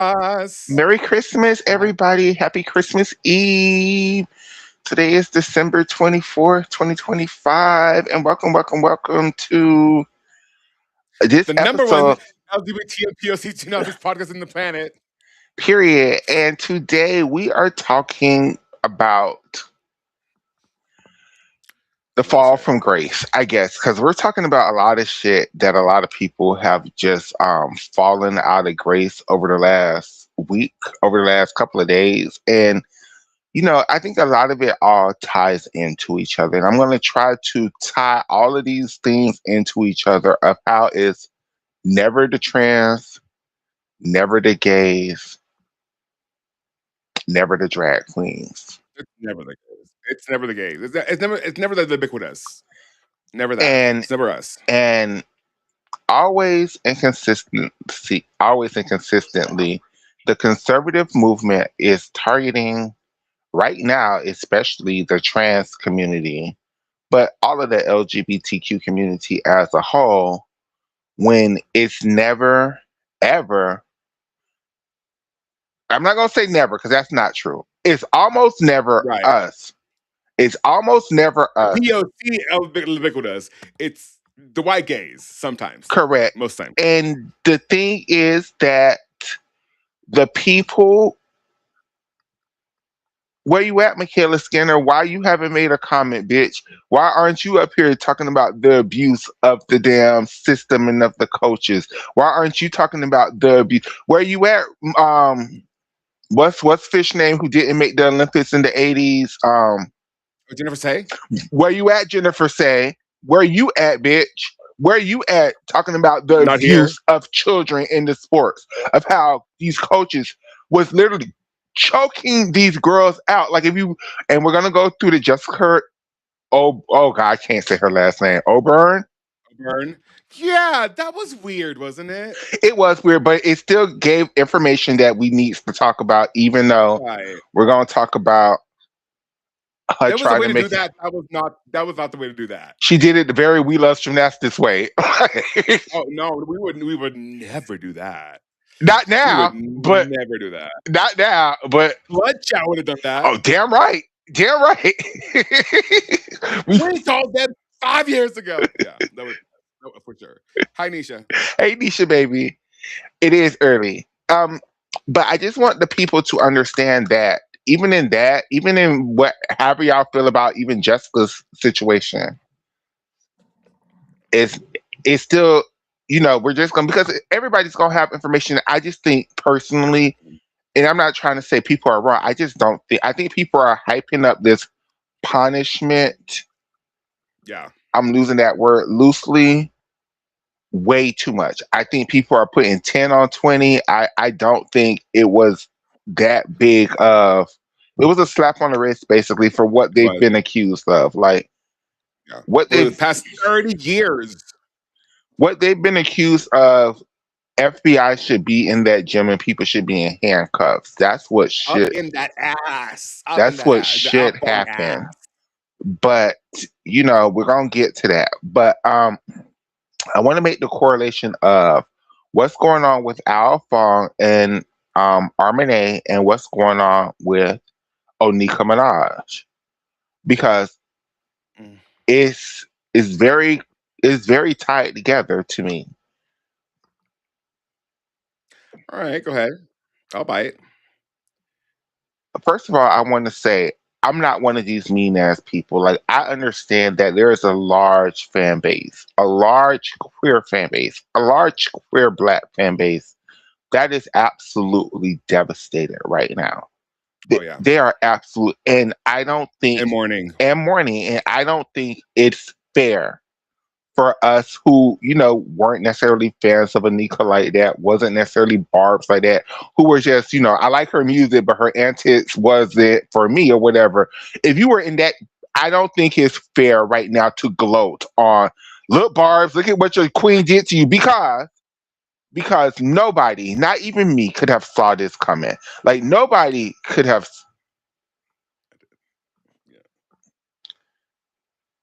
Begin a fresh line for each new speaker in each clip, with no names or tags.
Us.
Merry Christmas, everybody. Happy Christmas Eve. Today is December 24th, 2025. And welcome to this
The number one
episode,
LGBT and POC tune office podcast in the planet.
period. And today we are talking about the
A lot of
fall
shit.
from grace, I guess, because we're talking about a lot of shit that a lot of people have just fallen out of grace over the last week, over the last couple of days. And I think a lot of it all ties into each other. And I'm going to try to tie all of these things into each other of how it's never the trans, never the gays, never the drag queens.
It's never the gays. It's never the gays. It's never the ubiquitous. Never that.
And
It's never us.
and always and consistently, the conservative movement is targeting right now, especially the trans community, but all of the LGBTQ community as a whole, when it's never, ever, I'm not going to say never because that's not true. It's almost never
Right.
us. It's almost never us.
POC ubiquitous. It's the white gays sometimes.
Correct.
Most times.
And the thing is that the people, where you at, Michaela Skinner? Why you haven't made a comment, bitch? Why aren't you up here talking about the abuse of the damn system and of the coaches? Why aren't you talking about the abuse? Where you at? What's fish name who didn't make the Olympics in the 80s?
Jennifer Say?
Where you at, Jennifer Say? Where you at, bitch? Where you at talking about the
Not here.
abuse of children in the sports, of how these coaches was literally choking these girls out? Like, and we're gonna go through the Jessica, oh god, I can't say her last name. Oburn.
Yeah, that was weird, wasn't it?
It was weird, but it still gave information that we need to talk about, even though
Right.
we're gonna talk about her
There was a
trying
way
to
to do
make.
that. That was not the way to do that.
She did it the very We Love Gymnastics way.
Oh no, we would never do that.
Not
We
now,
would
but
never do that.
not now, but
Bloodshot would have done that.
oh, damn right, damn right.
We told them 5 years ago. Yeah, that was for sure. Hi, Nisha.
Hey, Nisha, baby, it is early. But I just want the people to understand that even in what, however y'all feel about even Jessica's situation, it's still, we're just gonna, because everybody's gonna have information. I just think personally, and I'm not trying to say people are wrong. I think people are hyping up this punishment.
Yeah.
I'm losing that word loosely way too much. I think people are putting 10 on 20. I don't think it was that big of, it was a slap on the wrist basically for what they've
But
been accused of. Like,
yeah.
what
For the
they've
past 30 years.
been accused of, FBI should be in that gym and people should be in handcuffs.
Up in that ass. Up in
That's
that
what
ass. The
should
outgoing
happen.
ass.
But we're gonna get to that. But I want to make the correlation of what's going on with Al Fong and Armene and what's going on with Onika Minaj, because
Mm.
it's very tied together to me.
All right, go ahead. I'll bite.
First of all, I want to say I'm not one of these mean ass people. Like, I understand that there is a large fan base, a large queer fan base, a large queer black fan base that is absolutely devastated right now.
Oh yeah.
They are absolute, and I don't think,
And mourning.
and I don't think it's fair for us who, weren't necessarily fans of Anika like that, wasn't necessarily Barb's like that, who were just, I like her music, but her antics wasn't for me or whatever. If you were in that, I don't think it's fair right now to gloat on, look, Barb's, look at what your queen did to you, because nobody, not even me, could have saw this coming. Like, nobody could have.
Yeah.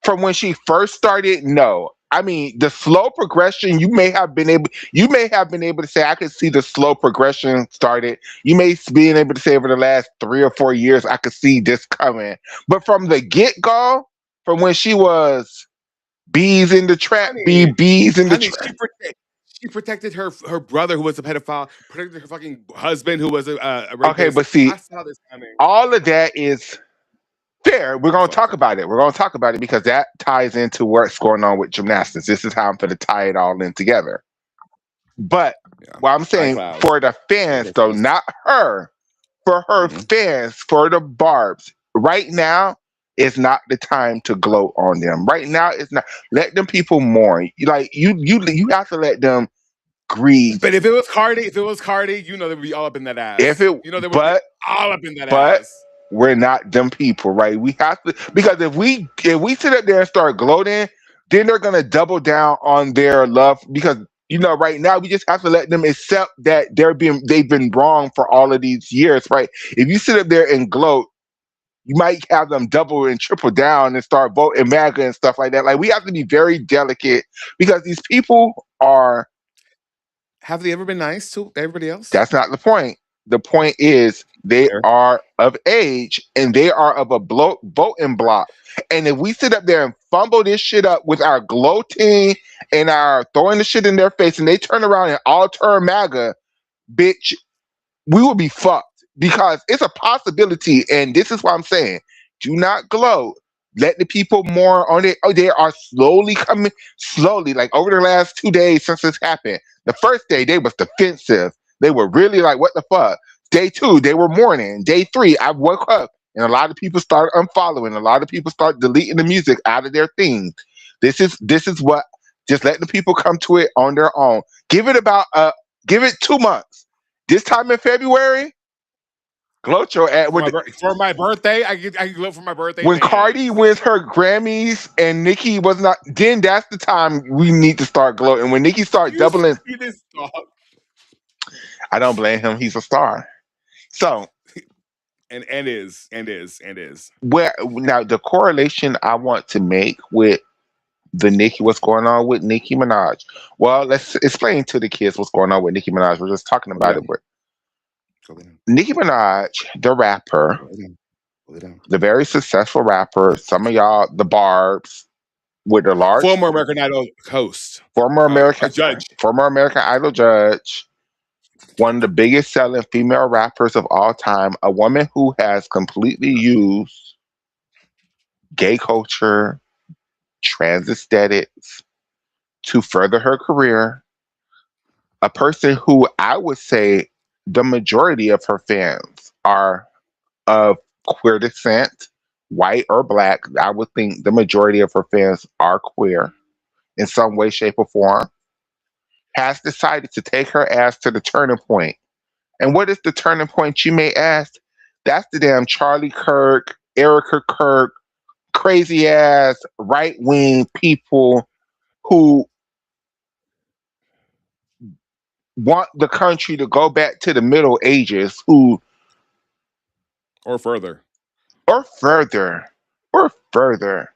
From when she first started, no. I mean, the slow progression, you may have been able to say, I could see the slow progression started. You may be able to say over the last 3 or 4 years, I could see this coming. But from the get go, from when she was bees in the trap,
Honey,
bees in the
honey,
trap.
she protected her brother who was a pedophile, protected her fucking husband who was a
Okay,
rapist.
but see,
I saw this coming.
all of that is fair. We're
I
going to
saw it
talk
coming.
about it. We're going to talk about it because that ties into what's going on with gymnastics. This is how I'm going to tie it all in together. But
Yeah,
what I'm
high
saying
clouds,
for the fans, though,
coast.
not her, for her
Mm-hmm.
fans, for the Barbs, right now is not the time to gloat on them. Right now is not. Let them people mourn. Like you have to let them grieve.
But if it was Cardi, you know they would be all up in that
If
ass.
it,
You know they would be
but
all up in that
but
ass.
we're not them people, right? We have to, because if we sit up there and start gloating, then they're gonna double down on their love because right now we just have to let them accept that they've been wrong for all of these years, right? If you sit up there and gloat, you might have them double and triple down and start voting MAGA and stuff like that. Like we have to be very delicate because these people are.
Have they ever been nice to everybody else?
That's not the point. The point is they
Fair.
are of age and they are of a voting block. And if we sit up there and fumble this shit up with our gloating and our throwing the shit in their face and they turn around and all turn MAGA, bitch, we will be fucked because it's a possibility. And this is what I'm saying. Do not gloat. Let the people more on it. Oh, they are slowly coming, slowly. Like over the last 2 days since this happened. The first day they was defensive. They were really like, "What the fuck?" Day two, they were mourning. Day three, I woke up and a lot of people started unfollowing. A lot of people start deleting the music out of their things. This is what. Just let the people come to it on their own. Give it 2 months. This time in February, gloat your at with
For my birthday, I can look for my birthday.
when Cardi
Thanks.
wins her Grammys and Nicki was not. Then that's the time we need to start gloating. When Nicki start
You
doubling,
see this dog,
I don't blame him. He's a star. So
and is.
where now the correlation I want to make with what's going on with Nicki Minaj. Well, let's explain to the kids what's going on with Nicki Minaj. We're just talking
Hold it
about it,
down.
but
Hold it down.
Nicki Minaj, the rapper,
Hold it down. Hold it down.
the very successful rapper, some of y'all, the Barbs, with the large
Former American Idol host,
former
a
American
judge.
former American Idol judge, one of the biggest selling female rappers of all time, a woman who has completely used gay culture, trans aesthetics to further her career, a person who I would say the majority of her fans are of queer descent, white or black. I would think the majority of her fans are queer in some way, shape, or form, has decided to take her ass to the turning point. And what is the turning point, you may ask? That's the damn Charlie Kirk, Erica Kirk, crazy ass right wing people who want the country to go back to the Middle Ages, who,
Or further.
or further, or further.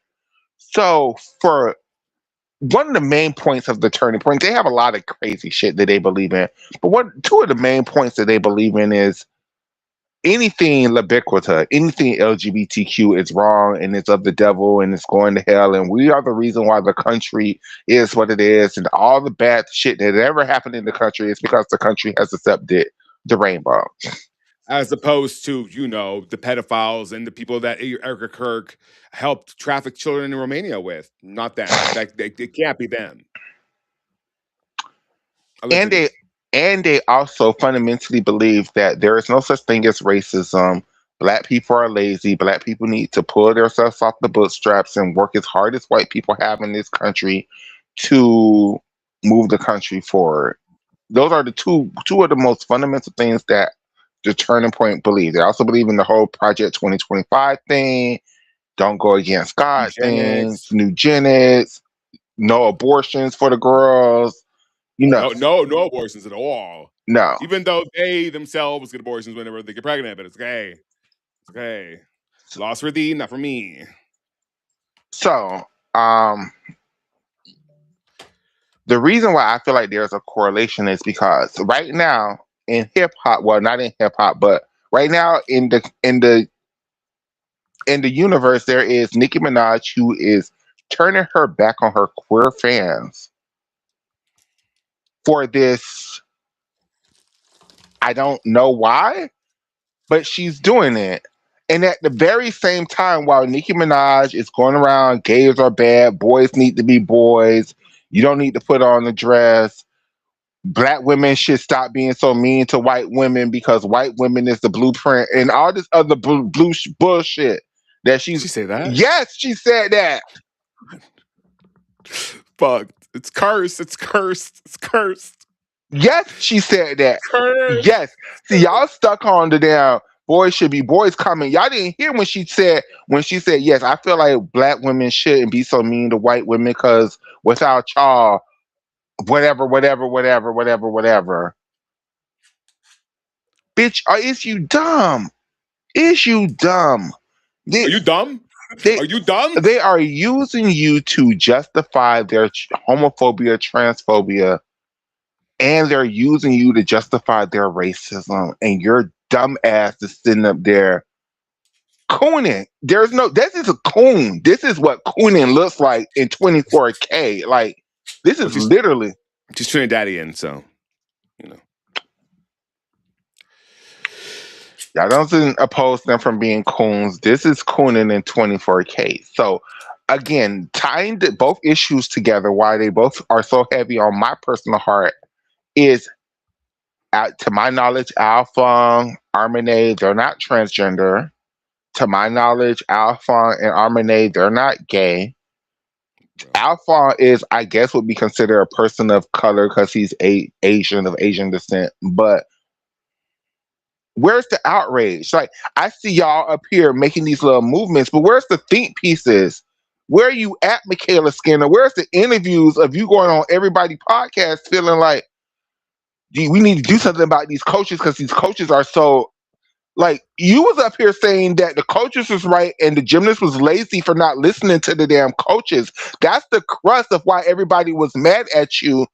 So, for one of the main points of the turning point, they have a lot of crazy shit that they believe in. But two of the main points that they believe in is anything ubiquitous, anything LGBTQ is wrong and it's of the devil and it's going to hell. And we are the reason why the country is what it is. And all the bad shit that ever happened in the country is because the country has accepted the rainbow.
As opposed to, the pedophiles and the people that Erica Kirk helped traffic children in Romania with. Not them. It can't be them.
And they
Allegedly.
also fundamentally believe that there is no such thing as racism. Black people are lazy. Black people need to pull themselves off the bootstraps and work as hard as white people have in this country to move the country forward. Those are the two of the most fundamental things that the turning point believe. They also believe in the whole Project 2025 thing, don't go against God things,
Eugenics.
eugenics, no abortions for the girls. You know,
No abortions at all.
no.
Even though they themselves get abortions whenever they get pregnant, but it's okay. It's okay. Lost for thee, not for me.
So, um, The reason why I feel like there's a correlation is because right now in hip hop, well, not in hip hop, but right now in the universe, there is Nicki Minaj who is turning her back on her queer fans for this. I don't know why, but she's doing it. And at the very same time, while Nicki Minaj is going around, gays are bad, boys need to be boys, you don't need to put on a dress, black women should stop being so mean to white women because white women is the blueprint, and all this other bullshit that
Did
she's.
she say that?
Yes, she said that.
Fuck. It's cursed. It's cursed. It's cursed.
Yes, she said that.
Cursed.
Yes. See, y'all stuck on the damn boys should be boys coming. Y'all didn't hear when she said yes. I feel like black women shouldn't be so mean to white women because without y'all, whatever, whatever, whatever, whatever, whatever. Bitch, is you dumb? Is you dumb?
Are
They
you dumb?
they
Are you dumb?
they are using you to justify their homophobia, transphobia, and they're using you to justify their racism. And your dumb ass is sitting up there cooning. There's no. This is a coon. This is what cooning looks like in 24K. Like this
Well,
is literally.
she's Trinidadian, so you know.
Y'all don't oppose them from being coons. This is cooning in 24K. So again, tying both issues together, why they both are so heavy on my personal heart is, to my knowledge, Alpha, Armene, they're not transgender. To my knowledge, Alpha and Armene, they're not gay. Alpha is, I guess, would be considered a person of color because he's Asian, of Asian descent. But where's the outrage? Like, I see y'all up here making these little movements, but where's the think pieces? Where are you at, Michaela Skinner? Where's the interviews of you going on everybody podcast feeling like, gee, we need to do something about these coaches because these coaches are so, like, you was up here saying that the coaches was right and the gymnast was lazy for not listening to the damn coaches. That's the crust of why everybody was mad at you.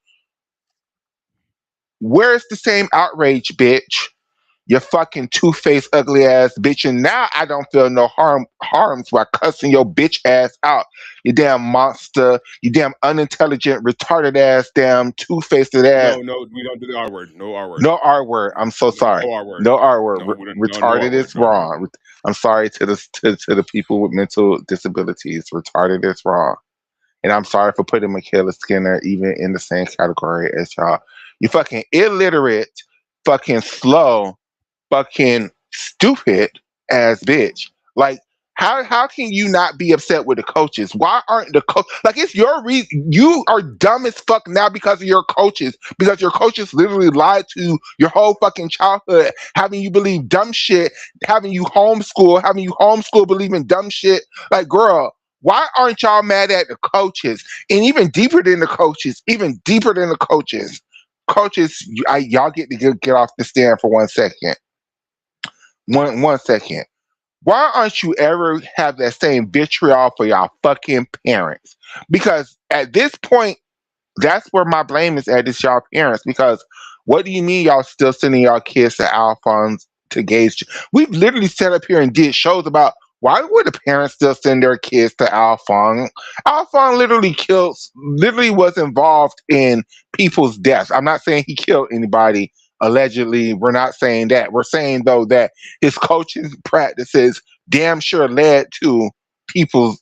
Where's the same outrage, bitch? You fucking two-faced ugly ass bitch. And now I don't feel no harms by cussing your bitch ass out. You damn monster. You damn unintelligent, retarded ass, damn two-faced ass.
No, no, we don't do the R word. No R word.
No R word. I'm so sorry.
No R word.
No R word.
No, we don't, no, no
Retarded
R word.
is
No.
wrong. I'm sorry to the people with mental disabilities. Retarded is wrong. And I'm sorry for putting Michaela Skinner even in the same category as y'all. You fucking illiterate, fucking slow, fucking stupid ass bitch. Like, how can you not be upset with the coaches? Why aren't the coach like, it's your reason? You are dumb as fuck now because of your coaches, because your coaches literally lied to you your whole fucking childhood, having you believe dumb shit, having you homeschool believing dumb shit. Like, girl, why aren't y'all mad at the coaches? And even deeper than the coaches, coaches, y'all get to get off the stand for 1 second. One second. Why aren't you ever have that same vitriol for y'all fucking parents? Because at this point, that's where my blame is at. It's y'all parents. Because what do you mean y'all still sending y'all kids to Alphonse to gauge? We've literally sat up here and did shows about why would the parents still send their kids to Alphonse? Alphonse literally was involved in people's deaths. I'm not saying he killed anybody allegedly. We're not saying that. We're saying though that his coaching practices damn sure led to people's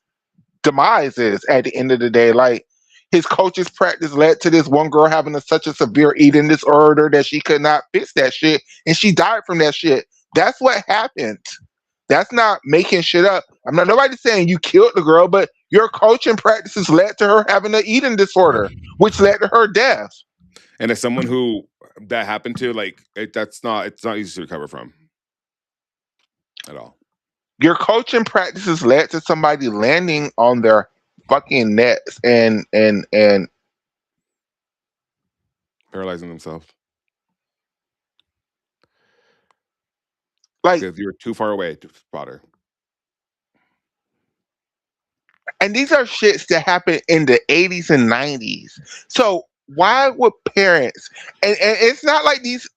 demises at the end of the day. Like, his coach's practice led to this one girl having such a severe eating disorder that she could not fix that shit, and she died from that shit. That's what happened. That's not making shit up. I'm not nobody saying you killed the girl, but your coaching practices led to her having an eating disorder, which led to her death.
And as someone who that happened to, like, it's not easy to recover from at all.
Your coaching practices led to somebody landing on their fucking nets and
Paralyzing themselves
like,
because you were too far away to spot her.
and these are shits that happened in the 80s and 90s. So why would parents, and it's not like these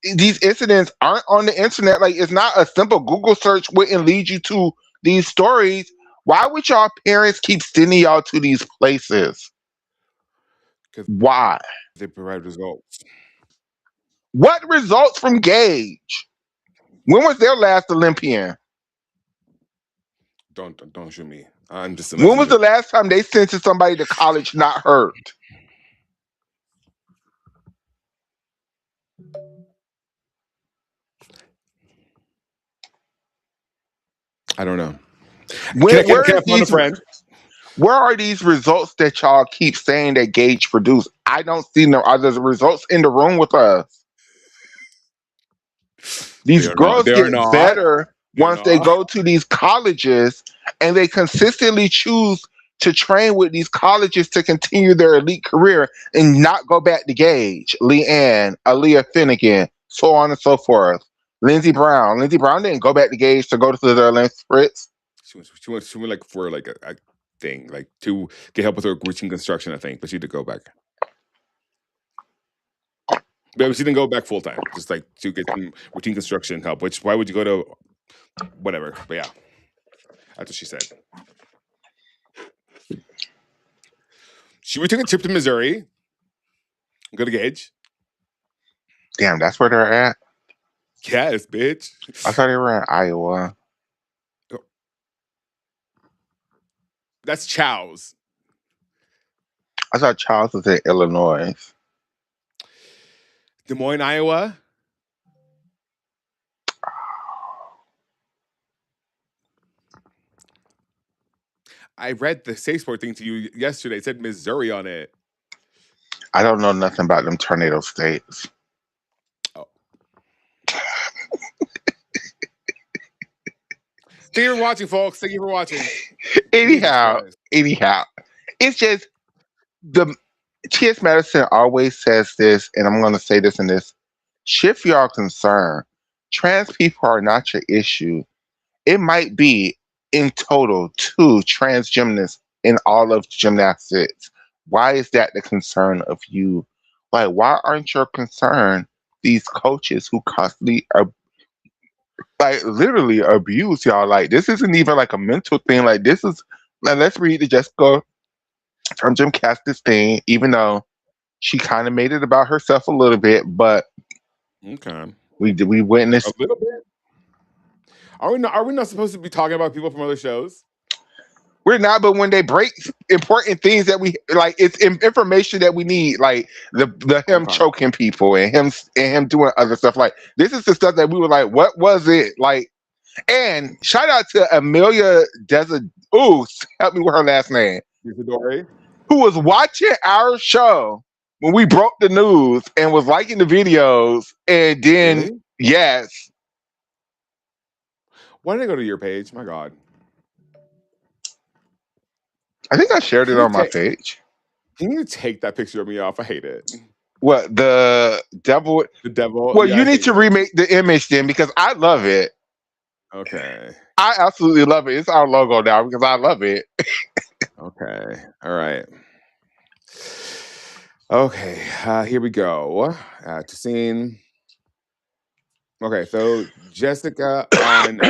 incidents aren't on the internet, like it's not a simple Google search wouldn't lead you to these stories. Why would y'all parents keep sending y'all to these places?
because
Why?
they provide results.
What results from Gage? When was their last Olympian?
Don't shoot me. I'm just a
When was
messenger.
the last time they sent to somebody to college not hurt?
I don't know.
Where
Can
where
I
is
phone a
these
friend?
where are these results that y'all keep saying that Gage produced? I don't see them. Are the results in the room with us?
They
These
are not.
girls
They are
get
not.
better
They are
once they
not.
go to these colleges and they consistently choose to train with these colleges to continue their elite career and not go back to Gage, Leanne, Aaliyah Finnegan, so on and so forth. Lindsey Brown. Lindsey Brown didn't go back to Gage to go to the Olympic Fritz.
She went like for like a thing, like to get help with her routine construction, I think, but she did go back. But she didn't go back full time, just like to get some routine construction help. Which why would you go to whatever? But yeah, that's what she said. She would take a trip to Missouri, go to Gage.
Damn, that's where they're at.
Yes, bitch.
I thought they were in Iowa.
That's Chow's.
I thought Charles was in Illinois.
Des Moines, Iowa. I read the safe sport thing to you yesterday. It said Missouri on it.
I don't know nothing about them tornado states.
Oh. Thank you for watching, folks. Thank you for watching. Jesus
anyhow,
Christ.
anyhow, it's just the T.S. Madison always says this, and I'm going to say this in this: shift your concern. Trans people are not your issue. It might be in total two trans gymnasts in all of gymnastics. Why is that the concern of you? Like, why aren't your concern these coaches who constantly are like literally abuse y'all? Like, this isn't even like a mental thing. Like, this is like, let's read the Jessica from Jim Castis thing, even though she kind of made it about herself a little bit, but
Okay.
we
A
witnessed.
little bit. Are we not supposed to be talking about people from other shows?
We're not, but when they break important things that we like, it's information that we need, like the him
Okay.
choking people and him doing other stuff. Like this is the stuff that we were like, what was it like? And shout out to Amelia Desert. Ooh, help me with her last name.
Isadori.
Who was watching our show when we broke the news and was liking the videos, and then
Really?
yes,
Why did I go to your page? My God.
I think I shared it
Can you
on my
take
page.
can you take that picture of me off? I hate it.
What the devil?
The devil.
Well,
Yeah,
you
I
need
hate
to
it.
remake the image then because I love it.
Okay.
I absolutely love it. It's our logo now because I love it.
Okay. All right. Okay. Here we go. To scene. Okay. So Jessica on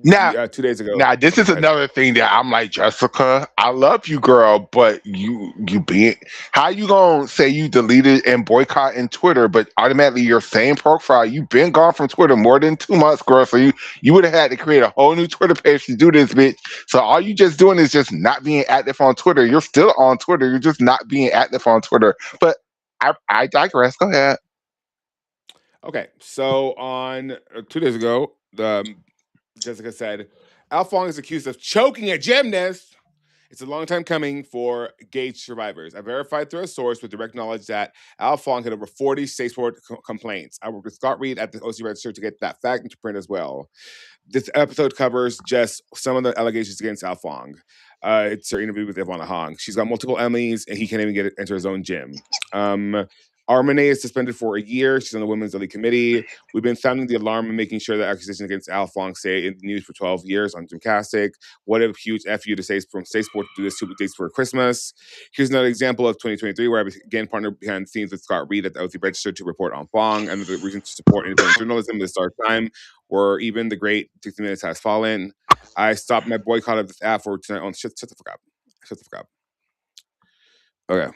Now,
2 days ago.
now this
Okay,
is
go ahead.
another thing that I'm like, Jessica, I love you, girl, but you being how you gonna say you deleted and boycotting Twitter, but automatically your same profile, you've been gone from Twitter more than 2 months, girl. So you would have had to create a whole new Twitter page to do this, bitch. So all you just doing is just not being active on Twitter. You're still on Twitter. You're just not being active on Twitter. But I digress. Go ahead.
Okay. So on 2 days ago, Jessica said, Al Fong is accused of choking a gymnast. It's a long time coming for Gage survivors. I verified through a source with direct knowledge that Al Fong had over 40 state sport complaints. I worked with Scott Reed at the OC Register to get that fact into print as well. This episode covers just some of the allegations against Al Fong. It's her interview with Ivana Hong. She's got multiple Emmys, and he can't even get enter his own gym. Um, Armane is suspended for a year. She's on the Women's Elite Committee. We've been sounding the alarm and making sure that accusations against Al Fong stay in the news for 12 years on Gymcastic. What a huge F you to say from Stay Sport to do this 2 days before Christmas. Here's another example of 2023 where I again partnered behind the scenes with Scott Reed at the OT Register to report on Fong and the reason to support independent journalism this dark time where even the great 60 Minutes has fallen. I stopped my boycott of this app for tonight on shut the fuck up. Shut the fuck up. Okay.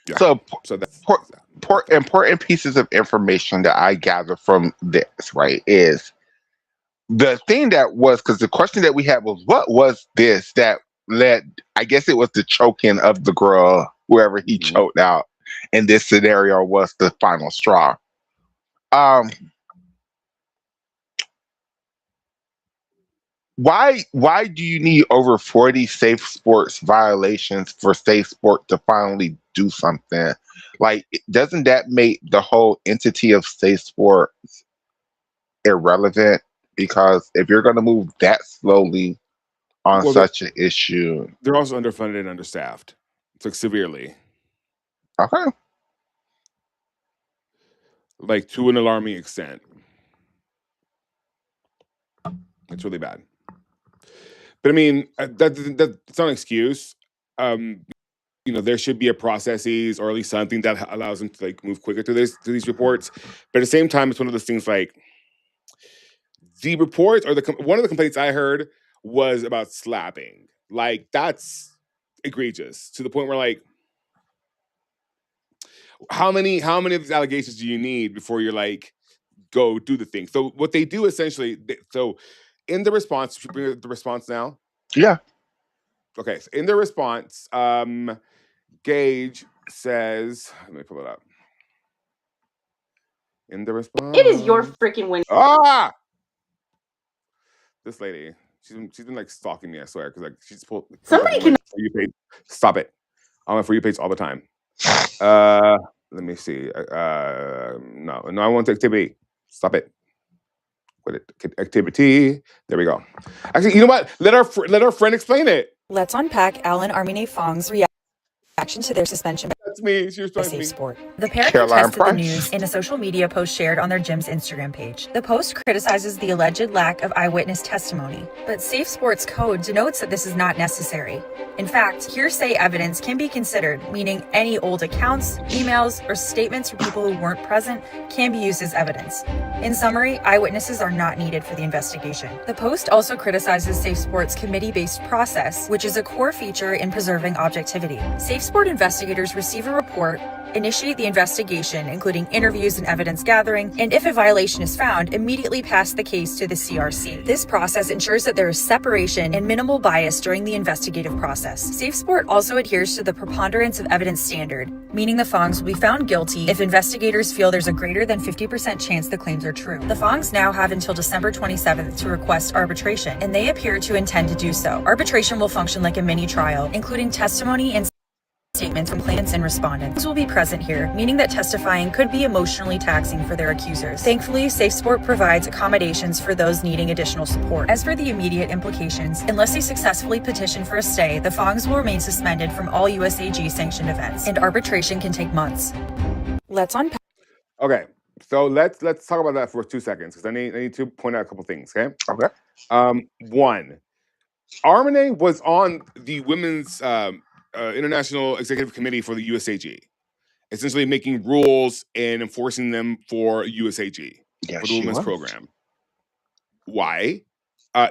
Yeah.
So,
So that's
important pieces of information that I gather from this, right, is the thing that was, because the question that we had was, what was this that led, I guess it was the choking of the girl, whoever he choked out in this scenario was the final straw. Why do you need over 40 safe sports violations for safe sport to finally do something? Like, doesn't that make the whole entity of safe sport irrelevant? Because if you're going to move that slowly on such an issue,
they're also underfunded and understaffed. It's like severely.
Okay.
Like to an alarming extent. It's really bad. But I mean, that's not an excuse. There should be a processes or at least something that allows them to like move quicker through these reports. But at the same time, it's one of those things like the reports or one of the complaints I heard was about slapping. Like that's egregious to the point where like how many of these allegations do you need before you're like go do the thing? So what they do essentially, in the response, should we bring the response now?
Yeah.
Okay. So in the response, Gage says, let me pull it up. In the response,
it is your freaking win.
This lady, she's been like stalking me. I swear, because like she's pulled.
Somebody can.
For you page. Stop it! I'm on For You page all the time. Let me see. No, I want activity. Stop it. What activity? There we go. Actually, you know what? Let our friend explain it.
Let's unpack Alan Armine Fong's reaction to their suspension.
That's me. She was talking to me.
Sport. The pair contested the news in a social media post shared on their gym's Instagram page. The post criticizes the alleged lack of eyewitness testimony, but Safe Sports Code denotes that this is not necessary. In fact, hearsay evidence can be considered, meaning any old accounts, emails, or statements from people who weren't present can be used as evidence. In summary, eyewitnesses are not needed for the investigation. The post also criticizes Safe Sports' committee-based process, which is a core feature in preserving objectivity. Safe Sport investigators receive a report, initiate the investigation, including interviews and evidence gathering, and if a violation is found, immediately pass the case to the CRC. This process ensures that there is separation and minimal bias during the investigative process. Safe Sport also adheres to the preponderance of evidence standard, meaning the Fongs will be found guilty if investigators feel there's a greater than 50% chance the claims are true. The Fongs now have until December 27th to request arbitration, and they appear to intend to do so. Arbitration will function like a mini trial, including testimony and statements from claimants and respondents will be present here, meaning that testifying could be emotionally taxing for their accusers. Thankfully, Safe Sport provides accommodations for those needing additional support. As for the immediate implications, unless they successfully petition for a stay, the Fongs will remain suspended from all USAG sanctioned events, and arbitration can take months. Let's unpack.
Okay, so let's talk about that for 2 seconds because I need to point out a couple things. Okay. One, Armane was on the women's International Executive Committee for the USAG, essentially making rules and enforcing them for USAG for the women's program. Why?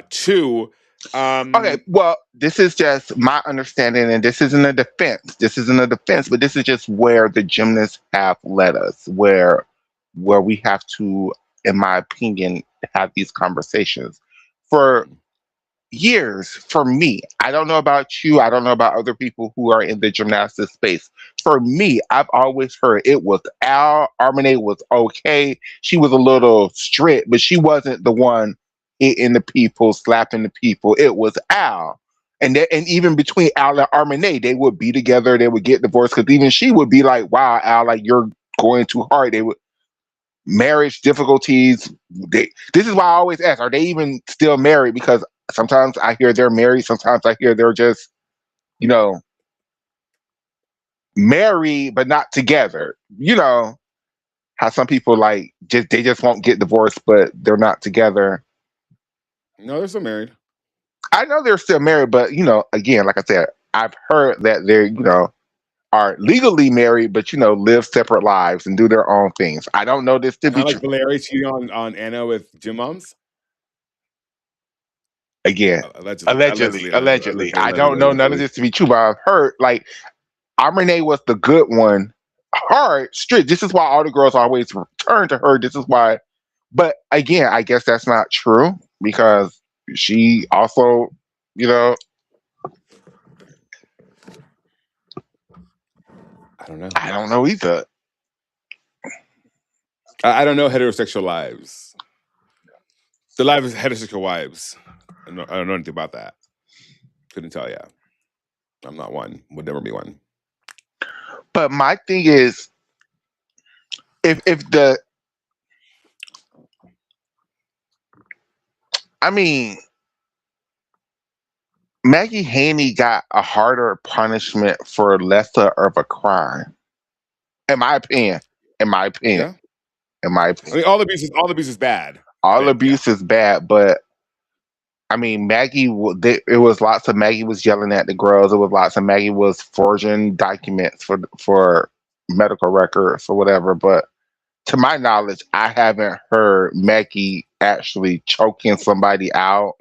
Two.
Okay, well, this is just my understanding, and this isn't a defense. But this is just where the gymnasts have led us, where we have to, in my opinion, have these conversations. For years, for me, I don't know about you, I don't know about other people who are in the gymnastics space. For me, I've always heard it was Armane was okay. She was a little strict, but she wasn't the one hitting the people, slapping the people. It was Al. And even between Al and Armane, they would be together, they would get divorced, because even she would be like, wow, Al, like you're going too hard. They would marriage difficulties. This is why I always ask, are they even still married? Because sometimes I hear they're married, sometimes I hear they're just, married but not together. You know how some people like they just won't get divorced, but they're not together.
No, they're still married.
I know they're still married, but again, like I said, I've heard that they're are legally married, but live separate lives and do their own things. I don't know this to be
Kind of
true.
like Valeri cheating on Anna with Jim Moms.
Again,
Allegedly,
allegedly,
allegedly, allegedly,
allegedly.
allegedly,
I don't know none of
allegedly.
this to be true, but I've heard like Armene was the good one. Hard, strict. This is why all the girls always return to her. This is why. But again, I guess that's not true because she also, you know,
I don't know.
I don't know either.
I don't know heterosexual lives. The lives of heterosexual wives. I don't know anything about that. Couldn't tell you. I'm not one. Would never be one.
But my thing is, if the, I mean, Maggie Haney got a harder punishment for lesser of a crime, in my opinion. In my opinion.
Yeah.
In my
I
opinion.
mean, all abuse is bad.
All abuse is bad, but I mean, Maggie. It was lots of Maggie was yelling at the girls. It was lots of Maggie was forging documents for medical records or whatever. But to my knowledge, I haven't heard Maggie actually choking somebody out.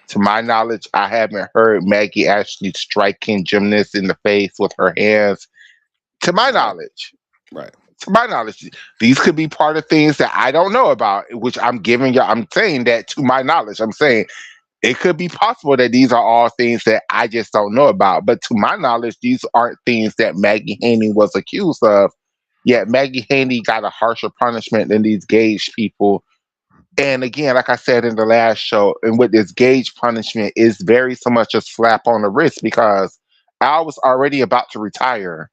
To my knowledge, I haven't heard Maggie actually striking gymnasts in the face with her hands. To my knowledge.
Right.
To my knowledge, these could be part of things that I don't know about, which I'm giving you. I'm saying that to my knowledge. I'm saying it could be possible that these are all things that I just don't know about. But to my knowledge, these aren't things that Maggie Haney was accused of. Yet Maggie Haney got a harsher punishment than these Gage people. And again, like I said in the last show, and with this Gage punishment is very so much a slap on the wrist because Al was already about to retire.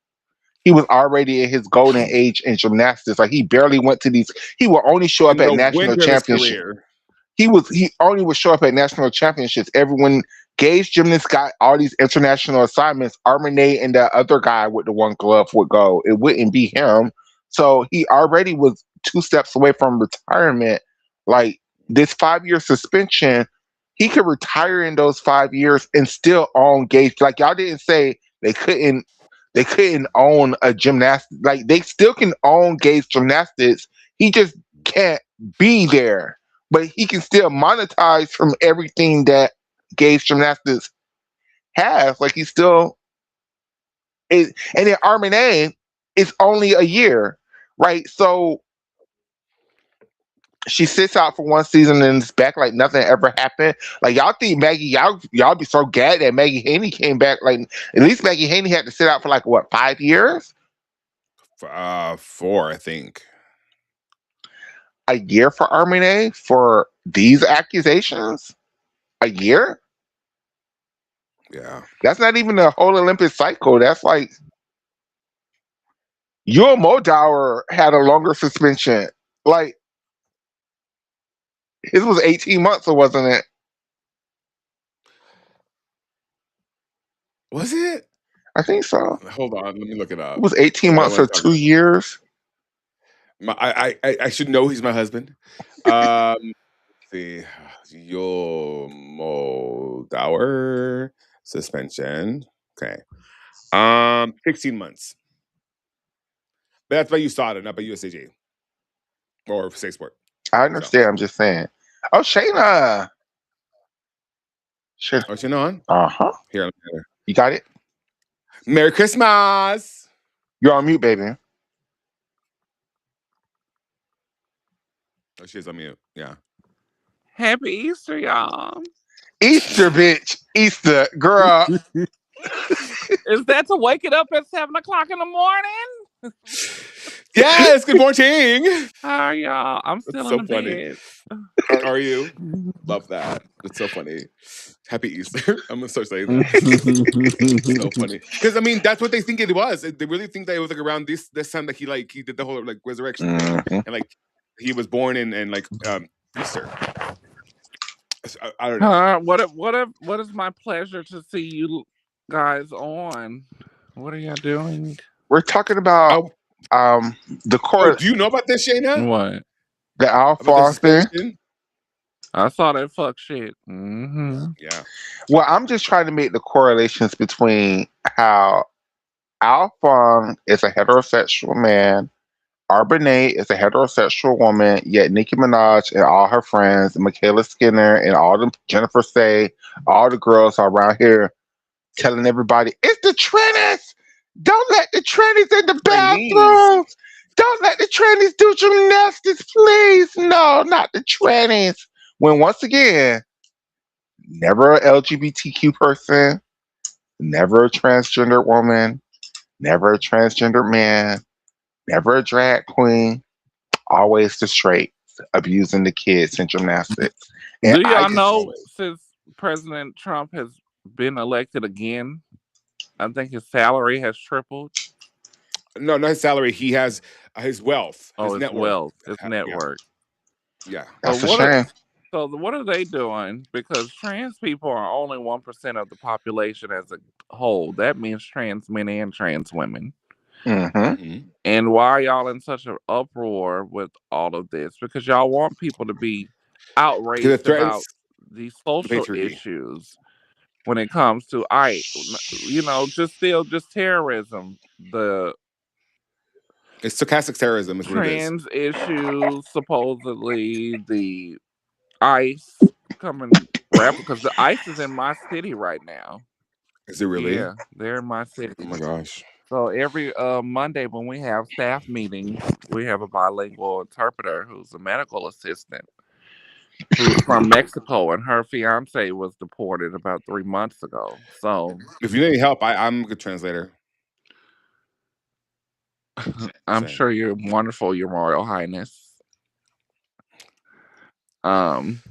He was already in his golden age in gymnastics. Like he barely went to these. He will only show up
In
at
the
national
winter of his
championships.
career.
He only would show up at national championships. Everyone Gage gymnasts got all these international assignments. Armene and that other guy with the one glove would go. It wouldn't be him. So he already was 2 steps away from retirement. Like this 5 year suspension, he could retire in those 5 years and still own Gage. Like y'all didn't say they couldn't own a gymnastic. Like they still can own Gage Gymnastics. He just can't be there, but he can still monetize from everything that Gage Gymnastics has. Like he's still it, and then Armene is only a year, right? So she sits out for one season and is back like nothing ever happened. Like y'all think Maggie, y'all be so glad that Maggie Haney came back. Like at least Maggie Haney had to sit out for like what 5 years?
4, I think.
A year for Armene for these accusations? A year?
Yeah.
That's not even the whole Olympic cycle. That's like Yul Modower had a longer suspension. Like his was 18 months, or wasn't it?
Was it?
I think so.
Hold on, let me look it up.
It was 18 months or 2 years.
I should know he's my husband. Let's see, Yul Modower suspension. Okay, 16 months. But that's by USADA, not by USAG or State Sport.
I understand. I'm just saying. Oh, Shayna.
Oh, Shayna on?
Uh-huh.
Here,
you got it?
Merry Christmas.
You're on mute, baby.
Oh, she's on mute. Yeah.
Happy Easter, y'all.
Easter, bitch. Easter, girl.
Is that to wake it up at 7 o'clock in the morning?
Yes, good morning.
How are y'all? I'm still
That's
in
so
the
funny. Are you? Love that. It's so funny. Happy Easter. I'm gonna start saying that. So funny. Because I mean, that's what they think it was. They really think that it was like around this time that he did the whole like resurrection thing, and like he was born in like Easter. I don't know.
What is my pleasure to see you guys on? What are y'all doing?
we're talking about
Oh,
the
oh,
core,
do you know about this, Shayna?
What?
the
About the
alpha thing.
suspension?
I saw that fuck shit. Mm-hmm.
Yeah.
Well, I'm just trying to make the correlations between how Alphon is a heterosexual man, Arbonate is a heterosexual woman, yet Nicki Minaj and all her friends, Michaela Skinner and all them, Jennifer Say, all the girls are around here telling everybody, it's the trannies! Don't let the trannies in the
Chinese.
bathrooms! Don't let the trannies do gymnastics, please! No, not the trannies. When once again, never a LGBTQ person, never a transgender woman, never a transgender man, never a drag queen, always the straight abusing the kids in gymnastics. And
Do
I
y'all
just,
know
Always.
since President Trump has been elected again, I think his salary has tripled.
No, not his salary. He has his wealth,
Oh,
his
his
net worth.
wealth, his
Yeah,
network.
yeah.
So
that's a shame.
what are they doing? Because trans people are only 1% of the population as a whole. That means trans men and trans women.
Hmm.
Mm-hmm.
And why are y'all in such an uproar with all of this? Because y'all want people to be
Because it
outraged
threatens
about these
the
social
patriarchy.
issues when it comes to just terrorism, the
It's stochastic terrorism, is what it is.
trans issues, supposedly the ICE coming rap because the ICE is in my city right now.
Is it really?
Yeah, they're in my city.
Oh my gosh.
So every Monday when we have staff meetings, we have a bilingual interpreter who's a medical assistant who's from Mexico, and her fiance was deported about 3 months ago. So
If you need any help, I'm a good translator.
I'm
Saying.
sure you're wonderful, Your Royal Highness. Um,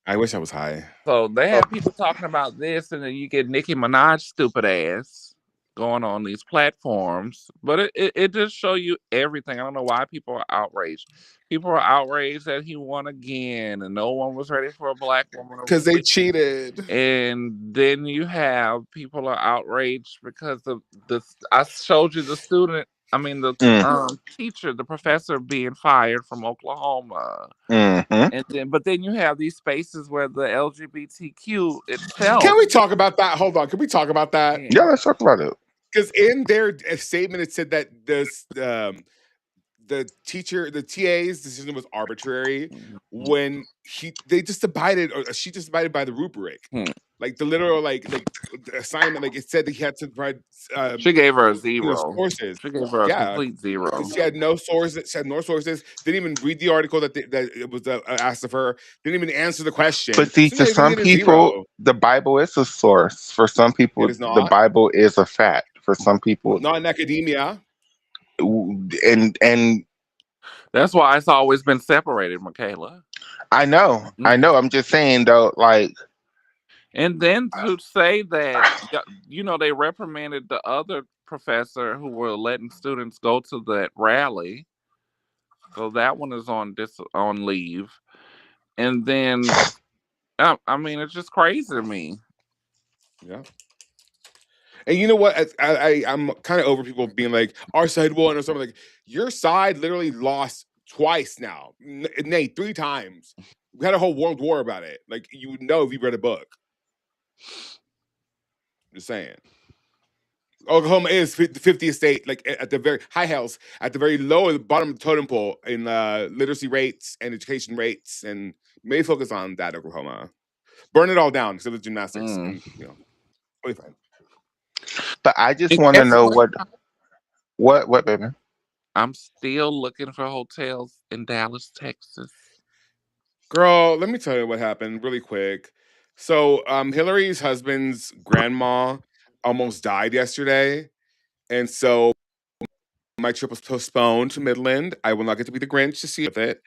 I wish I was high.
so they have people talking about this, and then you get Nicki Minaj stupid ass going on these platforms. But it just show you everything. I don't know why people are outraged. People are outraged that he won again, and no one was ready for a black woman to
Because they
win.
cheated.
And then you have people are outraged because of this. I showed you the student. I mean the
Mm.
teacher, the professor being fired from Oklahoma.
Hmm.
And then you have these spaces where the LGBTQ
Can
itself.
we talk about that? Hold on. Can we talk about that?
Yeah.
Yeah, let's talk about it.
Because in their statement, it said that the teacher, the TA's decision was arbitrary when they just abided, or she just abided by the rubric,
Hmm.
like the literal like the assignment. Like it said that he had to provide,
She gave her a zero.
sources.
She gave her a
Yeah,
complete zero.
because she had no sources. She had no sources. Didn't even read the article that it was asked of her. Didn't even answer the question.
But see,
So
to
yeah, you're gonna
some
get a
people,
zero.
the Bible is a source. For some
It
people,
is
the
not.
Bible is a fact. For some people,
Not in academia.
and
That's why it's always been separated, Michaela.
I know, I
Mm.
know. I'm just saying though, like,
And then to say that, they reprimanded the other professor who were letting students go to that rally. So that one is on leave. And then, I mean, it's just crazy to me.
Yeah. And you know what? I'm kind of over people being like, our side won or something. Like, your side literally lost twice now. Nay, 3 times. We had a whole world war about it. Like, you would know if you read a book. Just saying. Oklahoma is the 50th state, like at the very high house, at the very low, at the bottom of the totem pole in literacy rates and education rates, and may focus on that. Oklahoma, burn it all down because of the gymnastics,
Mm.
and totally fine.
but I just
And
want to
guess
know
what?
what, baby.
I'm still looking for hotels in Dallas, Texas.
Girl, let me tell you what happened really quick. So, Hillary's husband's grandma almost died yesterday, and so my trip was postponed to Midland. I will not get to be the Grinch to see with it,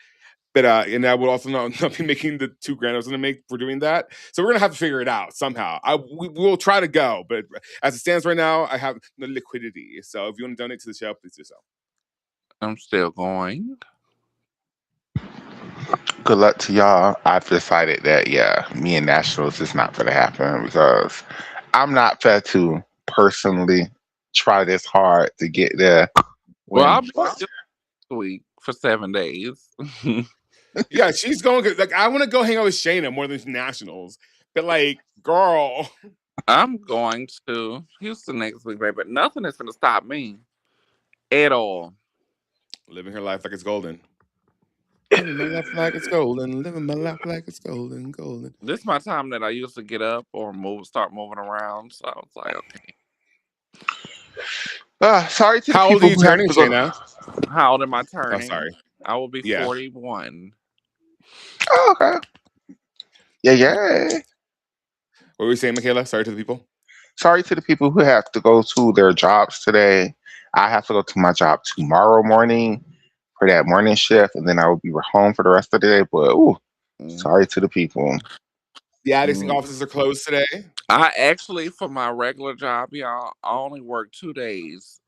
but and I will also not be making the 2 grand I was going to make for doing that. So we're gonna have to figure it out somehow. We will try to go, but as it stands right now, I have no liquidity. So if you want to donate to the show, please do so.
I'm still going.
Good luck to y'all. I've decided that yeah, me and Nationals is not going to happen because I'm not fair to personally try this hard to get there.
Well, I'll
When
be this week for 7 days.
Yeah, she's going like I want to go hang out with Shayna more than nationals, but like, girl,
I'm going to Houston next week, baby. But nothing is going to stop me at all.
living her life like it's golden. Living my life like it's golden. Living my life like it's golden, golden.
This is my time that I used to get up or start moving around. So I was like, okay.
sorry to the
How old are
people
you
who have
turning,
to go.
Shayna?
How old am I
Oh,
turning?
sorry.
I will be
Yeah.
41.
Oh, okay. Yeah.
What were we saying, Michaela? Sorry to the people.
Sorry to the people who have to go to their jobs today. I have to go to my job tomorrow morning for that morning shift, and then I will be home for the rest of the day. But sorry to the people.
The addicting offices are closed today.
I actually, for my regular job, y'all, I only work 2 days.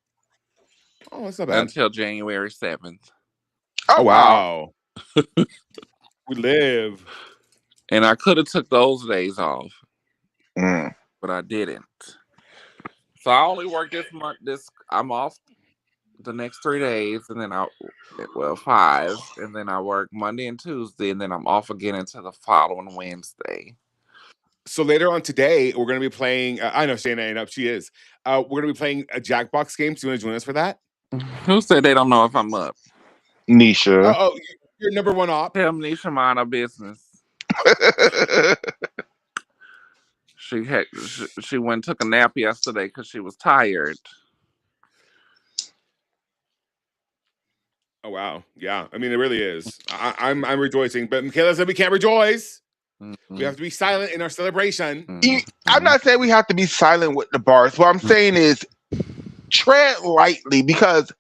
Oh, that's not bad.
Until January 7th.
Oh,
wow. We live.
And I could have took those days off,
Mm.
but I didn't. So I only work this month. I'm off the next 3 days, and then 5, and then I work Monday and Tuesday, and then I'm off again until the following Wednesday.
So later on today, we're going to be playing. I know Shayna ain't up. She is. We're going to be playing a Jackbox game. Do you want to join us for that?
Who said they don't know if I'm up?
Nisha.
Oh, you're number one op.
Tell Nisha mind her business. She went and took a nap yesterday because she was tired.
Oh wow, yeah. I mean, it really is. I'm rejoicing, but Michaela said we can't rejoice. Mm-hmm. We have to be silent in our celebration.
Mm-hmm. I'm not saying we have to be silent with the bars. What I'm saying is tread lightly because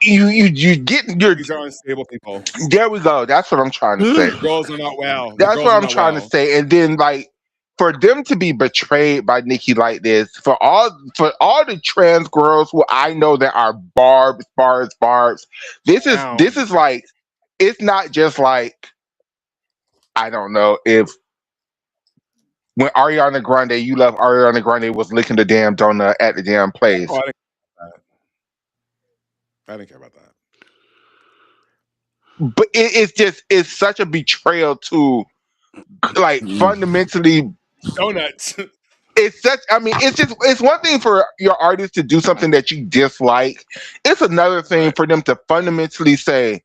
you get your.
These are unstable people.
There we go. That's what I'm trying to say.
The girls are not well.
That's what I'm trying to say. And then like for them to be betrayed by Nikki like this, for all the trans girls who I know that are barbs. This is like it's not just like I don't know if when Ariana Grande, you love Ariana Grande was licking the damn donut at the damn place.
Oh, I didn't care about that.
But it's such a betrayal to like fundamentally
donuts.
It's one thing for your artist to do something that you dislike. It's another thing for them to fundamentally say,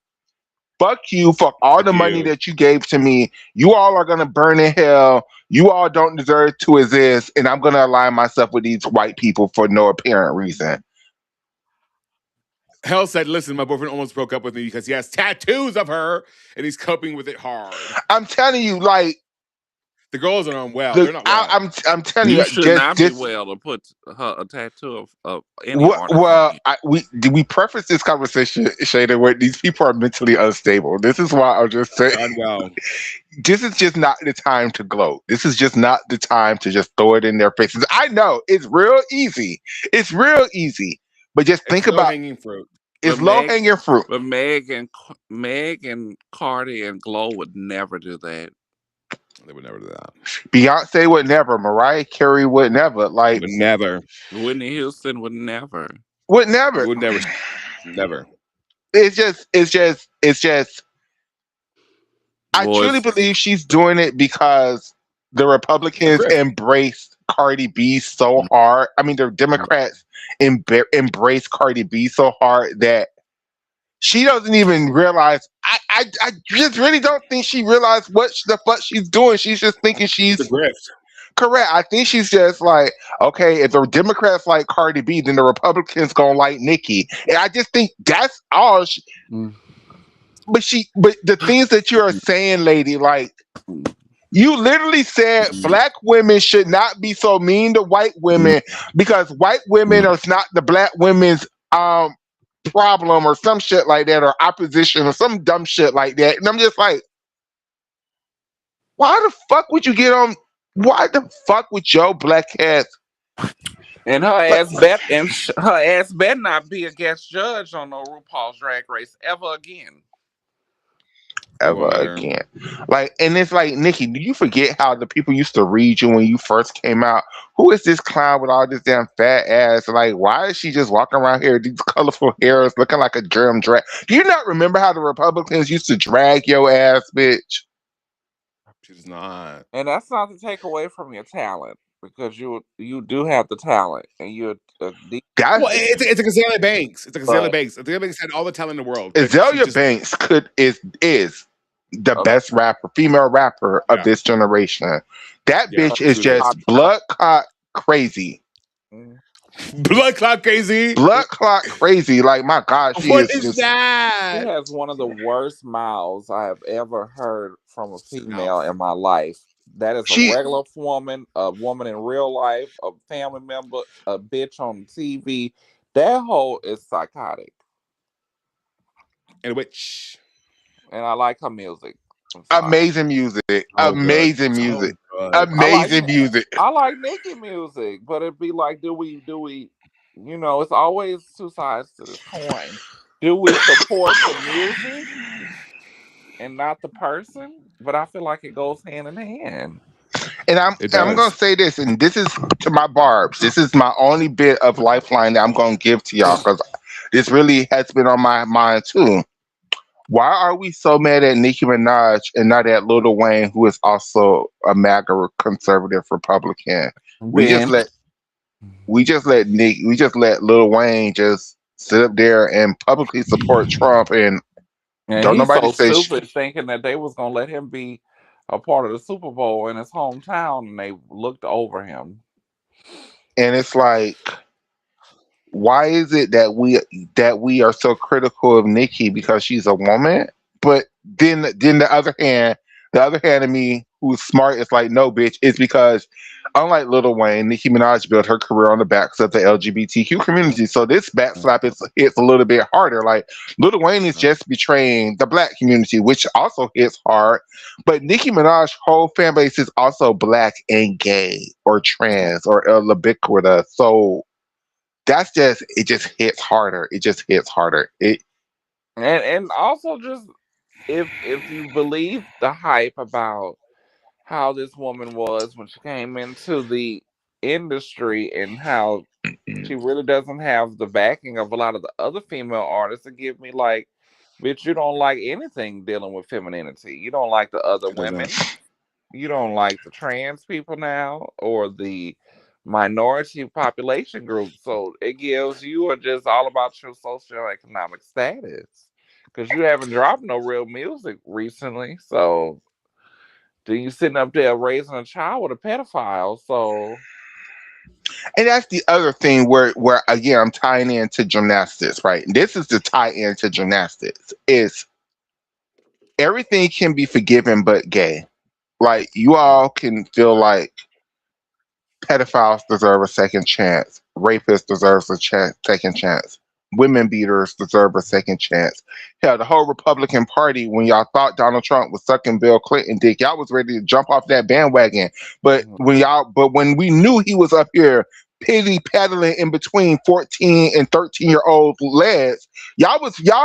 fuck you for all the money that you gave to me. You all are gonna burn in hell. You all don't deserve to exist, and I'm gonna align myself with these white people for no apparent reason.
Hell said, listen, my boyfriend almost broke up with me because he has tattoos of her and he's coping with it hard.
I'm telling you, like,
the girls are unwell. They're not well.
I'm telling you,
you should not be well to put a tattoo of any artist.
Well, we preface this conversation, Shayna, where these people are mentally unstable. This is why I'm just saying,
unwell.
This is just not the time to gloat. This is just not the time to just throw it in their faces. I know it's real easy. It's real easy, but just think about
low-hanging fruit.
It's low-hanging fruit.
But Meg and Cardi and Glow would never do that.
They would never do that.
Beyonce would never. Mariah Carey would never. Like
would never.
Whitney Houston would never.
Would never.
Would never. Never.
It's just. I truly believe she's doing it because the Republicans embraced Cardi B so hard. I mean, the Democrats embrace Cardi B so hard that she doesn't even realize. I just really don't think she realized what the fuck she's doing. She's just thinking she's
the grift.
Correct. I think she's just like, okay, if the Democrats like Cardi B, then the Republicans gonna like Nicki. And I just think that's all. But the things that you are saying, lady, like you literally said black women should not be so mean to white women because white women are not the black women's problem or some shit like that or opposition or some dumb shit like that. And I'm just like, why the fuck would you get on? Why the fuck would your black ass?
And her ass better not be a guest judge on no RuPaul's Drag Race ever again.
ever
Or
again. Like, and it's like, Nikki, do you forget how the people used to read you when you first came out? Who is this clown with all this damn fat ass? Like, why is she just walking around here with these colorful hairs looking like a germ drag? Do you not remember how the Republicans used to drag your ass, bitch?
she's not.
And that's not to take away from your talent, because you do have the talent, and you're a deep.
Well,
That's
it's a Azalea Banks. It's a Azalea
But
Banks. Azalea Banks had all the talent in the world, but she
Azalea
just
Banks is the
uh,
best rapper, female rapper of
yeah,
this generation. That
yeah,
bitch
she
is
really is.
just blood clot crazy.
mm,
Blood clot crazy.
Blood clot crazy. Like, my God, she
What
is
is
just.
she
that?
has one of the worst mouths I have ever heard from a female
Mouth.
in my life. That is a
She
regular woman, a woman in real life, a family member, a bitch on TV. That hoe is psychotic,
And which
and I like her music. I'm sorry.
amazing music.
so good,
Amazing music.
so good.
I like
Amazing music.
I like Nicki music, but it'd be like, it's always two sides to this coin. Do we support the music and not the person? But I feel like it goes hand in hand.
And I'm
It
I'm gonna
does.
say this, and this is to my barbs. This is my only bit of lifeline that I'm gonna give to y'all because this really has been on my mind too. Why are we so mad at Nicki Minaj and not at Lil Wayne, who is also a MAGA conservative Republican? We just
Ben,
let we just let Lil Wayne just sit up there and publicly support Trump, and
and
don't
he's
nobody
so
say
stupid thinking that they was gonna let him be a part of the Super Bowl in his hometown, and they looked over him.
and it's like, why is it that we are so critical of Nikki because she's a woman? But then the other hand of me who's smart is like, no, bitch, it's because unlike Lil Wayne, Nicki Minaj built her career on the backs of the LGBTQ community. So this backslap is hits a little bit harder. Like, Lil Wayne is just betraying the black community, which also hits hard. But Nicki Minaj's whole fan base is also black and gay or trans or ubiquitous. So that's just it just hits harder. It just hits harder. It
And also, just if you believe the hype about how this woman was when she came into the industry, and how she really doesn't have the backing of a lot of the other female artists, to give me like, bitch, you don't like anything dealing with femininity. You don't like the other
It doesn't.
women. You don't like the trans people now, or the minority population group. So it gives you are just all about your socioeconomic status. Because you haven't dropped no real music recently. So then you sitting up there raising a child with a pedophile. So
and that's the other thing where again I'm tying into gymnastics, right? This is the tie into gymnastics. Is everything can be forgiven but gay. Like, you all can feel like pedophiles deserve a second chance. Rapists deserves a second chance. Women beaters deserve a second chance. Hell, the whole Republican Party, when y'all thought Donald Trump was sucking Bill Clinton dick, y'all was ready to jump off that bandwagon. But when we knew he was up here pity paddling in between 14 and 13-year-old lads, y'all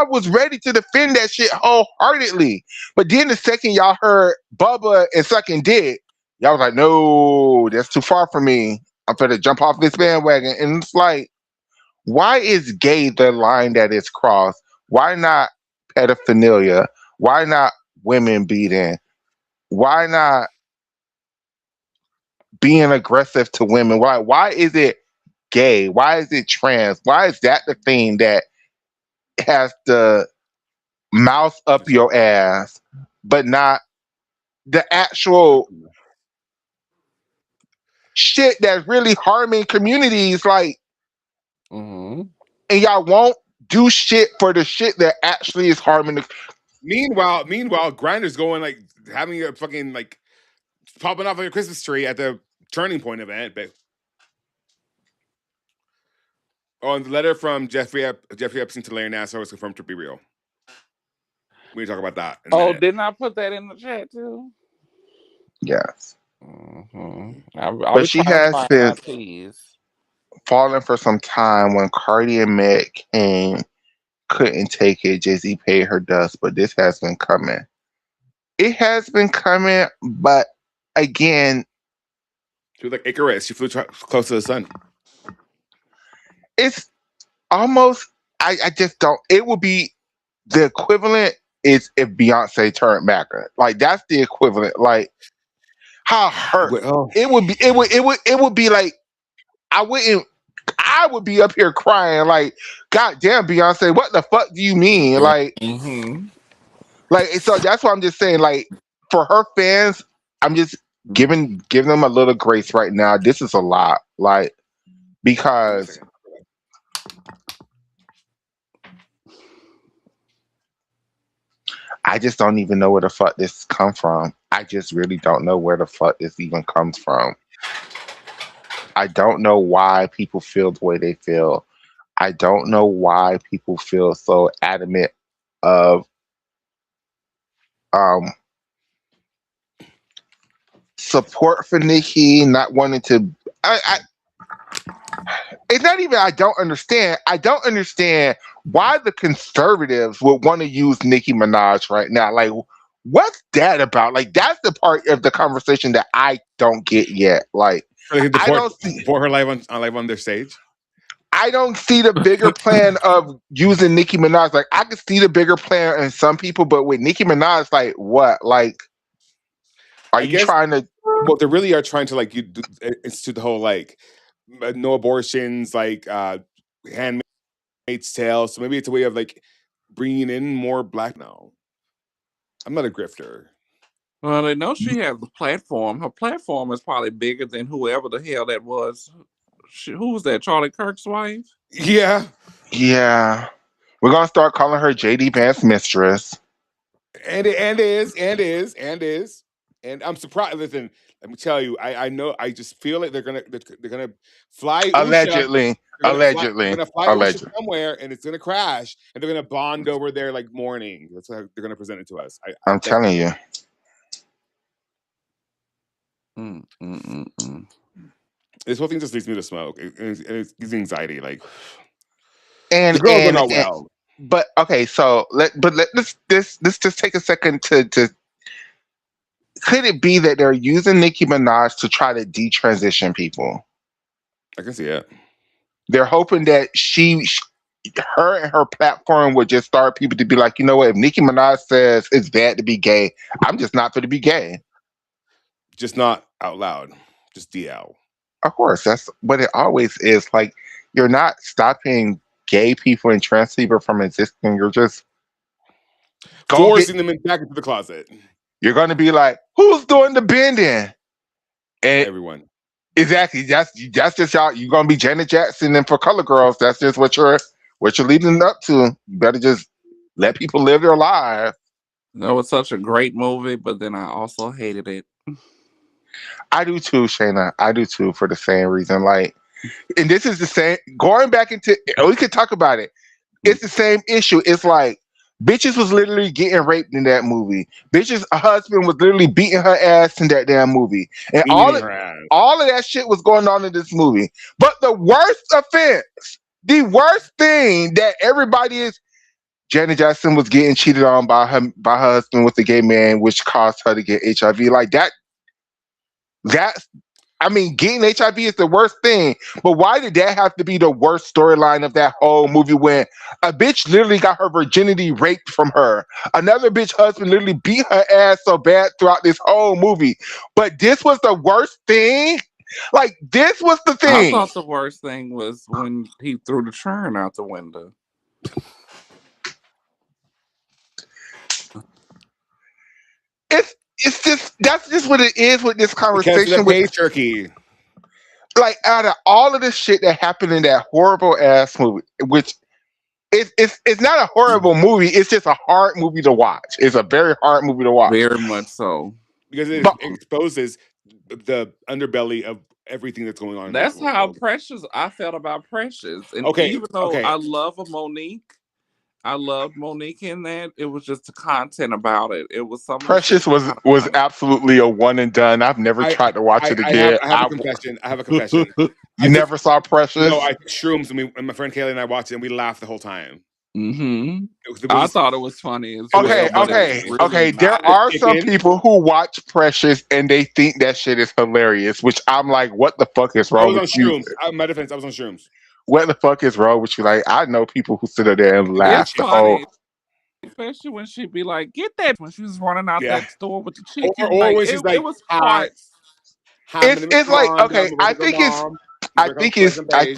was ready to defend that shit wholeheartedly. But then the second y'all heard Bubba and sucking dick, y'all was like, no, that's too far from me. I'm gonna jump off this bandwagon. And it's like, why is gay the line that is crossed? Why not pedophilia? Why not women beating? Why not being aggressive to women? Why is it gay? Why is it trans? Why is that the thing that has the mouth up your ass, but not the actual shit that's really harming communities? Like,
mhm.
and y'all won't do shit for the shit that actually is harming the.
Meanwhile, Grinder's going like having a fucking like popping off like a Christmas tree at the Turning Point event. But on the letter from Jeffrey Epstein to Larry Nassar was confirmed to be real. We can talk about that in a
Oh,
minute.
didn't I put that in the chat too?
Yes.
I'll
But
be
she
trying to
has
find my
been
teas.
falling for some time. When Cardi and Meg Kane couldn't take it, Jay-Z paid her dust, but this has been coming. It has been coming, but again,
She was like Icarus. She flew close to the sun.
it's almost. I just don't. It would be the equivalent is if Beyonce turned MAGA. Like that's the equivalent. Like how hurt
Well,
it would be. It would be like I wouldn't. I would be up here crying like, God damn, Beyonce, what the fuck do you mean?
Mm-hmm.
Like so that's why I'm just saying, like, for her fans, I'm just giving them a little grace right now. This is a lot. Like,
give me a
because
second.
I just don't even know where the fuck this come from. I just really don't know where the fuck this even comes from. I don't know why people feel the way they feel. I don't know why people feel so adamant of um support for Nikki, not wanting to. I it's not even I don't understand. I don't understand why the conservatives would want to use Nicki Minaj right now. Like, what's that about? Like, that's the part of the conversation that I don't get yet. Like,
So they can
I don't see.
deport her live on their stage.
I don't see the bigger plan of using Nicki Minaj. Like, I could see the bigger plan in some people, but with Nicki Minaj, like, what? Like, are
I
you
guess
trying to?
what they really are trying to like institute the whole like no abortions, like Handmaid's Tale. So maybe it's a way of like bringing in more black. No, I'm not a grifter.
Well, they know she has the platform. Her platform is probably bigger than whoever the hell that was. Who was that? Charlie Kirk's wife?
Yeah,
Yeah, we're gonna start calling her JD Vance mistress.
and and I'm surprised. Listen, let me tell you, I know. I just feel like they're gonna fly Usha.
Allegedly,
They're
allegedly,
gonna fly Usha
allegedly.
somewhere, and it's gonna crash, and they're gonna bond over there like mourning. That's how they're gonna present it to us. I
I'm
bet.
telling you.
Mm.
This whole thing just leads me to smoke. It gives me anxiety. Like
And
the girls are
and,
not
and
well.
but okay, so let's just take a second to could it be that they're using Nicki Minaj to try to detransition people?
I can see it.
They're hoping that her and her platform would just start people to be like, you know what, if Nicki Minaj says it's bad to be gay, I'm just not going to be gay.
Just not out loud. Just DL.
Of course, that's what it always is. Like, you're not stopping gay people and trans people from existing. You're just gonna get.
Forcing them back into the closet.
You're gonna be like, who's doing the bending? And
Everyone.
exactly, that's just y'all. You're gonna be Janet Jackson, and for Color Girls, that's just what you're leading up to. You better just let people live their lives.
That was such a great movie, but then I also hated it.
I do too, Shayna. I do too, for the same reason. Like, and this is the same. Going back into, we could talk about it. It's the same issue. It's like bitches was literally getting raped in that movie. Bitches, a husband was literally beating her ass in that damn movie, and
Eating her ass.
all of that shit was going on in this movie. But the worst offense, the worst thing that everybody is, Janet Jackson was getting cheated on by her husband with a gay man, which caused her to get HIV. Like that. That's I mean, getting HIV is the worst thing, but why did that have to be the worst storyline of that whole movie when a bitch literally got her virginity raped from her? Another bitch husband literally beat her ass so bad throughout this whole movie. But this was the worst thing? Like, this was the
I
thing.
thought the worst thing was when he threw the churn out the window.
It's just, that's just what it is with this
Because of the
conversation with,
pay turkey.
like, out of all of the shit that happened in that horrible ass movie, which it's not a horrible movie. It's just a hard movie to watch. It's a very hard movie to watch.
Very much so.
Because it
But
exposes the underbelly of everything that's going on in this
That's how
world.
Precious I felt about Precious. And
Okay,
even though
okay.
I love Monique, I loved Monique in that. It was just the content about it. It was some of the
Precious
shit
was
kind of
was
funny.
absolutely a one and done. I've never tried to watch it again.
I have a confession. I have a confession.
You never saw Precious?
No, I took shrooms and my friend Kaylee and I watched it and we laughed the whole time.
Mm-hmm.
It
I
was
thought it was funny as
it was
well,
Okay,
but it was
okay,
hilarious.
really
okay.
not.
There
The
are some
chicken.
people who watch Precious and they think that shit is hilarious, which I'm like, what the fuck is
I
wrong
was
with
on
you?
shrooms. In my defense, I was on shrooms.
What the fuck is wrong with you? Like, I know people who sit up there and
The
It's
laugh.
chicken.
Oh,
funny, especially when she'd be like, "Get that!" When she was running out
Yeah.
that store with the
Or
chicken,
or
like
when she's
it
like,
was
hi,
quite.
hi, my name is
it's like,
Rhonda.
okay.
I'm a regular mom. I'm
I
working on
think
Squares
it's,
and Beige.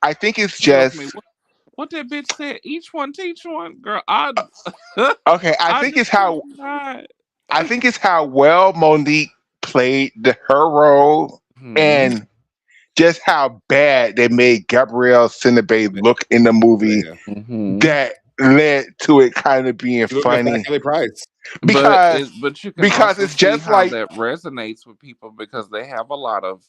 I think it's
Tells me
just
what that bitch said. Each one teach one, girl. I
okay.
I just could not.
I think it's how well Monique played her role
Hmm.
and just how bad they made Gabrielle Cinnabay look in the movie
Yeah.
Hmm.
that led to it kind of being
She looked like Fat
funny
Kelly Price.
But you can
because
also
it's
see
just
how
like
that resonates with people because they have a lot of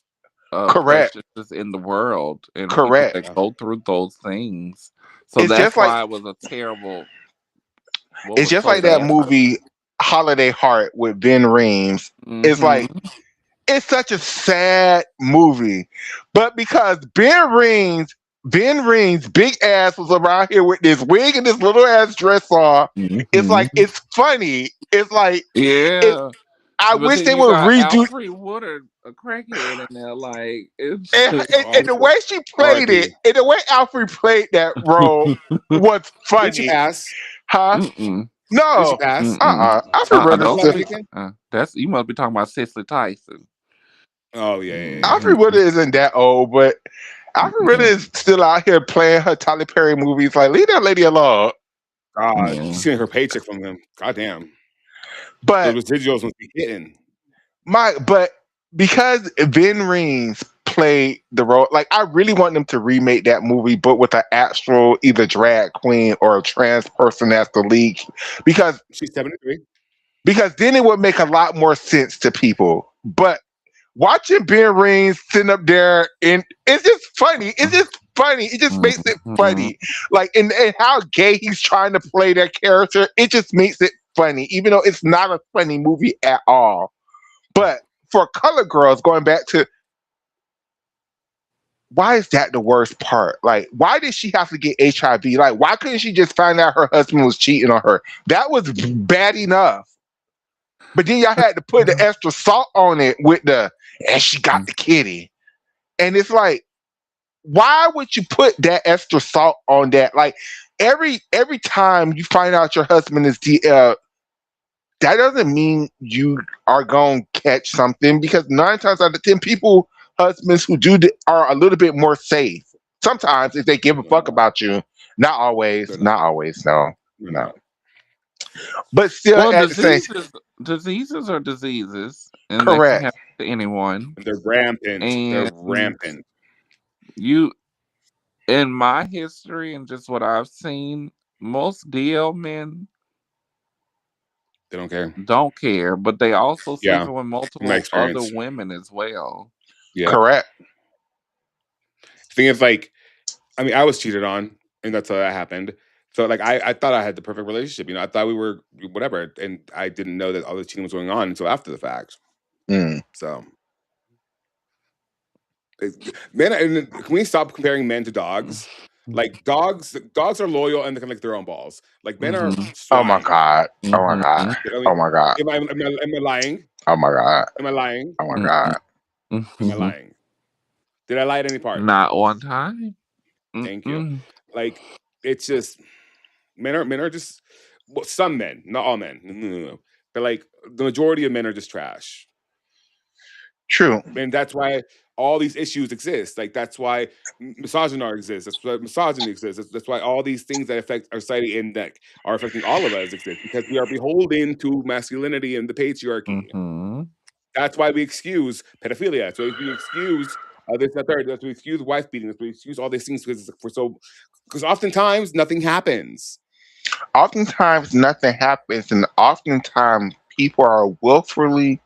correct,
preciouses in the world and people
correct.
that
Yeah.
go through those things. So
It's
that's
just like
why it was a terrible. What
it's
was
just
so
like that
bad about it?
movie Holiday Heart with Ben Reams. It's like
Hmm.
it's such a sad movie, but because Ben Reams' big ass was around here with this wig and this little ass dress on. It's
Hmm.
like it's funny. It's like it.
Yeah,
I
but
wish
then
they
you
would
got
redo.
Alfred Woodard, a crackhead, in there. Like it's
And,
just.
and,
Oh,
and the way she played it,
R.I.P.
and the way Alfred played that role was
Did she
funny,
pass?
huh?
Mm-mm.
Did she
No,
pass?
Alfred
Did
Woodard
she
Don't
last
still.
say
weekend?
that's you must be talking about Cicely Tyson.
Oh yeah.
Alfred
Hmm.
Woodard isn't that old, but Alfred Woodard is still out here playing her Tyler Perry movies. Like, leave that lady alone.
God,
Yeah.
she's getting her paycheck from him. God damn. Those
But
residuals must be hitting.
but because Ben Reams played the role, like I really want them to remake that movie, but with an actual either drag queen or a trans person as the lead, because
She's 73.
then it would make a lot more sense to people. But watching Ben Reams sitting up there and it's just funny. It's just funny. It just makes it
Mhm.
funny. Like and how gay he's trying to play that character, it just makes it funny, even though it's not a funny movie at all. But for Color Girls, going back to why is that the worst part? Like, why did she have to get HIV? Like, why couldn't she just find out her husband was cheating on her? That was bad enough. But then y'all had to put the extra salt on it with the and she got the kitty. And it's like, why would you put that extra salt on that? Like every time you find out your husband is that doesn't mean you are going to catch something because 9 times out of 10 people, husbands who are a little bit more safe. Sometimes if they give a fuck
No,
about you, not always,
they're not.
not always, no,
They're
no.
not.
But still,
Well,
at the same,
diseases are diseases, and they can
correct.
happen to anyone.
And they're rampant. They're
And
rampant.
you, in my history and just what I've seen, most DL men
They don't care.
don't care, but they also
Yeah,
sleeping with
in my
multiple other
experience.
women as well.
Yeah.
Correct.
Thing is, like, I mean, I was cheated on, and that's how that happened. So, like, I thought I had the perfect relationship. I thought we were whatever, and I didn't know that all this cheating was going on until after the fact.
Mm.
So, men, and can we stop comparing men to dogs? Like, dogs are loyal and they can lick their own balls. Like, men are
Hmm.
Oh my
swine.
god. Oh my
Hmm.
god.
I mean,
Oh my god.
am I lying?
Oh my god.
Am I lying?
Oh my god.
Am I
Hmm.
lying? Did I lie at any part?
Not one time.
Thank you.
Mm-mm.
Like, it's just men are just well, some men, not all men. No. But like the majority of men are just trash.
True.
And that's why all these issues exist. Like that's why misogyny exists. That's why misogyny exists. That's why all these things that affect our society and that are affecting all of us exist because we are beholden to masculinity and the patriarchy.
Hmm.
That's why we excuse pedophilia. That's why we excuse this, that, third. That's why we excuse wife beating. That's why we excuse all these things because oftentimes nothing happens.
Oftentimes nothing happens, and oftentimes people are willfully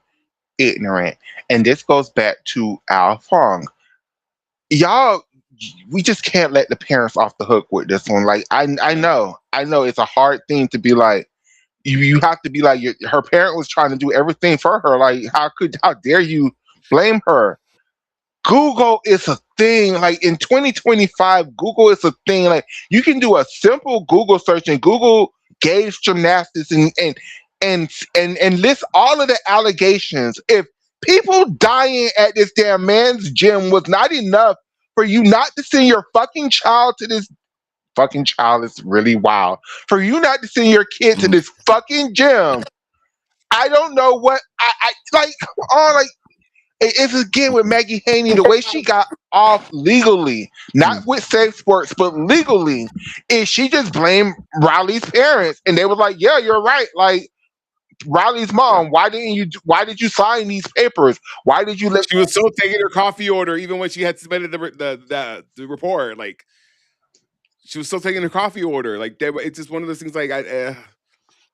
ignorant. And this goes back to Al Fong. Y'all, we just can't let the parents off the hook with this one. Like I know it's a hard thing to be like. You have to be like her parent was trying to do everything for her. Like how dare you blame her? Google is a thing. Like in 2025, Google is a thing. Like you can do a simple Google search and Google Gage gymnastics and list all of the allegations. If people dying at this damn man's gym was not enough for you not to send your fucking child to this fucking child is really wild. For you not to send your kid to this fucking gym, I don't know what I like. Oh, like it's again with Maggie Haney, the way she got off legally, not with safe sports, but legally, is she just blamed Riley's parents, and they were like, "Yeah, you're right." Like Riley's mom, why did you sign these papers? Why did you let?
She was still taking her coffee order even when she had submitted the report. Like she was still taking her coffee order. Like it's just one of those things. Like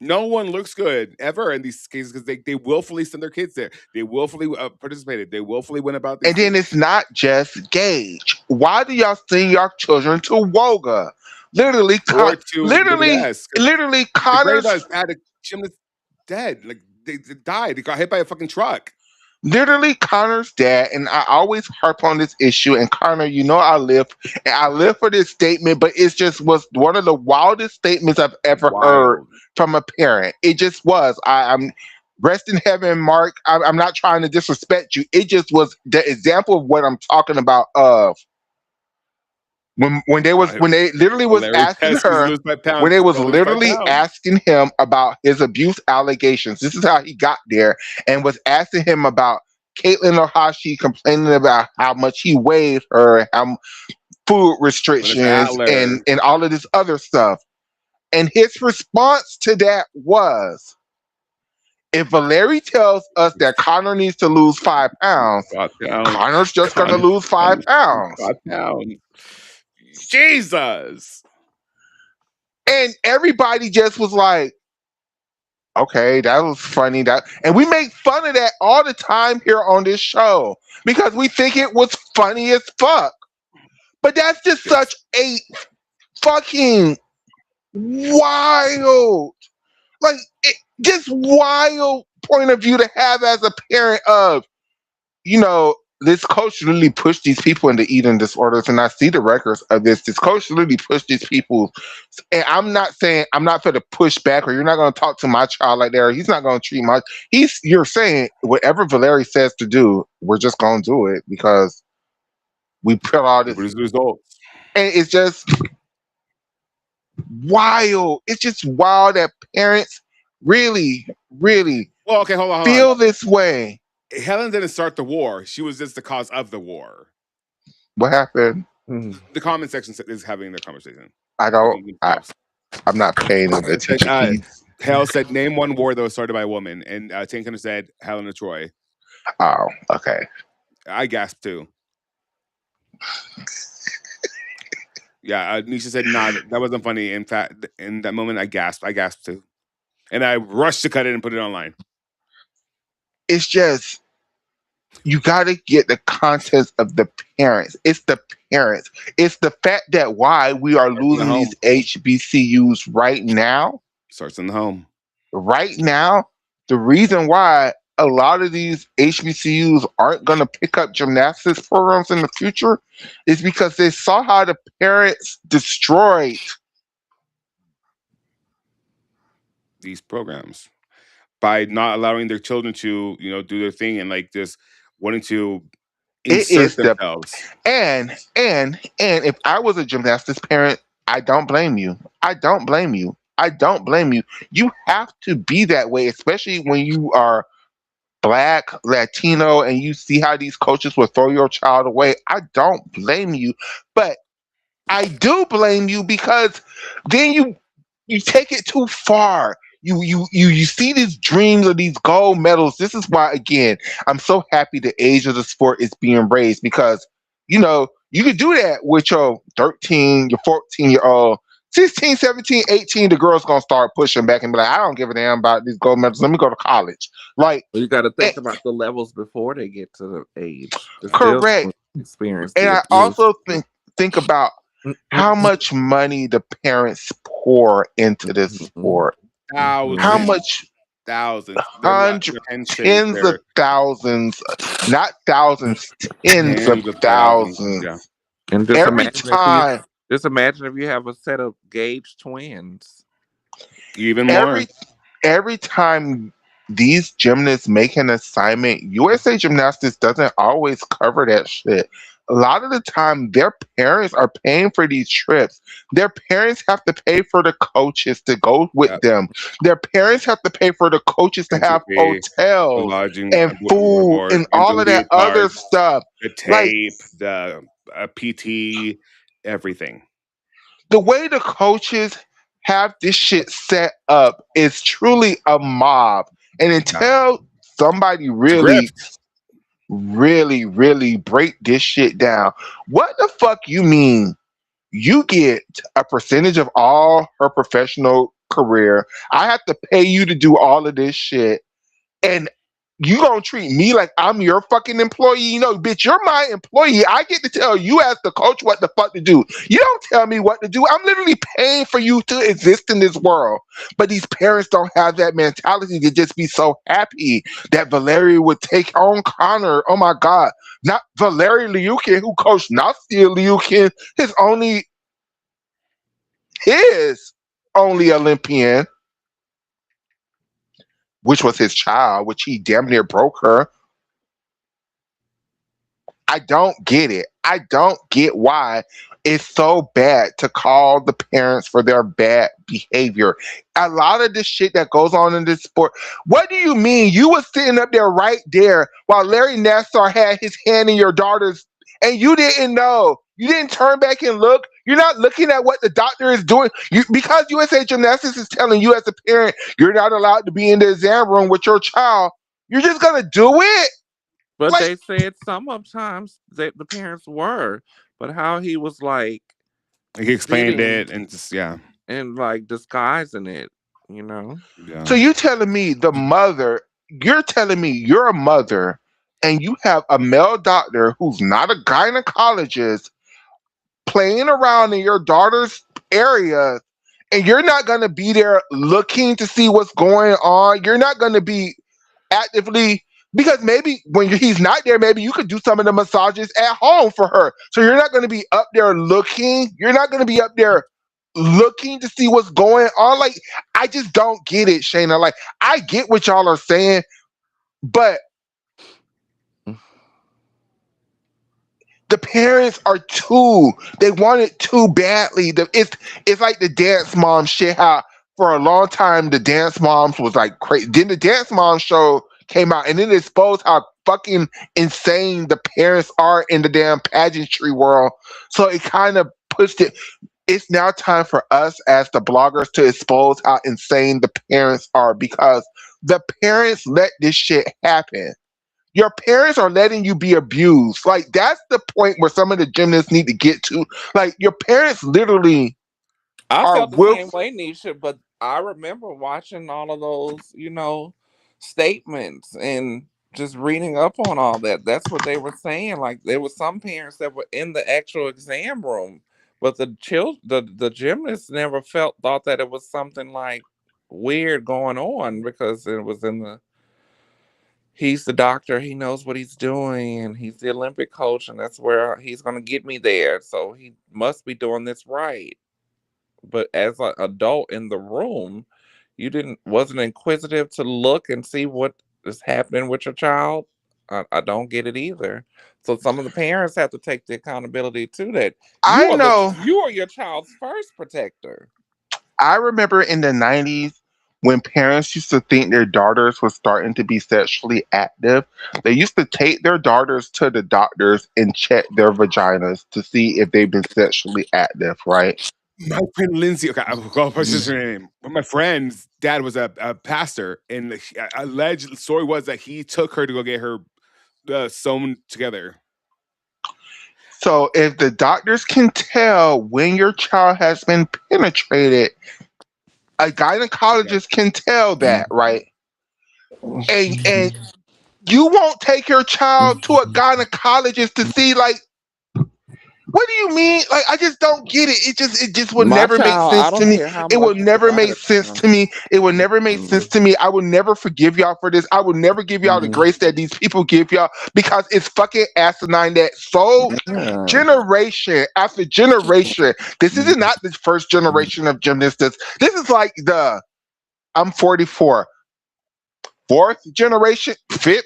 no one looks good ever in these cases because they willfully send their kids there. They willfully participated. They willfully went about these
And then
things.
it's not just Gage. Why do y'all send your children to Woga? Literally,
Or to
literally,
the
Connor's
great had a gymnast dead. Like they died. They got hit by a fucking truck.
literally Connor's dad, and I always harp on this issue. And Connor, you know I live for this statement, but it just was one of the wildest statements I've ever heard from a parent. It just was. I'm rest in heaven, Mark. I'm not trying to disrespect you. It just was the example of what I'm talking about. Of when they literally was asking her, when they was literally asking him about his abuse allegations. This is how he got there, and was asking him about Caitlin Ohashi complaining about how much he weighed her, how food restrictions, and all of this other stuff. And his response to that was, if Valeri tells us that Connor needs to lose 5 pounds, Connor's just going to lose 5 pounds.
5 pounds. Jesus.
And everybody just was like, okay, that was funny. And we make fun of that all the time here on this show because we think it was funny as fuck. But that's just such a fucking wild, just wild point of view to have as a parent of, this coach really pushed these people into eating disorders, and I see the records of this. This coach really pushed these people, and I'm not for to push back, or you're not going to talk to my child like that, or he's not going to treat you're saying whatever Valeri says to do, we're just going to do it because we put all this
results,
and it's just wild. It's just wild that parents really, really
hold on.
Feel this way.
Helen didn't start the war. She was just the cause of the war.
What happened?
The comment section is having their conversation.
I'm not paying attention.
Hale said, name one war that was started by a woman. And Tinker said, Helen of Troy.
Oh, okay.
I gasped too. Yeah, Nisha said, nah, that wasn't funny. In fact, in that moment, I gasped. I gasped too. And I rushed to cut it and put it online.
It's just, you got to get the context of the parents. It's the parents. It's the fact that why we are losing these HBCUs right now.
Starts in the home.
Right now, the reason why a lot of these HBCUs aren't going to pick up gymnastics programs in the future is because they saw how the parents destroyed
these programs by not allowing their children to, do their thing and just wanting to insert themselves.
And if I was a gymnastics parent, I don't blame you. I don't blame you. You have to be that way, especially when you are Black, Latino, and you see how these coaches will throw your child away. I don't blame you, but I do blame you because then you take it too far. You see these dreams of these gold medals. This is why, again, I'm so happy the age of the sport is being raised because, you can do that with your 13, your 14-year-old, 16, 17, 18, the girl's going to start pushing back and be like, I don't give a damn about these gold medals. Let me go to college. You
got to think about the levels before they get to the age.
Correct.
Experience.
And I also think about how much money the parents pour into this sport. How much
thousands. There are lots
Hundred,
of pensions.
tens
There
of
are
thousands, not thousands, tens of
tens of thousands.
thousands.
Yeah,
And just
Every
imagine if you
time,
have a set of Gage twins.
even more.
every every time these gymnasts make an assignment, USA Gymnastics doesn't always cover that shit. A lot of the time, their parents are paying for these trips. Their parents have to pay for the coaches to go with
Yep.
them. Their parents have to pay for the coaches to have
Entropy, the
hotels
lodging,
and food
board,
and
and the
all of that
lead
other
cards,
stuff.
the
Like,
tape, the PT, everything.
the way the coaches have this shit set up is truly a mob. And
Yeah,
until somebody
it's a
really,
grift.
really break this shit down, what the fuck you mean you get a percentage of all her professional career? I have to pay you to do all of this shit, and you gonna treat me like I'm your fucking employee? No, bitch, you're my employee. I get to tell you as the coach what the fuck to do. You don't tell me what to do. I'm literally paying for you to exist in this world. But these parents don't have that mentality to just be so happy that Valerie would take on Connor. Oh my God. Not Valerie Liukin, who coached Nastia Liukin, his only Olympian, which was his child, which he damn near broke her. I don't get it. I don't get why it's so bad to call the parents for their bad behavior. A lot of this shit that goes on in this sport. What do you mean? You was sitting up there right there while Larry Nassar had his hand in your daughter's, and you didn't know. You didn't turn back and look. You're not looking at what the doctor is doing. Because USA Gymnastics is telling you as a parent you're not allowed to be in the exam room with your child. You're just gonna do it?
But
Like,
they said some of times that the parents were, but how he was like
He explained
sitting
it and just yeah,
and like disguising it, you know.
yeah.
so you telling me the mother, you're telling me you're a mother and you have a male doctor who's not a gynecologist playing around in your daughter's area, and you're not going to be there looking to see what's going on. You're not going to be actively, because maybe when he's not there, maybe you could do some of the massages at home for her. So you're not going to be up there looking. You're not going to be up there looking to see what's going on. Like, I just don't get it, Shayna. Like, I get what y'all are saying, but the parents are too, they want it too badly. It's like the dance mom shit. How for a long time the dance moms was like crazy. Then the dance mom show came out and it exposed how fucking insane the parents are in the damn pageantry world. So it kind of pushed it. It's now time for us as the bloggers to expose how insane the parents are, because the parents let this shit happen. Your parents are letting you be abused. Like, that's the point where some of the gymnasts need to get to. Like, your parents literally
I
are
felt the
will.
same way, Nisha, but I remember watching all of those, statements and just reading up on all that. That's what they were saying. Like there were some parents that were in the actual exam room, but the gymnasts never thought that it was something like weird going on because it was in the he's the doctor, he knows what he's doing, and he's the Olympic coach, and that's where he's gonna get me there. So he must be doing this right. But as an adult in the room, you didn't wasn't inquisitive to look and see what is happening with your child. I don't get it either. So some of the parents have to take the accountability too. That
I know.
you are your child's first protector.
I remember in the 90s when parents used to think their daughters were starting to be sexually active, they used to take their daughters to the doctors and check their vaginas to see if they've been sexually active, right?
My friend Lindsay, okay, I'll go her name. But my friend's dad was a pastor, and the alleged story was that he took her to go get her sewn together.
So if the doctors can tell when your child has been penetrated, a gynecologist can tell that, right? And you won't take your child to a gynecologist to see, like, what do you mean? Like, I just don't get it. It just will
My
never make
child, I
sense to
don't
me.
care how
It will
much you
never
provide
make
it
sense
for.
to me. It will never make sense to me. I will never forgive y'all for this. I will never give y'all the
Mhm.
grace that these people give y'all because it's fucking asinine that so
Yeah.
generation after generation. This is
Mhm.
not the first generation of gymnasts. This is like I'm 44. Fourth generation, fifth.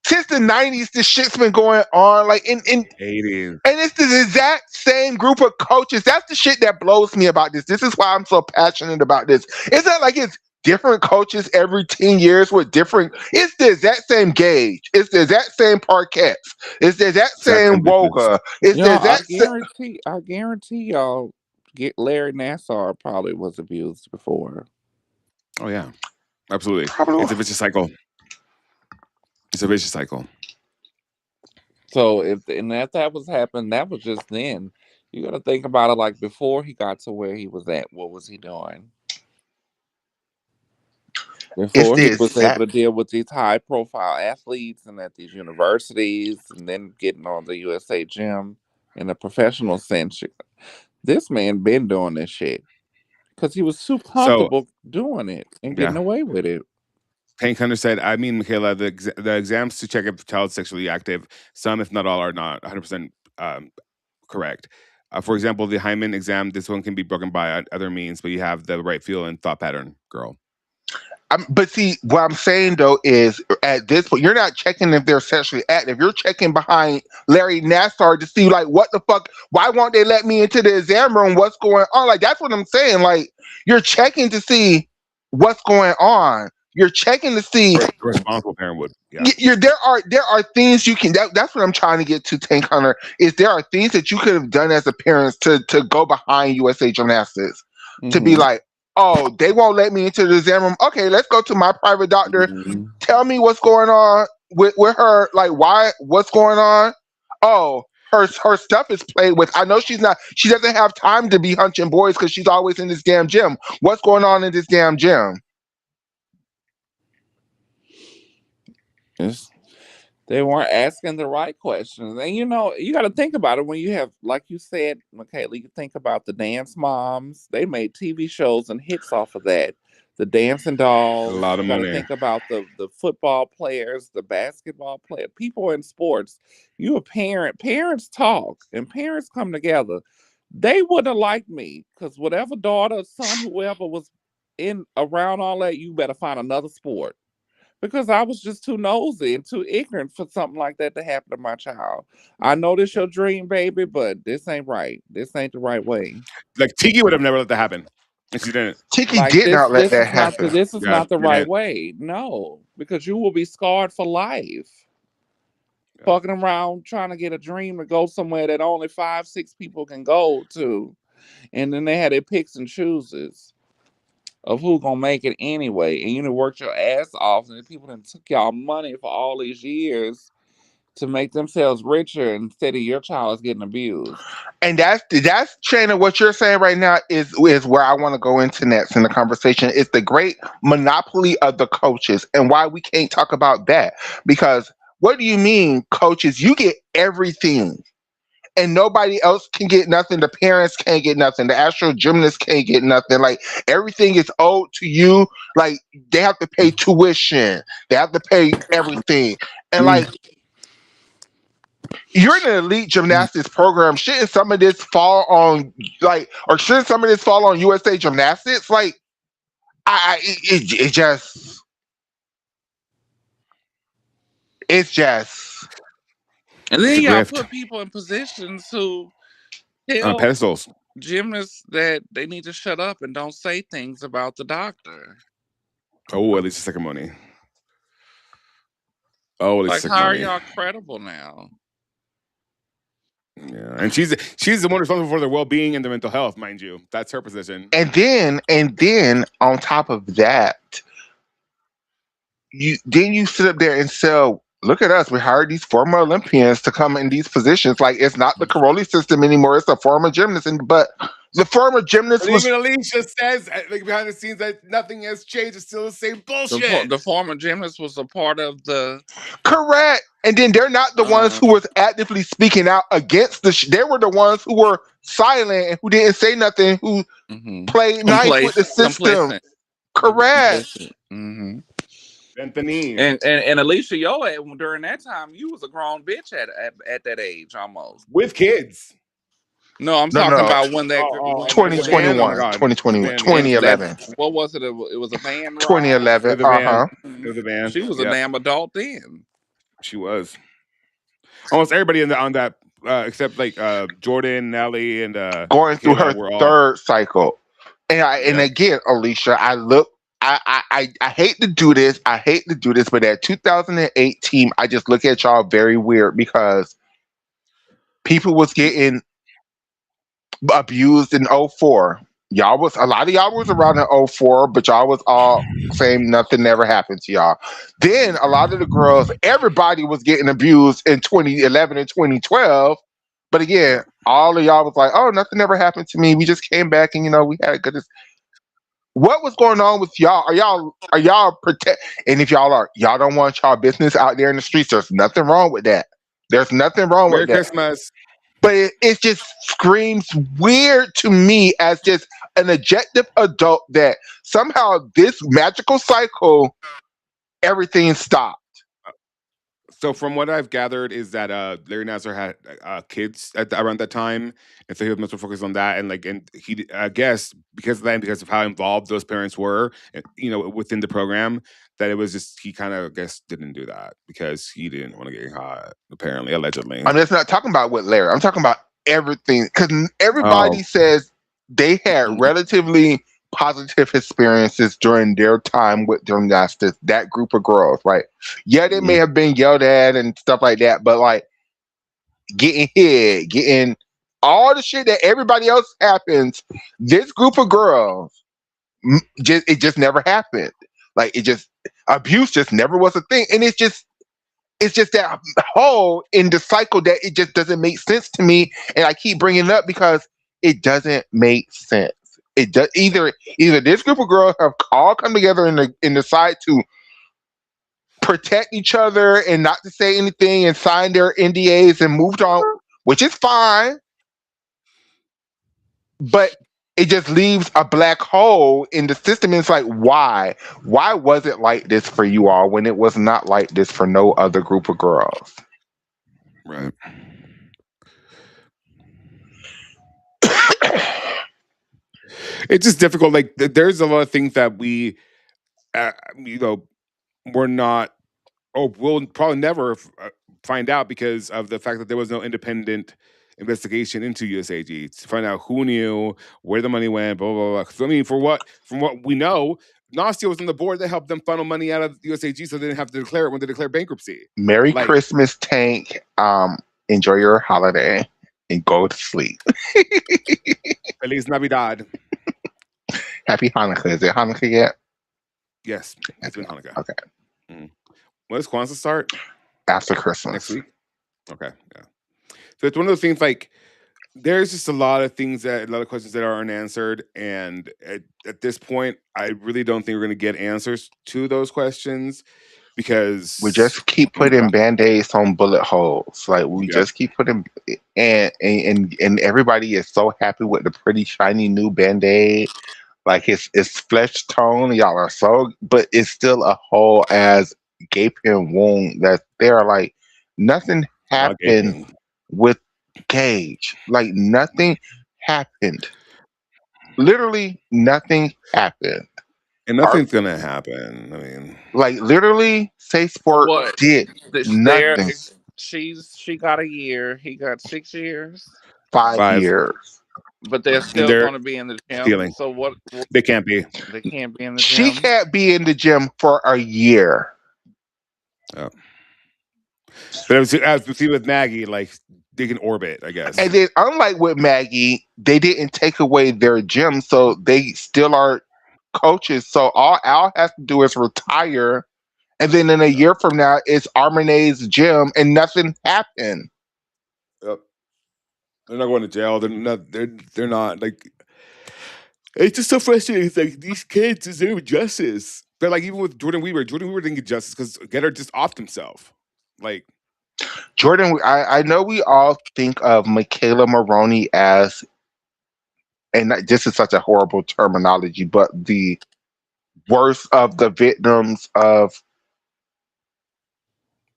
Since the 90s, this shit's been going on. Like in
80s.
and it's the exact same group of coaches. That's the shit that blows me about this. This is why I'm so passionate about this. It's not like it's different coaches every 10 years with different. It's the exact same gauge. It's the exact same parquets. It's the exact
Exact
same
same business.
woga. It's the
Yeah, I
exact same.
guarantee, I guarantee y'all, get Larry Nassar probably was abused before.
Oh yeah, absolutely.
Probably.
It's a vicious cycle. It's a vicious cycle.
So if that was happening, that was just then. You got to think about it like before he got to where he was at. What was he doing
It's
before
the
he was able
exact.
to deal with these high profile athletes and at these universities, and then getting on the USA Gym in a professional sense? This man been doing this shit because he was too
So
comfortable doing it and getting
yeah,
away with it.
Hank Hunter said, "I mean, Michaela, the exams to check if a child is sexually active, some, if not all, are not 100% correct. For example, the Hyman exam, this one can be broken by other means, but you have the right feel and thought pattern, girl."
But see, what I'm saying though is, at this point, you're not checking if they're sexually active. You're checking behind Larry Nassar to see, like, what the fuck? Why won't they let me into the exam room? What's going on? Like, that's what I'm saying. Like, you're checking to see what's going on. You're checking to see.
A responsible parent would, yeah.
There are things you can. That's what I'm trying to get to, Tank Hunter. Is there are things that you could have done as a parent to go behind USA Gymnastics to be
Hmm.
like, oh, they won't let me into the exam room. Okay, let's go to my private doctor.
Hmm.
Tell me what's going on with her. Like, why? What's going on? Oh, her stuff is played with. I know she's not. She doesn't have time to be hunching boys because she's always in this damn gym. What's going on in this damn gym?
It's, they weren't asking the right questions. And you got to think about it when you have, like you said, Michaela, you think about the dance moms. They made TV shows and hits off of that. The dancing
A
dolls.
lot
You
of
got to
money.
think about the football players, the basketball player, people in sports. You a parent. Parents talk and parents come together. They wouldn't have liked me because whatever daughter, son, whoever was in around all that, you better find another sport because I was just too nosy and too ignorant for something like that to happen to my child. I know this your dream, baby, but this ain't right. This ain't the right way.
Like Tiki would have never let that happen, and she didn't.
Tiki
Like
did not let
this
that
is not
happen.
this is
Yeah,
not the
she
right
didn't.
way. No, because you will be scarred for life.
Yeah.
Fucking around trying to get a dream to go somewhere that only 5, 6 people can go to, and then they had their picks and chooses of who gonna make it anyway. And you done worked your ass off, and the people that took y'all money for all these years to make themselves richer instead of your child is getting abused.
And that's Shayna. What you're saying right now is where I want to go into next in the conversation. It's the great monopoly of the coaches, and why we can't talk about that. Because what do you mean, coaches? You get everything, and nobody else can get nothing. The parents can't get nothing. The actual gymnasts can't get nothing. Like, everything is owed to you. Like, they have to pay tuition. They have to pay everything, and
Mm.
like, you're in an elite gymnastics program. Shouldn't some of this fall on, like, or shouldn't some of this fall on USA Gymnastics? Like, it just, it's just,
And
It's
then
a
y'all
grift
put people in positions who
on
tell
pedestals.
gymnasts that they need to shut up and don't say things about the doctor.
Oh, at least a second money. Oh, at least a
Like,
second
how are
money.
y'all credible now?
Yeah, and she's the one responsible for their well being and their mental health, mind you. That's her position.
and then on top of that, you sit up there and sell. Look at us. We hired these former Olympians to come in these positions. Like, it's not the Caroli system anymore. It's a former gymnast. But The former gymnast
But
was
even Alicia says, like behind the scenes, that nothing has changed. It's still the same bullshit.
The former gymnast was a part of the.
correct. And then they're not the ones who was actively speaking out against they were the ones who were silent and who didn't say nothing, who played nice with the system. Correct.
Mm-hmm.
Anthony.
And Alicia, during that time, you was a grown bitch at that age almost.
With kids.
No, I'm talking about when that
Oh,
when
in the van?
2021,
Oh my God.
2021,
The van, yeah.
2011.
what was it? It was a van ride.
2011.
The van.
Mhm.
It was a van.
She was a
Yeah,
damn adult then.
she was. Almost everybody on that, except like Jordan, Nelly, and
Going through
Kayla
her
were all.
third cycle. And
Yeah.
again, Alicia, I hate to do this. I hate to do this, but that 2008 team, I just look at y'all very weird because people was getting abused in '04. A lot of y'all was around in '04, but y'all was all saying nothing never happened to y'all. Then a lot of the girls, everybody was getting abused in 2011 and 2012. But again, all of y'all was like, "Oh, nothing ever happened to me. We just came back and we had a good." What was going on with y'all? Are y'all protect? And if y'all don't want y'all business out there in the streets, there's nothing wrong with that. There's nothing wrong
Merry
with that.
Christmas.
But it just screams weird to me as just an objective adult that somehow this magical cycle, everything stopped.
So from what I've gathered is that Larry Nassar had kids around that time, and so he was much more focused on that, and he, I guess, because of that, and because of how involved those parents were, within the program, that it was just he kind of, I guess, didn't do that because he didn't want to get caught, apparently, allegedly.
I'm just not talking about with Larry. I'm talking about everything because everybody
Oh,
says they had relatively positive experiences during their time with gymnastics. That group of girls, right? Yeah, they may have been yelled at and stuff like that, but like getting hit, getting all the shit that everybody else happens. This group of girls, it just never happened. Like abuse just never was a thing, and it's just that hole in the cycle that it just doesn't make sense to me, and I keep bringing it up because it doesn't make sense. It does either this group of girls have all come together in the side to protect each other and not to say anything and sign their NDAs and moved on, which is fine, but it just leaves a black hole in the system. And it's like, why? Why was it like this for you all when it was not like this for no other group of girls?
right. It's just difficult. Like there's a lot of things that we, uh, you know, we're not, or we'll probably never find out because of the fact that there was no independent investigation into USAG to find out who knew, where the money went, blah blah blah. So I mean, from what we know, Nastia was on the board that helped them funnel money out of USAG, so they didn't have to declare it when they declared bankruptcy.
Merry Christmas, Tank. Enjoy your holiday and go to sleep.
Feliz Navidad.
Happy Hanukkah. Is it Hanukkah yet?
Yes, it's been Hanukkah.
Okay.
When does Kwanzaa start?
After Christmas.
Next week? Okay, yeah. So it's one of those things like there's just a lot of questions that are unanswered. And at this point, I really don't think we're going to get answers to those questions because
we just keep putting band-aids on bullet holes. Like we just keep putting and everybody is so happy with the pretty shiny new band-aid. Like it's flesh tone. Y'all are so, but it's still a whole as gaping wound that they're like nothing happened with Gage. Like nothing happened. Literally nothing happened.
And nothing's gonna happen. I mean,
like literally, Say Sport did nothing.
She got a year. He got 6 years.
5 years.
But they're still going to be in the gym.
Stealing.
So what?
They can't be.
They can't be in the gym.
She can't be in the gym for a year.
Oh. But as we see with Maggie, like they can orbit, I guess.
And then, unlike with Maggie, they didn't take away their gym, so they still are coaches. So all Al has to do is retire, and then in a year from now, it's Armane's gym, and nothing happened.
Yep. They're not going to jail. They're not like It's just so frustrating. It's like these kids deserve justice. But like even with Jordan Weaver didn't get justice because Getter just offed himself. Like
Jordan, I know we all think of Michaela Maroney as, and this is such a horrible terminology, but the worst of the victims of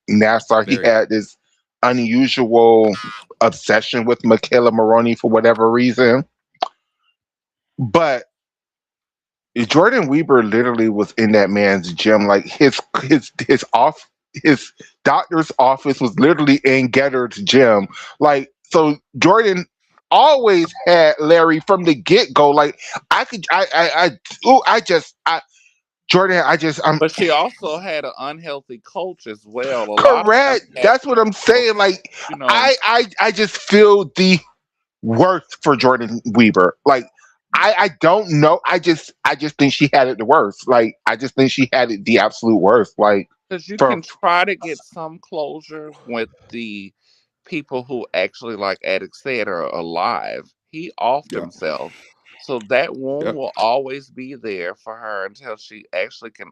NASCAR. He
very.
had this unusual obsession with Michaela Maroney for whatever reason. But Jordan Weber literally was in that man's gym. Like his doctor's office was literally in Getter's gym. Like, so Jordan always had Larry from the get go. Like I could I Jordan, I'm
But she also had an unhealthy coach as well. A lot of them
correct.
had
That's what I'm
people,
saying. Like
you know.
I just feel the worst for Jordan Weber. Like I don't know. I just think she had it the worst. Like I just think she had it the absolute worst. Like
Because you
for
can try to get some closure with the people who actually, like Addict said, are alive. He offed
Yeah.
himself. So that wound
Yep.
will always be there for her until she actually can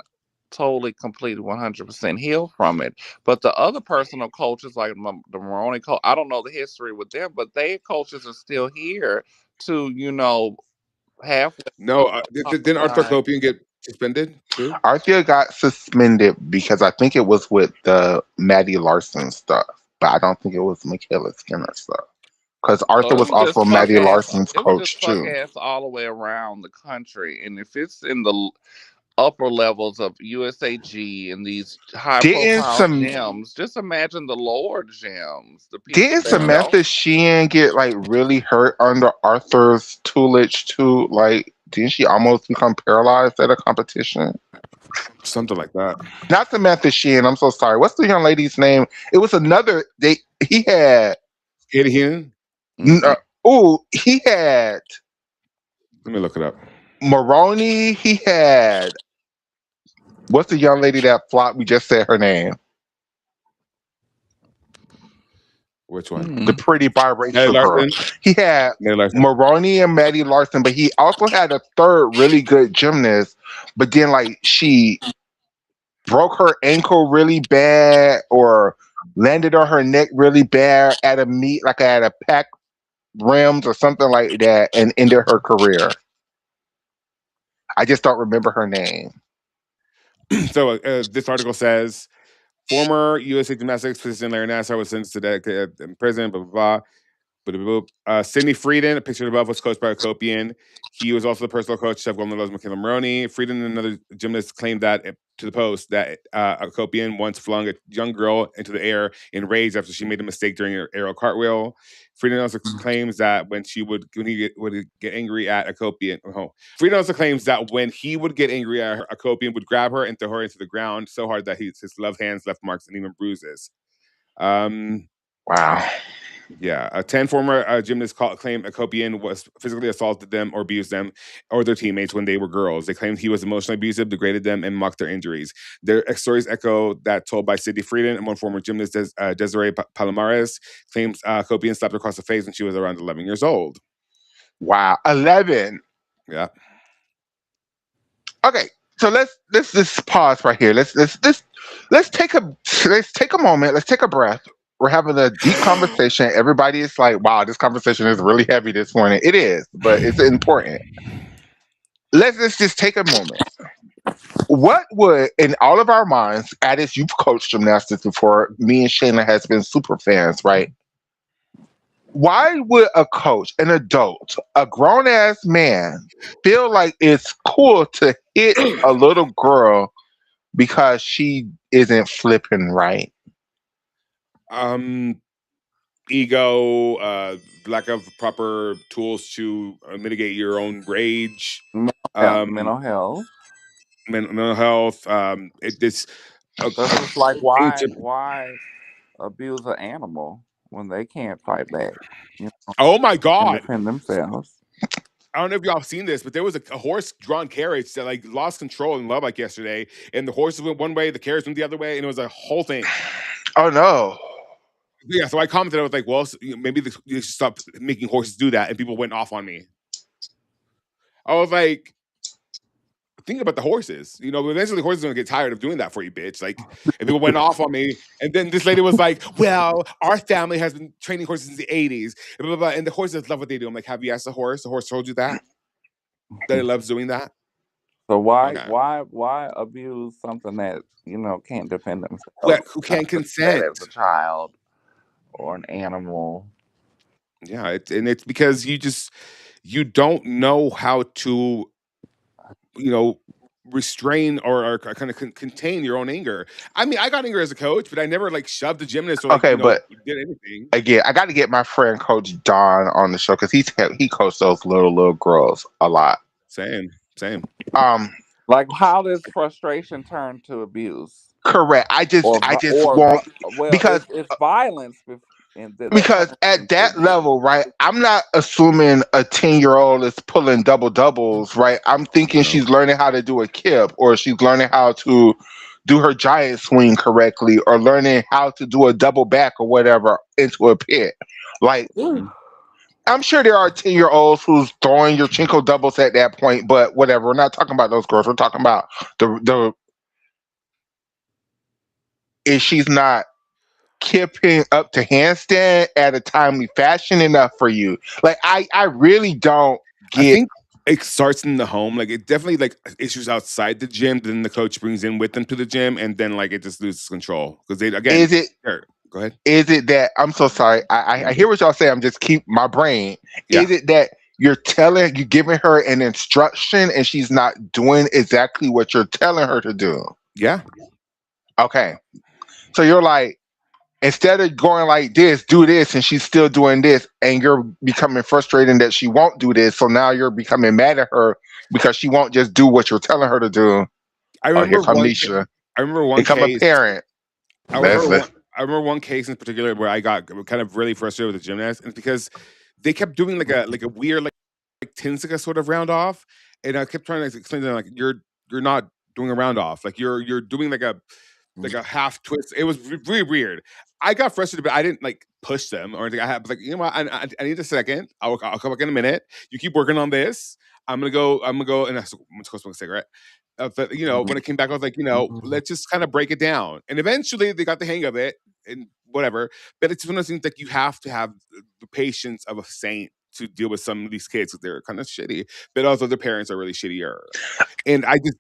totally, completely, 100% heal from it. But the other personal coaches, like the Moroni coach, I don't know the history with them, but their coaches are still here to, halfway
No,
come
didn't Arthur
by.
Copian get suspended too?
Arthur got suspended because I think it was with the Maddie Larson stuff, but I don't think it was Michaela Skinner stuff. Because
So
Arthur
it
was
was just
also
fuck
Maddie
ass.
Larson's
It was just
coach
fuck
too.
ass all the way around the country. And if it's in the upper levels of USAG and these high
Didn't
profile
some
gyms, just imagine the lower gyms, the people
didn't
that
Yeah.
don't.
Samantha Sheehan get like really hurt under Arthur's tutelage too? Like didn't she almost become paralyzed at a competition?
Something like that.
Not Samantha Sheehan. I'm so sorry. What's the young lady's name? It was another. He had.
Katie Heenan?
Mm-mm.
He had
Let me look it up.
Maroney. He had. What's the young lady that flopped? We just said her name.
Which one?
The
Mm.
pretty
Nelly
biracial girl.
Larson?
He had
Nelly Larson.
Maroney and Maddie Larson, but he also had a third really good gymnast. But then, like, she broke her ankle really bad or landed on her neck really bad at a meet, like at a pack rims or something like that, and ended her career. I just don't remember her name.
So this article says former USA gymnastics physician Larry Nassar was sentenced to death in prison. Blah blah blah. Sidney Frieden, pictured above, was coached by Akopian. He was also the personal coach of Golden Rose Michaela Maroney. Frieden and another gymnast claimed that to the Post that Akopian once flung a young girl into the air in rage after she made a mistake during her aerial cartwheel. Frieden also claims that when he would get angry at Akopian, Frieden also claims that when he would get angry at her, Akopian would grab her and throw her into the ground so hard that his left hands left marks and even bruises.
Wow.
Yeah, 10 former gymnasts claimed Akopian was physically assaulted them or abused them or their teammates when they were girls. They claimed he was emotionally abusive, degraded them, and mocked their injuries. Their stories echo that told by Sidney Frieden, and one former gymnast, Desiree Palomares, claims Akopian slapped her across the face when she was around 11 years old.
Wow. 11.
Yeah.
Okay. So let's just pause right here. Let's take a moment. Let's take a breath. We're having a deep conversation. Everybody is like, wow, this conversation is really heavy this morning. It is, but it's important. Let's just take a moment. What would, in all of our minds, Addis, you've coached gymnastics before. Me and Shayna has been super fans, right? Why would a coach, an adult, a grown ass man, feel like it's cool to hit a little girl because she isn't flipping right?
Ego, lack of proper tools to mitigate your own rage,
Mental health.
mental health. It's
That's just like
things
why abuse an animal when they can't fight back,
oh my
and
God.
defend themselves.
I don't know if y'all have seen this, but there was a horse-drawn carriage that like lost control in Lubbock yesterday, and the horses went one way, the carriage went the other way, and it was a whole thing.
Oh no.
Yeah, so I commented, I was like, well, maybe you should stop making horses do that, and people went off on me. I was like, think about the horses. You know, eventually the horses are gonna get tired of doing that for you, bitch. Like, and people went off on me, and then this lady was like, "Well, our family has been training horses since the '80s, and blah, blah, blah, and the horses love what they do." I'm like, "Have you asked the horse? The horse told you that it loves doing that."
So
Okay,
why abuse something that can't defend themselves?
who
Kind
can't
of that
consent?
as a child or an animal.
Yeah, it's because you don't know how to you know restrain or kind of contain your own anger. I mean, I got anger as a coach, but I never like shoved the gymnast or like
Okay, but
did anything.
again, I got to get my friend Coach Don on the show because he coached those little girls a lot.
Same.
Um,
Like, how does frustration turn to abuse?
correct. I just won't
Well,
because
it's violence, and that
because
turns
at
into
that
abuse.
level, right? I'm not assuming a 10-year-old is pulling doubles, right? I'm thinking
No,
she's learning how to do a kip, or she's learning how to do her giant swing correctly, or learning how to do a double back or whatever into a pit. Like,
mhm.
I'm sure there are 10-year-olds who's throwing your chinko doubles at that point, but whatever. We're not talking about those girls. We're talking about the if she's not kipping up to handstand at a timely fashion enough for you. Like I really don't
I
get.
think it starts in the home. Like it definitely like issues outside the gym. Then the coach brings in with them to the gym, and then like it just loses control because they again.
Is it
Sure, go ahead.
is it that I'm so sorry? I hear what y'all say. I'm just keep my brain.
Yeah,
Is it that you're giving her an instruction and she's not doing exactly what you're telling her to do?
yeah.
Okay, so you're like, instead of going like this, do this, and she's still doing this, and you're becoming frustrated that she won't do this. So now you're becoming mad at her because she won't just do what you're telling her to do.
I
Oh, here
remember
come
one.
Nisha.
I remember
Here
one
come a
case.
parent.
I
Let's
remember
let.
one. I remember one case in particular where I got kind of really frustrated with the gymnast, and it's because they kept doing like a weird like Tinsica sort of round off, and I kept trying to explain to them like you're not doing a round off, like you're doing like a half twist. It was really weird. I got frustrated, but I didn't like push them or anything. I had like, you know what? I need a second. I'll come back in a minute. You keep working on this. I'm gonna go, and I'm supposed to smoke a cigarette. But when it came back, I was like, let's just kind of break it down. And eventually, they got the hang of it and whatever. But it's one of those things like you have to have the patience of a saint to deal with some of these kids because they're kind of shitty, but also their parents are really shittier. And I just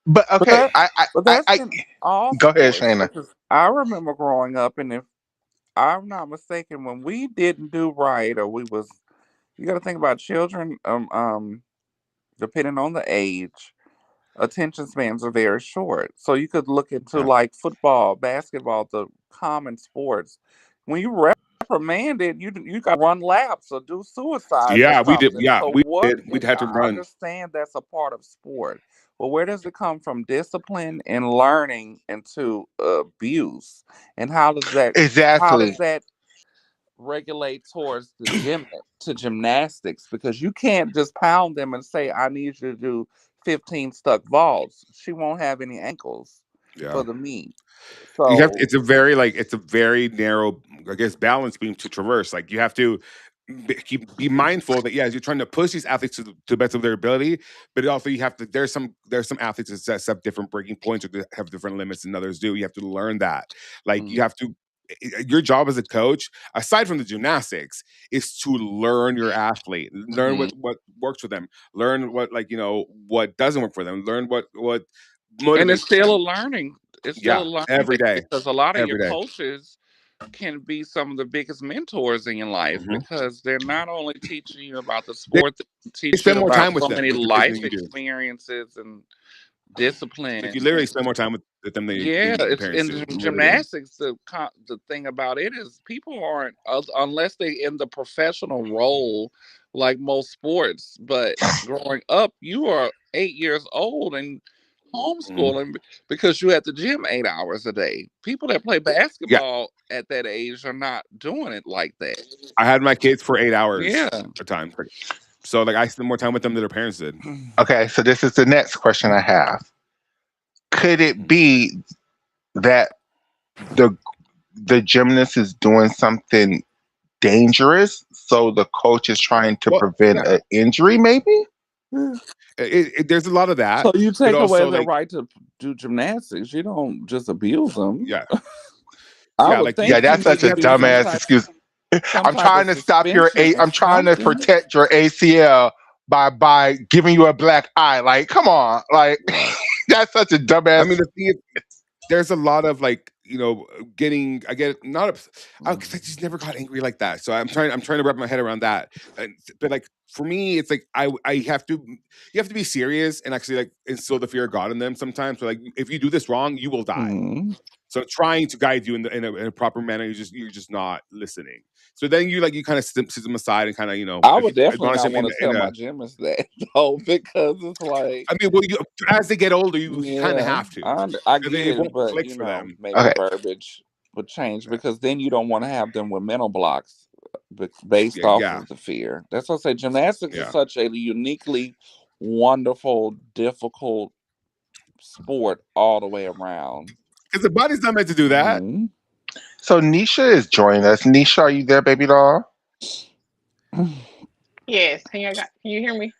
But
But
okay,
that, but that's
I
in all
go ahead,
sports
Shayna.
because I remember growing up, and if I'm not mistaken, when we didn't do right, or you got to think about children. Depending on the age, attention spans are very short. So you could look into
yeah,
like football, basketball, the common sports. When you reprimanded, you got to run laps or do suicides or
yeah, we did.
something.
Yeah,
So
we
what?
did. We'd have to
I
run.
understand that's a part of sport, but where does it come from? Discipline and learning into abuse, and how does
Exactly.
that regulate towards gymnastics, because you can't just pound them and say I need you to do 15 stuck vaults. She won't have any ankles
Yeah.
for the meet.
You have
So
it's a very narrow, I guess, balance beam to traverse. Like you have to be mindful that yes, you're trying to push these athletes to the best of their ability, but also you have to. There's some athletes that set different breaking points or that have different limits than others do. You have to learn that. Like you
mm,
have to. Your job as a coach, aside from the gymnastics, is to learn your athlete, learn
mhm.
what works for them, learn what what doesn't work for them, learn what
And
motivates
it's still a
them.
learning. It's still
Yeah,
a learning
every
thing
day,
because a lot of your
every day.
coaches can be some of the biggest mentors in your life
Mhm.
because they're not only teaching you about the
They
sport, they teach you
spend more
about
time with
so
them
many
with the kids
life
than you do.
experiences and
Like you
discipline.
literally spend more time with them
Yeah,
than the
it's
parents
in
do. You really do.
gymnastics. The thing about it is people aren't unless they in the professional role like most sports. But growing up, you are 8 years old and
Mhm.
homeschooling because you at the gym 8 hours a day. People that play
Yeah,
basketball at that age are not doing it like that.
I had my kids for 8 hours
Yeah.
a time, so like I spend more time with them than their parents did.
Okay, so this is the next question I have. Could it
Mhm.
be that the the gymnast is doing something dangerous, so the coach is trying to
Well,
prevent
yeah,
an injury? Maybe.
There's a lot of that.
So you
but
take away
also,
their
like,
right to do gymnastics. You don't just abuse them.
yeah,
I
yeah,
would
like
Yeah,
think you
that's
need
such
to
a
have to
be
be
some
used.
dumbass
type
excuse. I'm
of
trying to stop your
suspension or
I'm trying to
something.
protect your ACL by giving you a black eye. Like, come on. Like,
Right.
that's such a
I
dumbass.
mean, the thing is, there's a lot of, like, I get not because I just never got angry like that. So I'm trying to wrap my head around that. But like for me, it's like I have to you have to be serious and actually like instill the fear of God in them sometimes. So like if you do this wrong, you will die.
Mhm.
So trying to guide you in a proper manner, you're just not listening. So then you kind of sit them aside and kind of
I
if you
would definitely
admonish
not
them
want to tell
in
my
a.
gymnasts that though, because it's like,
I mean, well, as they get older, you kind of
yeah,
have to.
I
'Cause
get
it
it,
won't
but
click for them.
maybe
Okay.
verbiage would change
Yeah,
because then you don't want to have them with mental blocks based
yeah,
off
yeah.
of the fear. That's what I say. Gymnastics is
Yeah.
such a uniquely wonderful, difficult sport all the way around.
Because the body's not meant to do that.
Mhm.
So Nisha is joining us. Nisha, are you there, baby doll?
Yes. Can you hear me?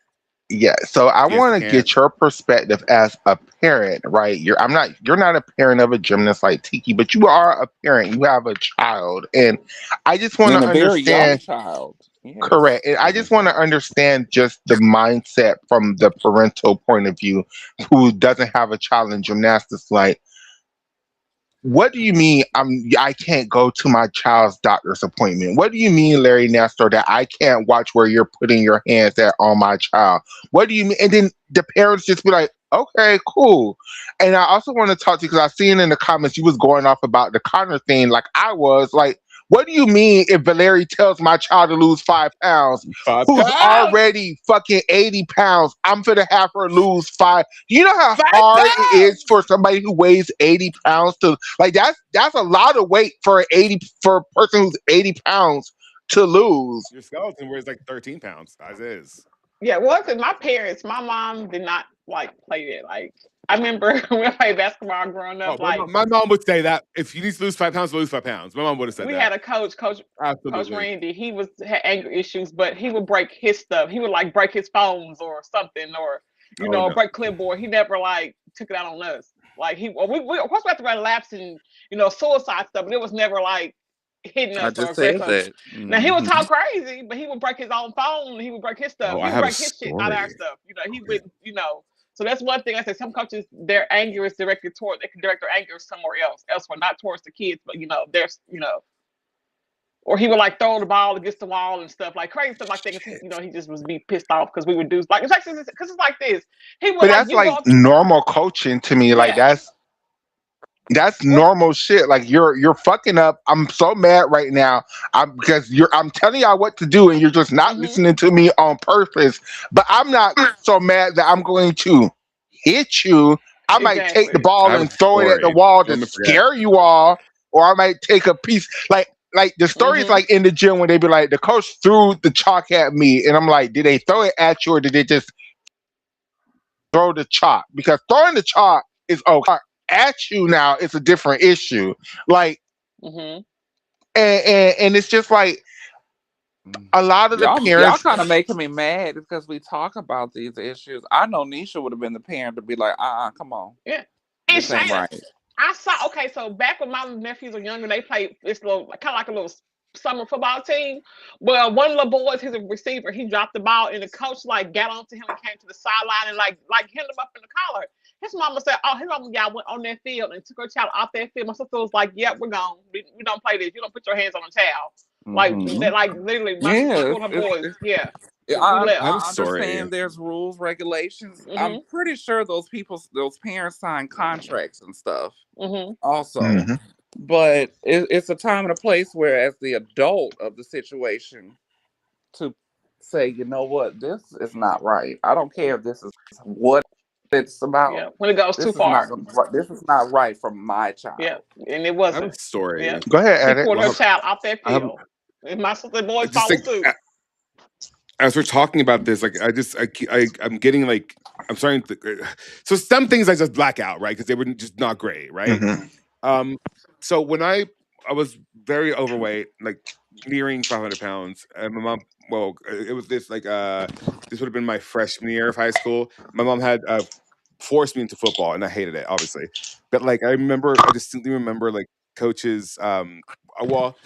Yeah. So I
Yes, we
want to
can.
get your perspective as a parent, right? You're not a parent of a gymnast like Tiki, but you are a parent. You have a child. And I just want
And
to
a very young
understand.
child. Yes.
Correct. And I just want to understand just the mindset from the parental point of view who doesn't have a child in gymnastics. Like, what do you mean I can't go to my child's doctor's appointment? What do you mean, Larry Nestor, that I can't watch where you're putting your hands at on my child? What do you mean? And then the parents just be like, okay, cool. And I also want to talk to you because I seen in the comments you was going off about the Connor thing like I was. Like, what do you mean if Valeri tells my child to lose 5 pounds,
5 pounds.
who's already fucking 80 pounds, I'm gonna have her lose 5? You know how
5
hard it is
pounds.
for somebody who weighs 80 pounds to like that's a lot of weight for a person who's 80 pounds to lose.
Your skeleton weighs like 13 pounds as is.
Yeah, well, because my mom did not like play that. Like, I remember when I played basketball growing
Oh,
up, like,
my mom would say that if you need to lose 5 pounds, lose 5 pounds. My mom would have said
we
that.
had a coach
Absolutely.
Randy. He had anger issues, but he would break his stuff. He would like break his phones or something, or
Oh no.
break clipboard. He never like took it out on us. Like we of course we have to run laps and suicide stuff, but it was never like hitting
I
us or
just said
aggressive.
that.
Now he would
Mhm.
talk crazy, but he would break his own phone. He would break his stuff.
Oh,
He
I
would
have a
break his shit, not our
story.
stuff. He wouldn't. So that's one thing I said. Some coaches, their anger is directed toward. They can direct their anger somewhere elsewhere, not towards the kids, but there's or he would like throw the ball against the wall and stuff like crazy stuff like that. Cause he just was be pissed off because we would do like because it's like this. He would
But
like
that's
you
like
go,
normal coaching to me. Like
yeah,
that's
or
normal shit. Like you're fucking up. I'm so mad right now. I'm telling y'all what to do and you're just not
mm-hmm,
listening to me on purpose. But I'm not so mad that I'm going to hit you. I might take the
exactly.
I
ball
have a
and throw it at the
story.
wall to
Don't forget.
scare you all, or I might take a piece like the stories
Mm-hmm.
like in the gym when they be like the coach threw the chalk at me and I'm like, did they throw it at you or did they just throw the chalk? Because throwing the chalk is okay. At you now, it's a different issue. Like,
Mm-hmm.
and it's just like a lot of the
Y'all
parents.
kind of making me mad because we talk about these issues. I know Nisha would have been the parent to be like, come on,
Yeah. And
this ain't
Shayna,
right.
I saw, okay, so back when my nephews were younger, they played this little, kind of like a little summer football team. Well, one of the boys, he's a receiver, he dropped the ball, and the coach like got onto him and came to the sideline and like hit him up in the collar. His mama said, "Oh, his mama got went on that field and took her child off that field." My sister was like, "Yep, we're gone. We don't play this. You don't put your hands on a child." Like
Hmm.
that, like literally, my sister
Yeah,
pulled her boys. Yeah,
yeah,
we
I
left.
have a
I
story.
understand there's rules, regulations. I'm
Mhm,
pretty sure those parents sign contracts and stuff
mhm,
also.
Mhm.
But it's a time and a place where, as the adult of the situation, to say, you know what, this is not right. I don't care if this is what it's about.
yeah. When it goes too far,
This is not right for my
yeah,
child.
and it
I have a
wasn't. Yeah,
story.
Go ahead,
she
edit.
pulled her
Well,
child off that
I have
field, and my sister boys
just
followed
like
suit.
as we're talking about this, like I'm getting like I'm starting to. So some things I just black out, right? Because they were just not great, right?
Mhm.
Um. So when I was very overweight, like nearing 500 pounds. And my mom, well, it was this like this would have been my freshman year of high school. My mom had forced me into football, and I hated it, obviously. But like I distinctly remember like coaches. Well,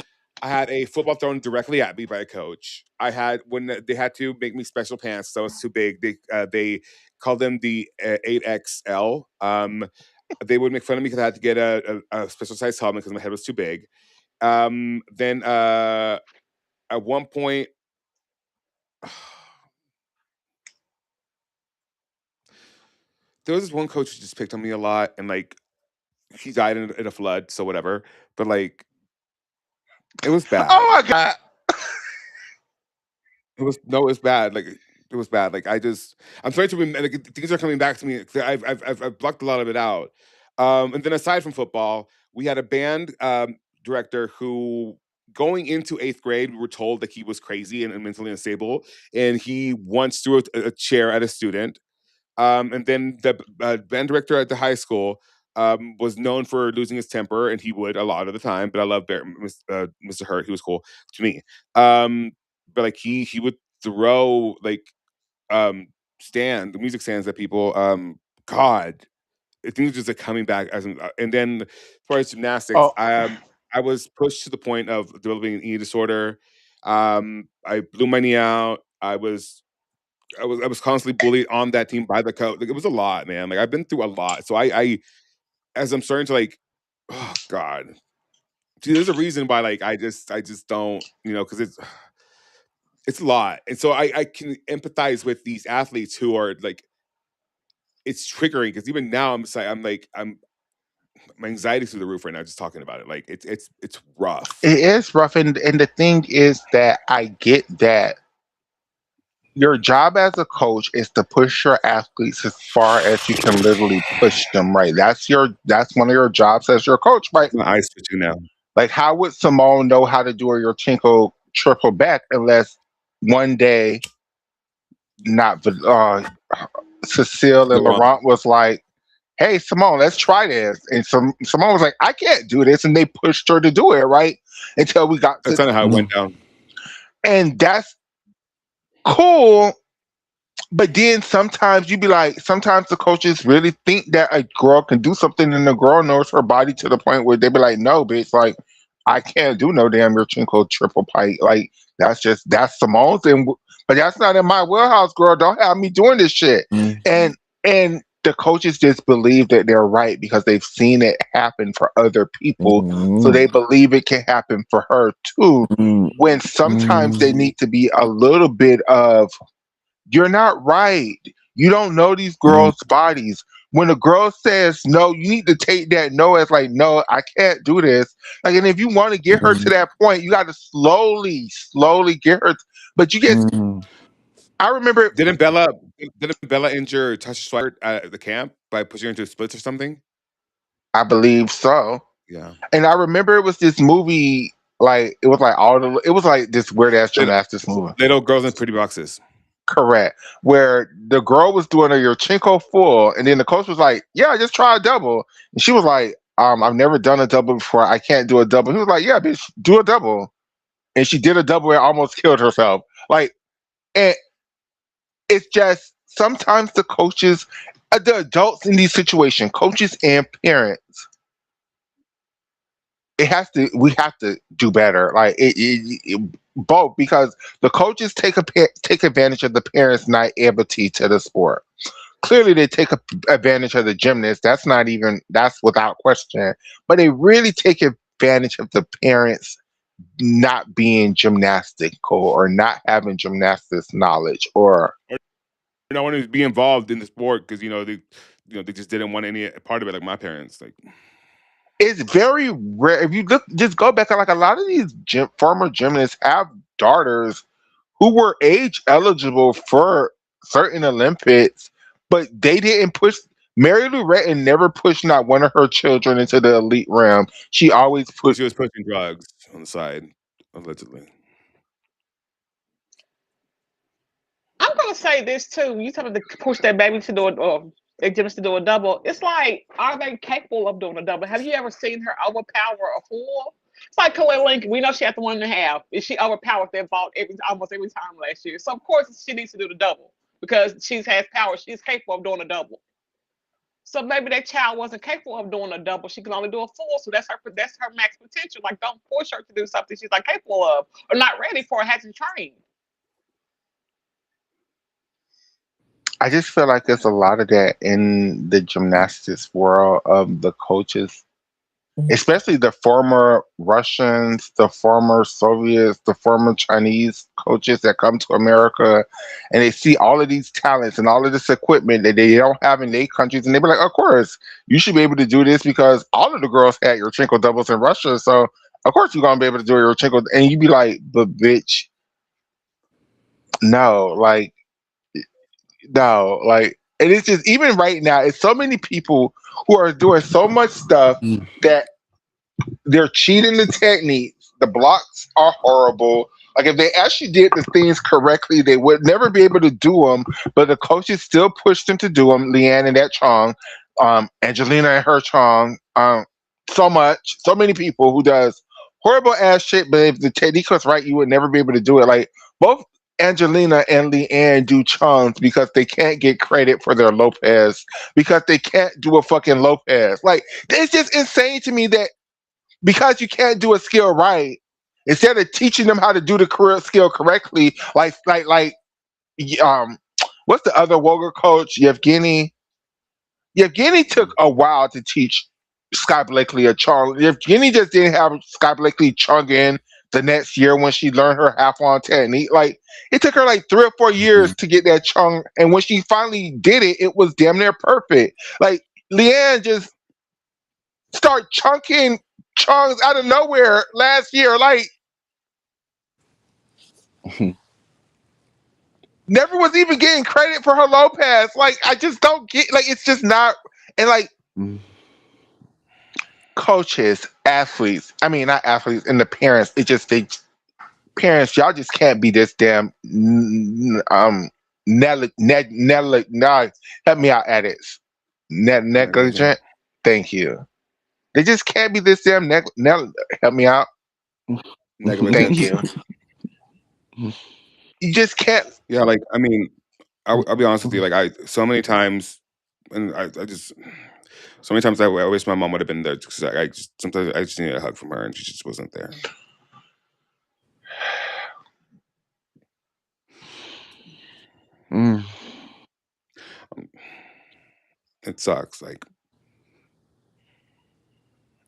I had a football thrown directly at me by a coach. I had when they had to make me special pants, so I was too big. They called them the 8XL. They would make fun of me because I had to get a special size helmet because my head was too big. Then at one point, there was this one coach who just picked on me a lot, and like he died in a flood, so whatever. But like it was bad.
Oh my god.
It was no, it was bad. Like it was bad. Like I'm trying to remember. Like, things are coming back to me. I've blocked a lot of it out. And then aside from football, we had a band director who, going into eighth grade, we were told that he was crazy and mentally unstable, and he once threw a chair at a student. And then the band director at the high school was known for losing his temper, and he would a lot of the time. But I love Mr. Hurt; he was cool to me. But like he would throw like the music stands at people. God, things just like coming back and then as far as gymnastics,
Oh,
I was pushed to the point of developing an eating disorder. I blew my knee out. I was constantly bullied on that team by the coach. Like, it was a lot, man. Like, I've been through a lot. So I as I'm starting to like, oh God. See, there's a reason why like I just don't, because it's a lot. And so I can empathize with these athletes who are like, it's triggering because even now I'm my anxiety's through the roof right now just talking about it. Like it's rough.
it is rough, and the thing is that I get that your job as a coach is to push your athletes as far as you can literally push them, right? That's one of your jobs as your coach, right?
My eyes switching now.
Like, how would Simone know how to do a Yurchenko triple back unless one day not Cecile and
Laurent.
Laurent was like, "Hey, Simone, let's try this," and Simone was like, "I can't do this," and they pushed her to do it, right? Until we got
That's
to,
kind of how it went down.
and that's cool. But then sometimes you be like, sometimes the coaches really think that a girl can do something, and the girl knows her body to the point where they be like, "No, bitch, like I can't do no damn Yurchenko triple pike. Like that's Simone's, but that's not in my wheelhouse, girl. Don't have me doing this shit." And and the coaches just believe that they're right because they've seen it happen for other people, so they believe it can happen for her too. When sometimes they need to be a little bit of, "You're not right. You don't know these girls' bodies." When a girl says no, you need to take that no as like, "No, I can't do this." Like, and if you want to get her to that point, you got to slowly get her. But you get, I remember,
Didn't Bella injure Tasha Swigert at the camp by pushing her into splits or something?
I believe so.
Yeah.
And I remember it was this movie, like, it was like it was like this weird ass
Little,
gymnastics movie.
little girls in pretty boxes.
Correct. Where the girl was doing a Yurchenko full, and then the coach was like, "Yeah, just try a double." And she was like, "I've never done a double before. I can't do a double." He was like, "Yeah, bitch, do a double." And she did a double and almost killed herself. Like, and it's just sometimes the coaches, the adults in these situations, coaches and parents, we have to do better. Like, both, because the coaches take advantage of the parents' naivety to the sport. Clearly they take advantage of the gymnast. That's without question. But they really take advantage of the parents not being gymnastical or not having gymnastics knowledge, or
I wanted to be involved in the sport because they just didn't want any part of it, like my parents. Like,
it's very rare. If you look, just go back, like, a lot of these former gymnasts have daughters who were age eligible for certain Olympics, but they didn't push. Mary Lou Retton never pushed not one of her children into the elite realm. She always
because
pushed.
she was pushing drugs on the side, allegedly.
I'm gonna say this too. You tell them to push that baby to do it, or they gymnast to do a double. It's like, are they capable of doing a double? Have you ever seen her overpower a fool? It's like Khalil Lincoln. We know she had the 1.5. And she overpowered that vault almost every time last year. So of course she needs to do the double because she has power. She's capable of doing a double. So maybe that child wasn't capable of doing a double. She can only do a full. So that's her max potential. Like don't force her to do something she's not capable of or not ready for, hasn't trained.
I just feel like there's a lot of that in the gymnastics world of the coaches, especially the former Russians, the former Soviets, the former Chinese coaches that come to America and they see all of these talents and all of this equipment that they don't have in their countries. And they be like, of course, you should be able to do this because all of the girls had your Yurchenko doubles in Russia. So, of course, you're going to be able to do your Yurchenko. And you be like, but bitch, no, like, no, like, and it's just even right now, it's so many people who are doing so much stuff that they're cheating the techniques. The blocks are horrible. Like if they actually did the things correctly, they would never be able to do them. But the coaches still push them to do them. Leanne and that Chong, Angelina and her Chong, so much, so many people who does horrible ass shit. But if the technique was right, you would never be able to do it. Like both Angelina and Leanne do Chongs because they can't get credit for their Lopez because they can't do a fucking Lopez. Like it's just insane to me that because you can't do a skill right, instead of teaching them how to do the career skill correctly, what's the other Woger coach, Yevgeny? Yevgeny took a while to teach Sky Blakely a Chong. Yevgeny just didn't have Sky Blakely chung in the next year when she learned her half on technique. Like it took her like 3 or 4 years to get that chung, and when she finally did it, it was damn near perfect. Like Leanne just start chunking chunks out of nowhere last year. Like never was even getting credit for her Lopez. Like I just don't get. Like it's just not. And like coaches, athletes. I mean, not athletes, and the parents. It just they parents. Y'all just can't be this damn nah, help me out at it. Negligent. Thank you. They just can't be this damn help me out. Thank
Negligence.
you. You just can't.
Yeah, like I mean, I'll be honest with you. Like so many times, and I just so many times I wish my mom would have been there because I just sometimes I just needed a hug from her and she just wasn't there. It sucks. Like,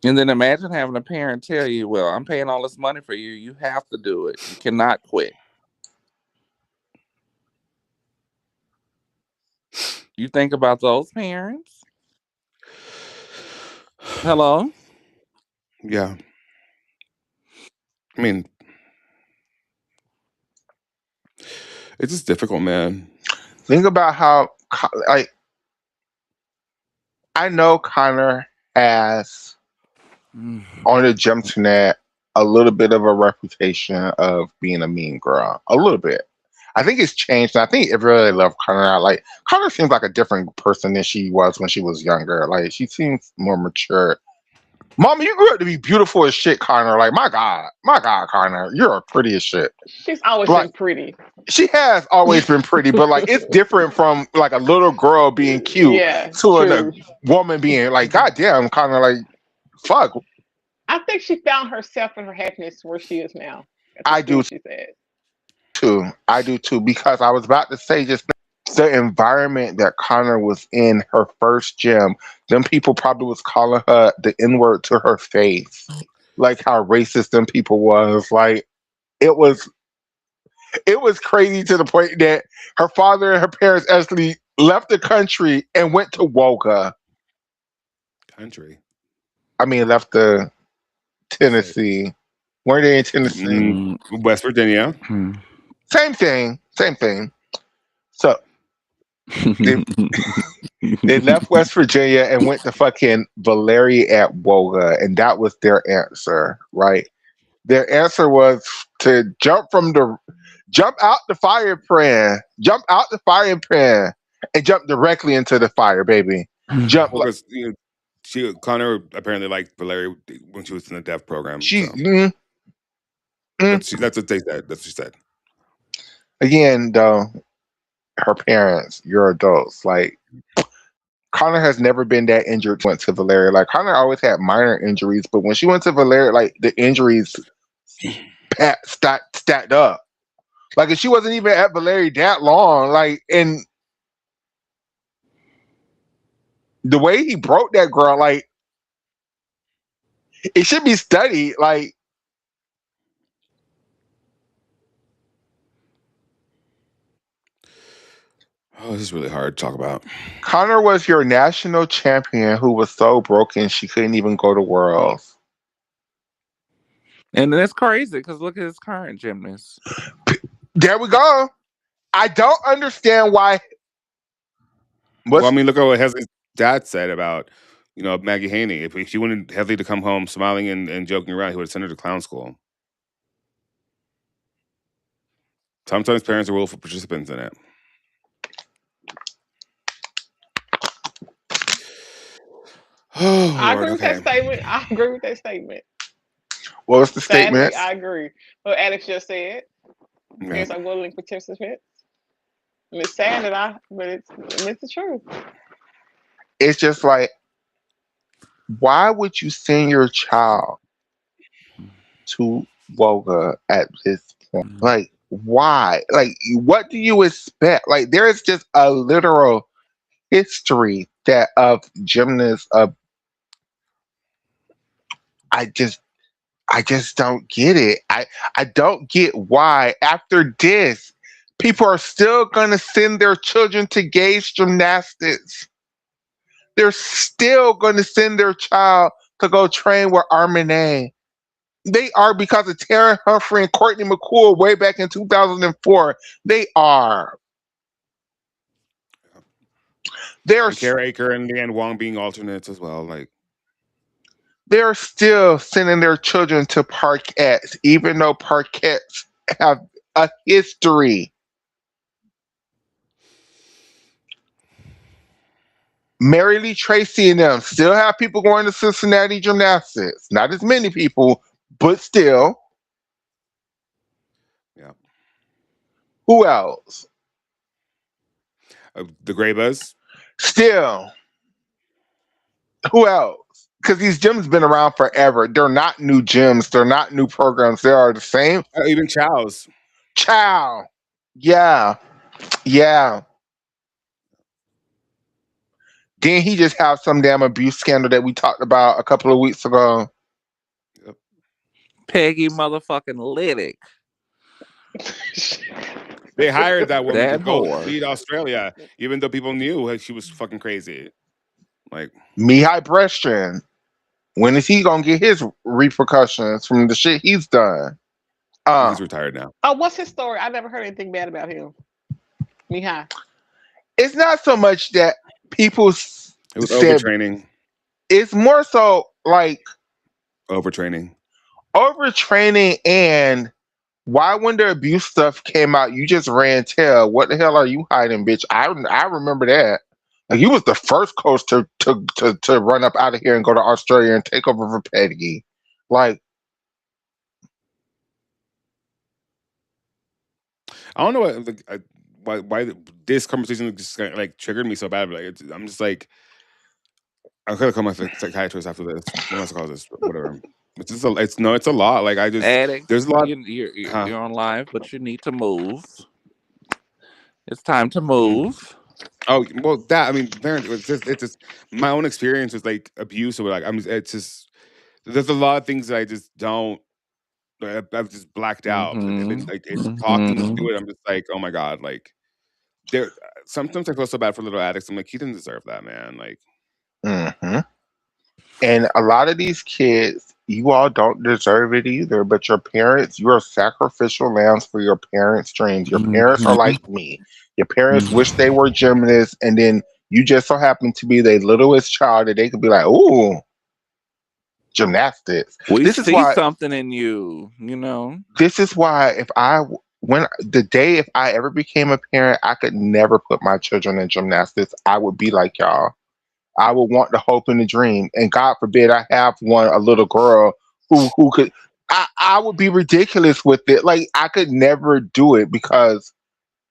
and then imagine having a parent tell you, "Well, I'm paying all this money for you. You have to do it. You cannot quit." You think about those parents? Hello?
yeah. I mean, it's just difficult, man.
Think about how like I know Connor has on the gym internet a little bit of a reputation of being a mean girl. A little bit. I think it's changed. And I think it really loved Connor. Like Connor seems like a different person than she was when she was younger. Like she seems more mature. Mama, you grew up to be beautiful as shit, Connor. Like my God, Connor, you're pretty as shit.
She's always
Like,
been pretty.
She has always been pretty, but like it's different from like a little girl being cute
Yeah,
to a
true.
woman being like, goddamn, kind of like, fuck.
I think she found herself and her happiness where she is now.
I do
She said.
too. I do too because I was about to say just the environment that Connor was in her first gym. Them people probably was calling her the N word to her face, like how racist them people was. Like it was crazy to the point that her father and her parents actually left the country and went to Woga.
Country.
I mean, left the Tennessee. Weren't they in Tennessee?
West Virginia.
Same thing. Same thing. So they left West Virginia and went to fucking Valerie at Woga, and that was their answer, right? Their answer was to jump out the fire pan, and jump directly into the fire, baby. Jump.
Well, because Connor apparently liked Valerie when she was in the deaf program.
She
So that's what they said. That's what she said.
again though, her parents, you're adults. Like Connor has never been that injured. Went to Valeria. Like Connor always had minor injuries, but when she went to Valeria, like the injuries stacked up. Like if she wasn't even at Valeria that long, like and the way he broke that girl, like it should be studied. Like
Oh, this is really hard to talk about.
Connor was your national champion who was so broken she couldn't even go to Worlds.
And that's crazy because look at his current gymnast.
There we go. I don't understand why.
Well, I mean, look at what Hesley's dad said about, Maggie Haney. If she wanted Hesley to come home smiling and joking around, he would have sent her to clown school. Sometimes parents are willful participants in it. Oh,
I
Lord,
agree with that statement. I agree with that statement.
What was the
Sadly,
statement?
I agree. What Alex just said.
Yeah.
Parents are willing participants. And it's sad but it's the truth.
It's just like, why would you send your child to Voga at this point? Like, why? Like, what do you expect? Like, there is just a literal history that of gymnasts of I just don't get it. I don't get why after this people are still gonna send their children to gauge gymnastics. They're still gonna send their child to go train with Armine. They are because of Taryn Humphrey and Courtney McCool way back in 2004. They are. They're
Kara Aker and Leanne Wong being alternates as well. Like
they're still sending their children to parquets, even though parquets have a history. Mary Lee Tracy and them still have people going to Cincinnati Gymnastics. Not as many people, but still.
Yeah.
Who else?
The Graybas.
Still. Who else? Because these gyms been around forever. They're not new gyms. They're not new programs. They are the same.
Even Chow's.
Chow. Yeah. Yeah. Didn't he just have some damn abuse scandal that we talked about a couple of weeks ago?
Yep.
Peggy motherfucking Liddick.
They hired that woman
That
to go
whore.
lead Australia, even though people knew she was fucking crazy. Like
Mihai Brestrand. When is he gonna get his repercussions from the shit he's done?
He's retired now.
Oh, what's his story? I never heard anything bad about him. Mihai.
It's not so much that people
It was overtraining.
It's more so like
overtraining,
and why when the abuse stuff came out, you just ran tail. What the hell are you hiding, bitch? I remember that. Like he was the first coach to run up out of here and go to Australia and take over for Peggy. Like
I don't know why this conversation just like triggered me so bad. Like I'm just like I could have called my psychiatrist after this. What else call this? Whatever. It's just it's a lot. Like I just
Addict,
there's a lot.
You're on live, but you need to move. It's time to move.
Oh well, I mean, it's just my own experience with like abuse or like it's just there's a lot of things that I just don't. I've just blacked out.
Mm-hmm.
If it's like it's talking to it, I'm just like, oh my god, like there. Sometimes I feel so bad for little addicts. I'm like, he didn't deserve that, man. Like,
and a lot of these kids, you all don't deserve it either. But your parents, you are sacrificial lambs for your parents' dreams. Your parents are like me. Your parents wish they were gymnasts, and then you just so happen to be the littlest child that they could be like, ooh, gymnastics.
We see something in you, you know.
This is why if I ever became a parent, I could never put my children in gymnastics. I would be like y'all. I would want the hope and the dream. And God forbid I have a little girl who could. I would be ridiculous with it. Like I could never do it because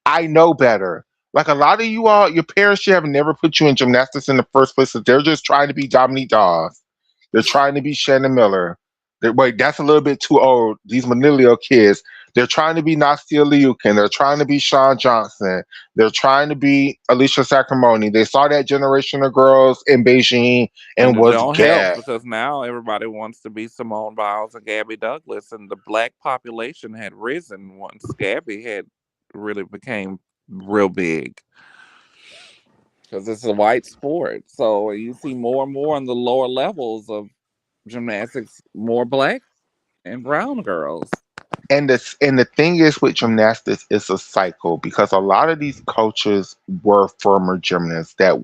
I know better. Like a lot of you all, your parents should have never put you in gymnastics in the first place. They're just trying to be Dominique Dawes. They're trying to be Shannon Miller. Wait, that's a little bit too old. These millennial kids. They're trying to be Nastia Liukin. They're trying to be Sean Johnson. They're trying to be Alicia Sacramone. They saw that generation of girls in Beijing
And
and
it
was
don't help
gassed.
because now everybody wants to be Simone Biles and Gabby Douglas, and the black population had risen once Gabby had really became real big because it's a white sport. So you see more and more in the lower levels of gymnastics, more black and brown girls.
And the thing is with gymnastics, it's a cycle because a lot of these coaches were former gymnasts, that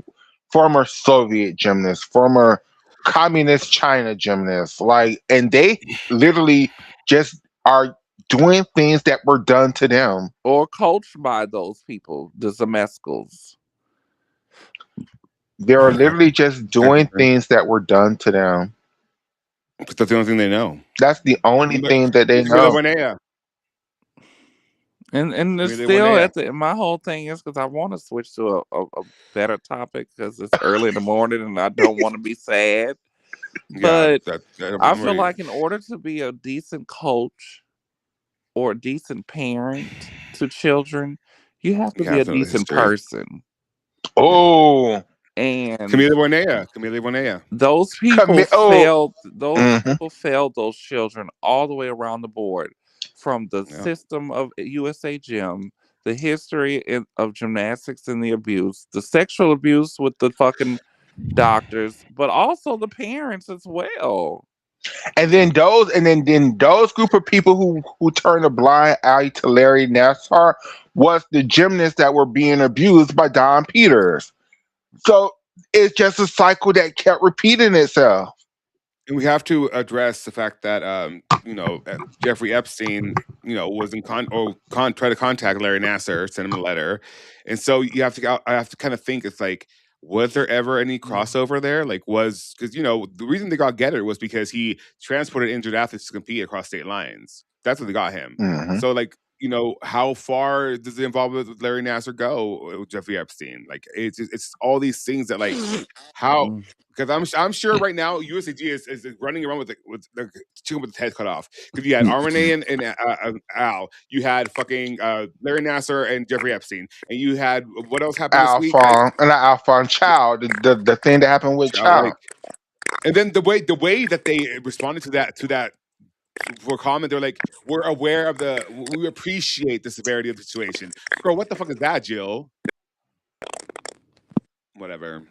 former Soviet gymnasts, former communist China gymnasts, like, and they literally just are doing things that were done to them.
Or coached by those people, the Zemeskals.
They're literally just doing
Technically,
things that were done to them.
because that's the only thing they know.
That's the only thing that they
Camila
know.
Bonella.
And it's
Camila
still
Bonella.
at the. My whole thing is because I want to switch to a better topic because it's early in the morning and I don't want to be sad.
Yeah,
But I
I'm
feel
ready.
like in order to be a decent coach or a decent parent to children, you have to
You
be a
have to know the
decent
history.
person.
Yeah.
Oh,
And
Camila Bonella. Camila Bonella.
those people
oh,
failed. Those
mhm.
people failed those children all the way around the board, from the
Yeah.
system of USA Gym, the history of gymnastics and the abuse, the sexual abuse with the fucking doctors, but also the parents as well.
And
Yeah.
then those group of people who turned a blind eye to Larry Nassar was the gymnasts that were being abused by Don Peters. So it's just a cycle that kept repeating itself.
And we have to address the fact that Jeffrey Epstein, was in try to contact Larry Nasser, send him a letter, and so I have to kind of think it's like, was there ever any crossover there? Like, was because the reason they got Getter was because he transported injured athletes to compete across state lines. That's what they got him.
Hmm.
So like. How far does the involvement with Larry Nasser go with Jeffrey Epstein? Like, it's all these things that like how
Mm.
because I'm sure right now USAG is running around with the chicken with its head cut off. Because you had Armane and Al, you had fucking Larry Nasser and Jeffrey Epstein, and you had what else happened this week? Like
Alphon, not Alphon, Chow, the thing that happened with
like,
Chow.
and then the way that they responded to that for comment, they're like, we're aware of we appreciate the severity of the situation. Girl, what the fuck is that, Jill? Whatever.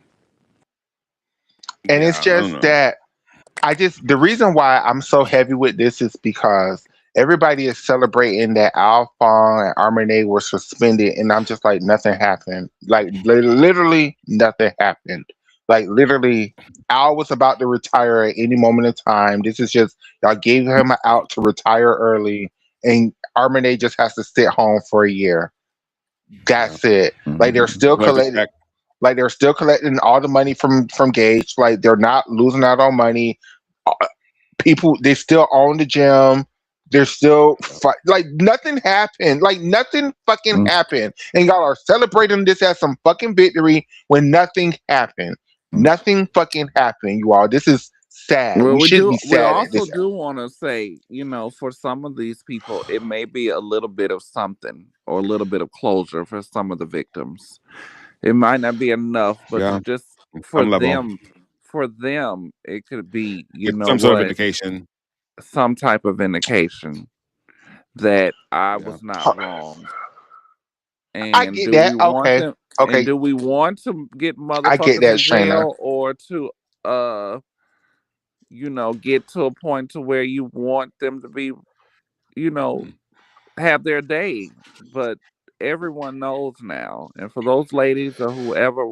And it's
Yeah, I don't
just
know.
that the reason why I'm so heavy with this is because everybody is celebrating that Alphon and Armane were suspended, and I'm just like, nothing happened. Like literally nothing happened. Like literally, Al was about to retire at any moment in time. This is just y'all gave him out to retire early, and Armane just has to sit home for a year.
Yeah.
That's it. Like they're still
Collect the
collecting.
check.
Like they're still collecting all the money from Gage. Like they're not losing out on money. People, they still own the gym. They're still like nothing happened. Like nothing fucking happened, and y'all are celebrating this as some fucking victory when nothing happened. Nothing fucking happened, you all. This is sad.
Well,
We
we
should
do.
be
We
sad at
also
this.
do want to say, for some of these people, it may be a little bit of something or a little bit of closure for some of the victims. It might not be enough, but
Yeah,
to just
some level,
for them, it could be,
like some sort of indication.
some type of indication that I
Yeah.
was not wrong.
I
And
get
do we
that.
want
Okay,
them? And
okay,
do we want to get
I get
motherfuckers
that,
in
Shayna.
jail or to get to a point to where you want them to be, you know,
Mm.
have their day? But everyone knows now. And for those ladies or whoever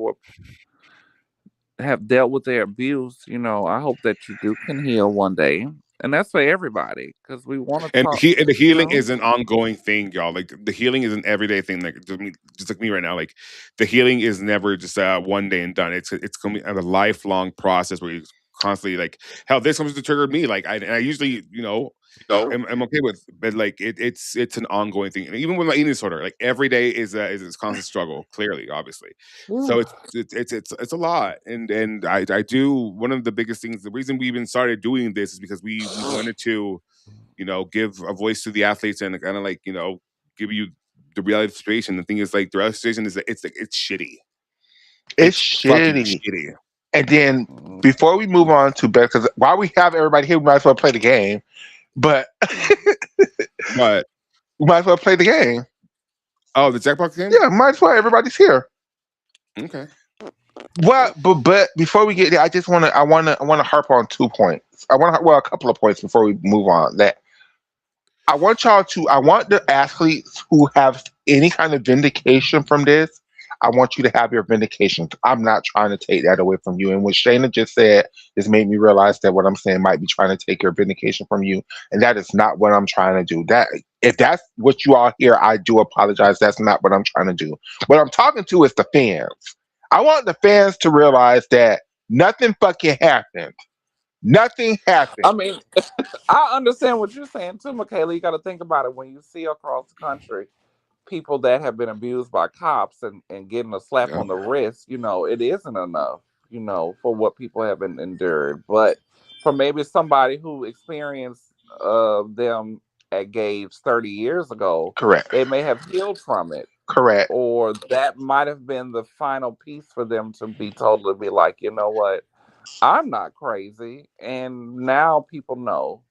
have dealt with their abuse, I hope that you do can heal one day And that's for everybody because we want to
And
talk.
the
You
healing
know,
is an ongoing thing, y'all. Like the healing is an everyday thing. Like just like me right now. Like the healing is never just one day and done. It's going to be a lifelong process where you constantly like hell. This comes to trigger me. Like I usually I'm okay with, but like it's an ongoing thing. And even with my eating disorder, like every day is a constant struggle. Clearly, obviously, so
Whew.
it's a lot. And I do one of the biggest things. The reason we even started doing this is because we wanted to give a voice to the athletes and kind of like give you the reality of the situation. The thing is like the reality of the situation is that it's shitty.
It's
It's fucking
shitty.
shitty.
And then
Mm.
before we move on to bed, because while we have everybody here, we might as well play the game. But
But
we might as well play the game.
oh, the jackpot game.
Yeah, might as well. Everybody's here.
Okay.
Well, but before we get there, I want to harp on 2 points. A couple of points before we move on. That I want the athletes who have any kind of vindication from this. I want you to have your vindication. I'm not trying to take that away from you. And what Shayna just said just made me realize that what I'm saying might be trying to take your vindication from you. And that is not what I'm trying to do. That if that's what you all hear, I do apologize. That's not what I'm trying to do. What I'm talking to is the fans. I want the fans to realize that nothing fucking happened. Nothing happened.
I mean, I understand what you're saying too, Michaela. You got to think about it when you see across the country people that have been abused by cops and getting a slap
Yeah.
on the wrist. It isn't enough. For what people have been endured, but for maybe somebody who experienced them at Gage 30 years ago,
Correct.
they may have healed from it,
Correct.
or that might have been the final piece for them to be told to be like, you know what, I'm not crazy, and now people know,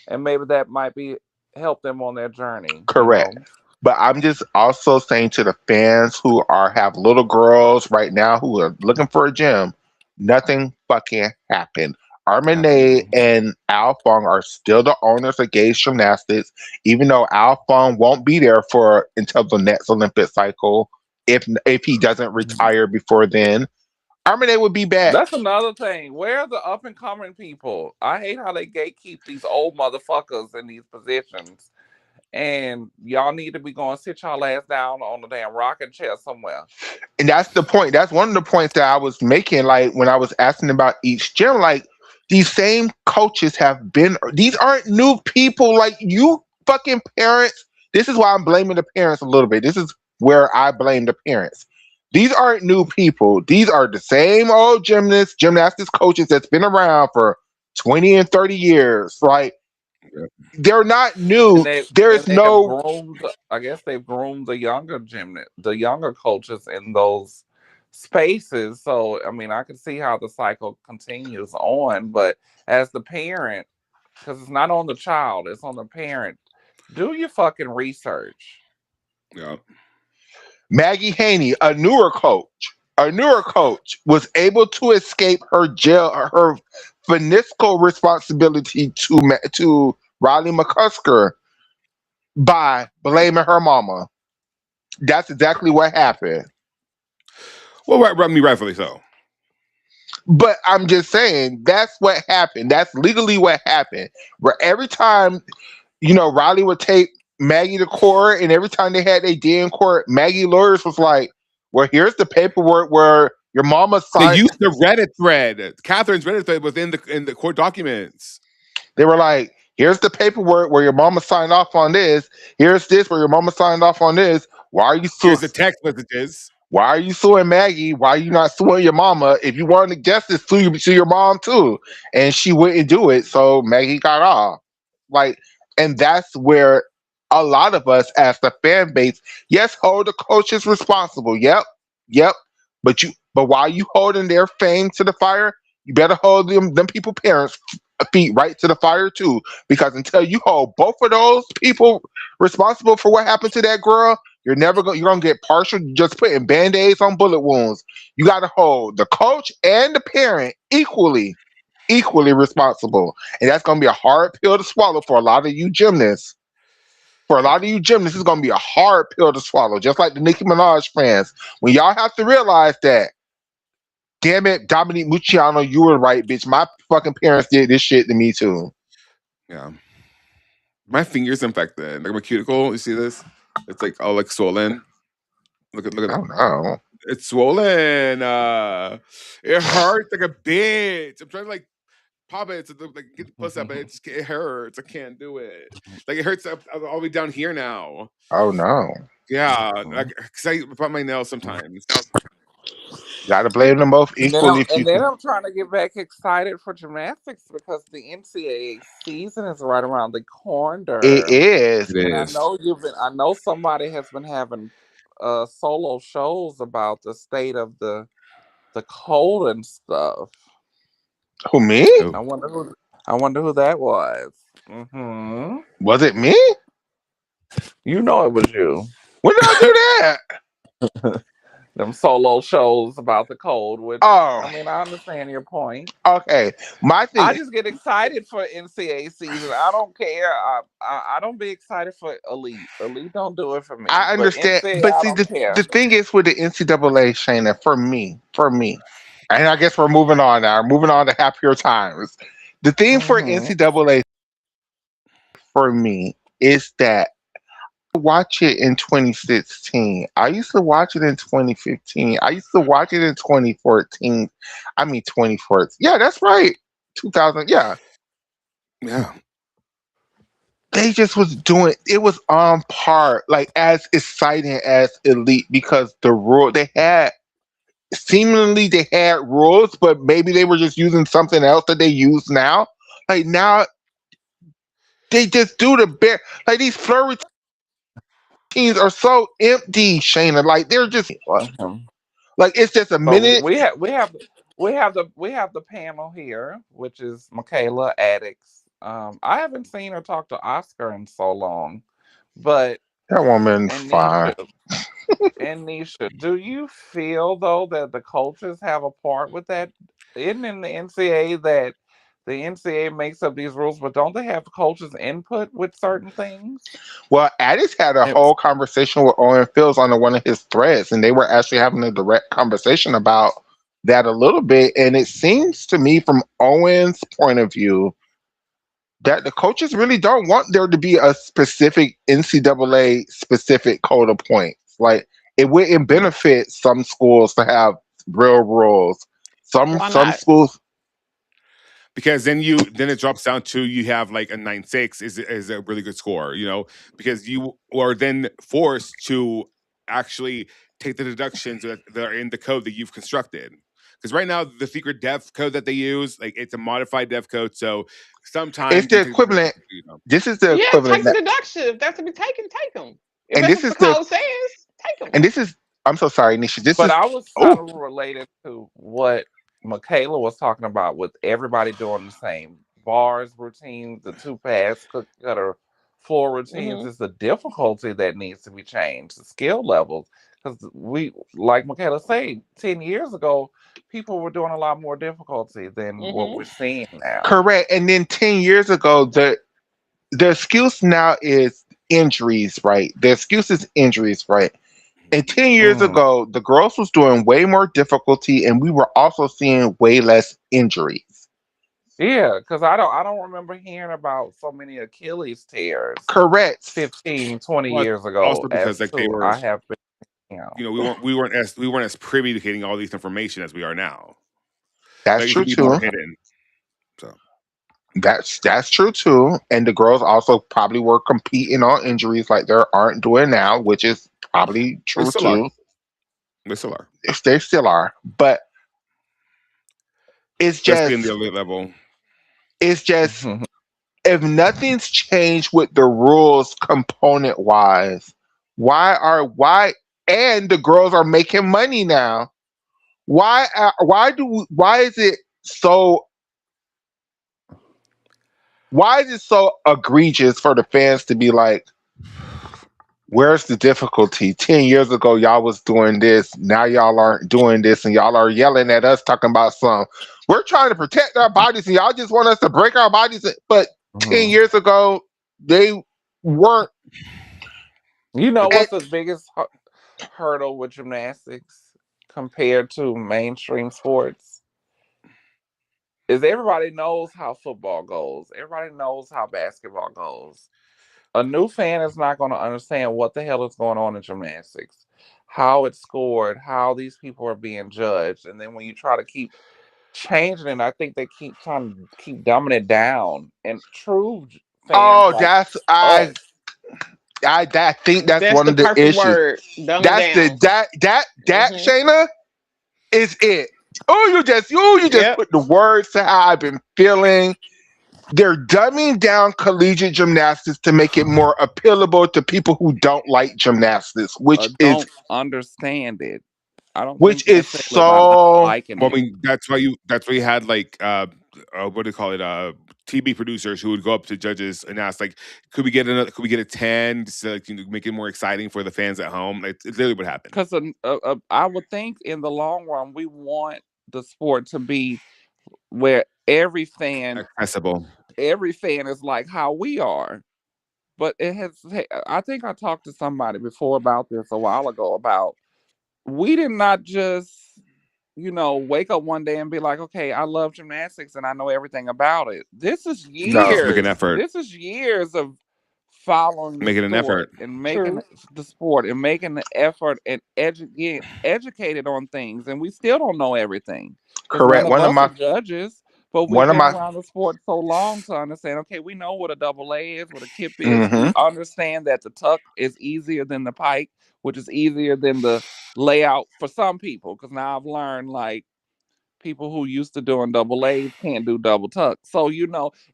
and maybe that might be help them on their journey.
Correct. But I'm just also saying to the fans who have little girls right now who are looking for a gym, nothing fucking happened. Armane
Absolutely.
and Alphong are still the owners of Gage Gymnastics, even though Alphong won't be there for until the next Olympic cycle. If he doesn't retire before then, Armane would be back.
That's another thing. Where are the up and coming people? I hate how they gatekeep these old motherfuckers in these positions. And y'all need to be going sit y'all ass down on the damn rocking chair somewhere.
And that's the point. That's one of the points that I was making, like when I was asking about each gym. Like these same coaches have been. These aren't new people. Like you fucking parents. This is why I'm blaming the parents a little bit. This is where I blame the parents. These aren't new people. These are the same old gymnastics coaches that's been around for 20 and 30 years. Like
Yeah.
they're not
And
new.
they
There's
and they have
no
groomed. I guess they've groomed the younger the younger coaches in those spaces. So I mean, I can see how the cycle continues on. But as the parent, because it's not on the child, it's on the parent. Do your fucking research.
Yeah.
Maggie Haney, a newer coach, was able to escape her fiscal responsibility to Riley McCusker by blaming her mama. That's exactly what happened.
Well, rightfully so.
But I'm just saying that's what happened. That's legally what happened. Where every time, Riley would take Maggie to court, and every time they had their day in court, Maggie lawyers was like, "Well, here's the paperwork where your mama
They
signed."
used the Reddit thread. Catherine's Reddit thread within the court documents.
They were like, "Here's the paperwork where your mama signed off on this. Here's this where your mama signed off on this. Why are you
Here's the text messages.
Why are you suing Maggie? Why are you not suing your mama? If you wanted justice, sue your mom too." And she wouldn't do it, so Maggie got off. Like, and that's where a lot of us, as the fan base, yes, hold the coaches responsible. Yep, yep. But while you holding their fame to the fire, you better hold them people parents' feet right to the fire too. Because until you hold both of those people responsible for what happened to that girl, you're gonna get partial just putting band-aids on bullet wounds. You gotta hold the coach and the parent equally responsible. And that's gonna be a hard pill to swallow for a lot of you gymnasts. For a lot of you gymnasts, it's gonna be a hard pill to swallow, just like the Nicki Minaj fans. When y'all have to realize that, damn it, Dominique Mucciano, you were right, bitch. My fucking parents did this shit to me too.
Yeah. My finger's infected. Like my cuticle. You see this? It's like all like swollen. Look at
Oh no.
it's swollen. It hurts like a bitch. I'm trying to like pop it to like get the puss up, but it hurts. I can't do it. Like it hurts all the way down here now.
Oh no.
Yeah, like because I bite my nails sometimes.
Gotta blame them both equally if you
And then
can.
I'm trying to get back excited for gymnastics because the NCAA season is right around the
It
corner.
is.
It
And I
is.
know I know somebody has been having solo shows about the state of the cold and stuff.
Who, me?
Oh.
I wonder who that was. Hmm.
Was it me?
You know it was you.
When did I do that?
Them solo shows about the cold, which
Oh,
I mean I understand your point.
okay. My
I
thing,
just get excited for NCAA season. I don't care. I don't be excited for elite. Elite don't do it for me.
I
But
understand,
NCAA,
but
I
see,
don't
the
care.
thing is with the NCAA, Shayna, for me, and I guess we're moving on now. Moving on to happier times. The thing for
Hmm.
NCAA for me is that watch it in 2016. I used to watch it in 2015. I used to watch it in 2014. I mean 2014. Yeah, that's right. 2000. Yeah.
Yeah.
They just was doing it was on par, like as exciting as Elite because the rule they had seemingly they had rules, but maybe they were just using something else that they use now. Like now they just do the bare like these flurry teams are so empty, Shayna. Like they're just
Mhm.
like it's just a
So
minute.
we have the panel here, which is Michaela Addicts. I haven't seen her talk to Oscar in so long, but
That woman's
and
fine.
Nisha, do you feel though that the coaches have a part with that? Isn't in the NCAA that the NCAA makes up these rules, but don't they have coaches' input with certain things?
Well, Addis had a
And,
whole conversation with Owen Fields on one of his threads, and they were actually having a direct conversation about that a little bit. And it seems to me, from Owen's point of view, that the coaches really don't want there to be a specific NCAA specific code of points. Like it wouldn't
Yeah.
benefit some schools to have real rules.
Why
Some
not?
schools,
Because then it drops down to you have like a 9.6 is a really good score, because you are then forced to actually take the deductions that are in the code that you've constructed. Because right now the secret dev code that they use, like it's a modified dev code, so
it's
sometimes
the
you take the
equivalent. This is the
Yeah,
equivalent
take the
that,
deduction. If that's to be taken, take them. If
and
that's
this
what the
is the,
code says, take them.
and this is. I'm so sorry, Nisha. This
but
is.
I was trying to
Oh,
relate it to what Michaela was talking about with everybody doing the same bars routines, the two pass cookie cutter floor routines.
Hmm.
Is the difficulty that needs to be changed, the skill levels. Because we, like Michaela said, 10 years ago, people were doing a lot more difficulty than what
Hmm.
we're seeing now.
correct. And then 10 years ago, the excuse now is injuries, right? The excuse is injuries, right? And 10 years
Mm.
ago, the girls was doing way more difficulty, and we were also seeing way less injuries.
Yeah, because I don't remember hearing about so many Achilles tears
Correct.
15, 20
well,
years ago
also because
as
like they
to
were,
I have been, you know.
we weren't as privy to getting all this information as we are now.
That's
Like it
true
could be more
too.
hidden. So
That's true too. And the girls also probably were competing on injuries like they aren't doing now, which is probably
they
true
still are.
too.
They still are,
If they still are, but it's
especially in the
just
elite level.
it's just if nothing's changed with the rules component wise, why and the girls are making money now. Why is it so why is it so egregious for the fans to be like, where's the difficulty? 10 years ago y'all was doing this, now y'all aren't doing this, and y'all are yelling at us talking about some. We're trying to protect our bodies and y'all just want us to break our bodies. But 10
Mhm.
years ago, they weren't.
You know
And
what's the biggest hurdle with gymnastics compared to mainstream sports is everybody knows how football goes. Everybody knows how basketball goes. A new fan is not going to understand what the hell is going on in gymnastics, how it's scored, how these people are being judged. And then when you try to keep changing it, I think they keep trying to keep dumbing it down. And true fans
Oh,
like
that's
us,
I think that's
That's
one
the
of the
perfect
issues.
word. Dumb it
That's the
down.
that
Hmm.
Shayna is it. Oh, you just
Yep.
put the words to how I've been feeling. They're dumbing down collegiate gymnastics to make it more appealable to people who don't like gymnastics,
don't understand it. I don't think
which
it's
is
necessarily about not
so
liking
Well, I
it.
mean, that's why you had like what do you call it? TV producers who would go up to judges and ask like, could we get a 10 just to, like, make it more exciting for the fans at home? Like, it's literally what happened.
Because I would think in the long run, we want the sport to be where
Accessible.
every fan is like how we are. But it has. I think I talked to somebody before about this a while ago about we did not just wake up one day and be like, okay, I love gymnastics and I know everything about it. This is
no.
Just make an
years.
effort.
This is years of following the
Make it an
sport
effort.
and making
True.
the sport and making the effort and get educated on things. And we still don't know everything because none
Correct.
of us are judges. But we've
One of
been
my
around the sport so long to understand, okay, we know what a double A is, what a kip is. We
hmm
understand that the tuck is easier than the pike, which is easier than the layout for some people. Because now I've learned, like, people who used to doing double A's can't do double tuck. So,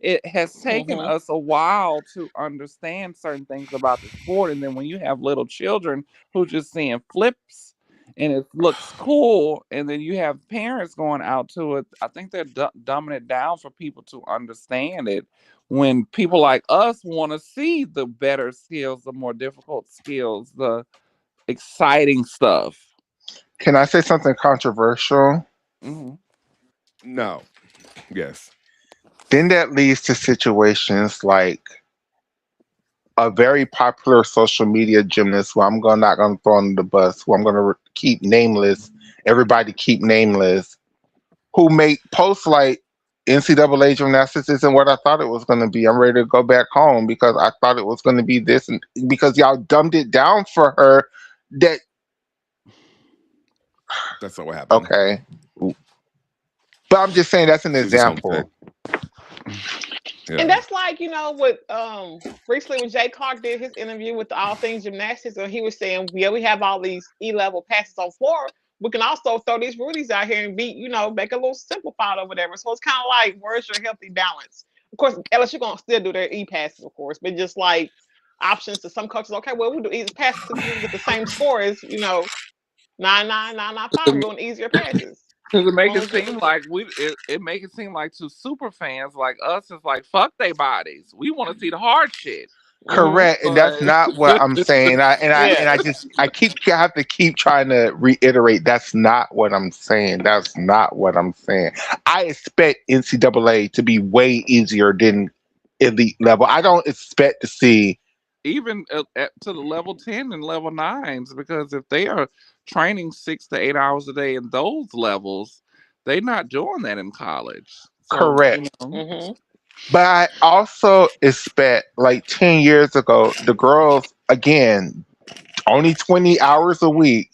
it has taken
Hmm.
us a while to understand certain things about the sport. And then when you have little children who just seeing flips and it looks cool, and then you have parents going out to it, I think they're dumbing it down for people to understand it. When people like us want to see the better skills, the more difficult skills, the exciting stuff.
Can I say something controversial?
Hmm.
No. Yes.
Then that leads to situations like a very popular social media gymnast who I'm not gonna throw under the bus, who I'm gonna keep nameless. Everybody keep nameless. Who make posts like NCAA gymnastics isn't what I thought it was gonna be. I'm ready to go back home because I thought it was gonna be this, and because y'all dumbed it down for her. That
That's not what happened.
okay, but I'm just saying that's an
She was just homesick.
example.
And
Yeah.
that's like, what recently when Jay Clark did his interview with the All Things Gymnastics, and he was saying, yeah, we have all these E-level passes on floor. We can also throw these rudies out here and make a little simplified or whatever. So it's kind of like, where's your healthy balance? Of course, LSU gonna still do their E passes, of course, but just like options to some coaches. Okay, well, we do easy passes so we can get the same score as 99995. We're doing easier passes.
Cause it
As
make
long
it
as
seem like it make it seem like to super fans like us, it's like fuck they bodies. We want to see the hard shit.
Correct, and that's
But
not what I'm saying.
yeah.
I have to keep trying to reiterate that's not what I'm saying. That's not what I'm saying. I expect NCAA to be way easier than elite level. I don't expect to see
even to the level 10 and level 9s, because if they are training 6 to 8 hours a day in those levels, they're not doing that in college. So
correct,
Hmm.
but I also expect like 10 years ago the girls again only 20 hours a week,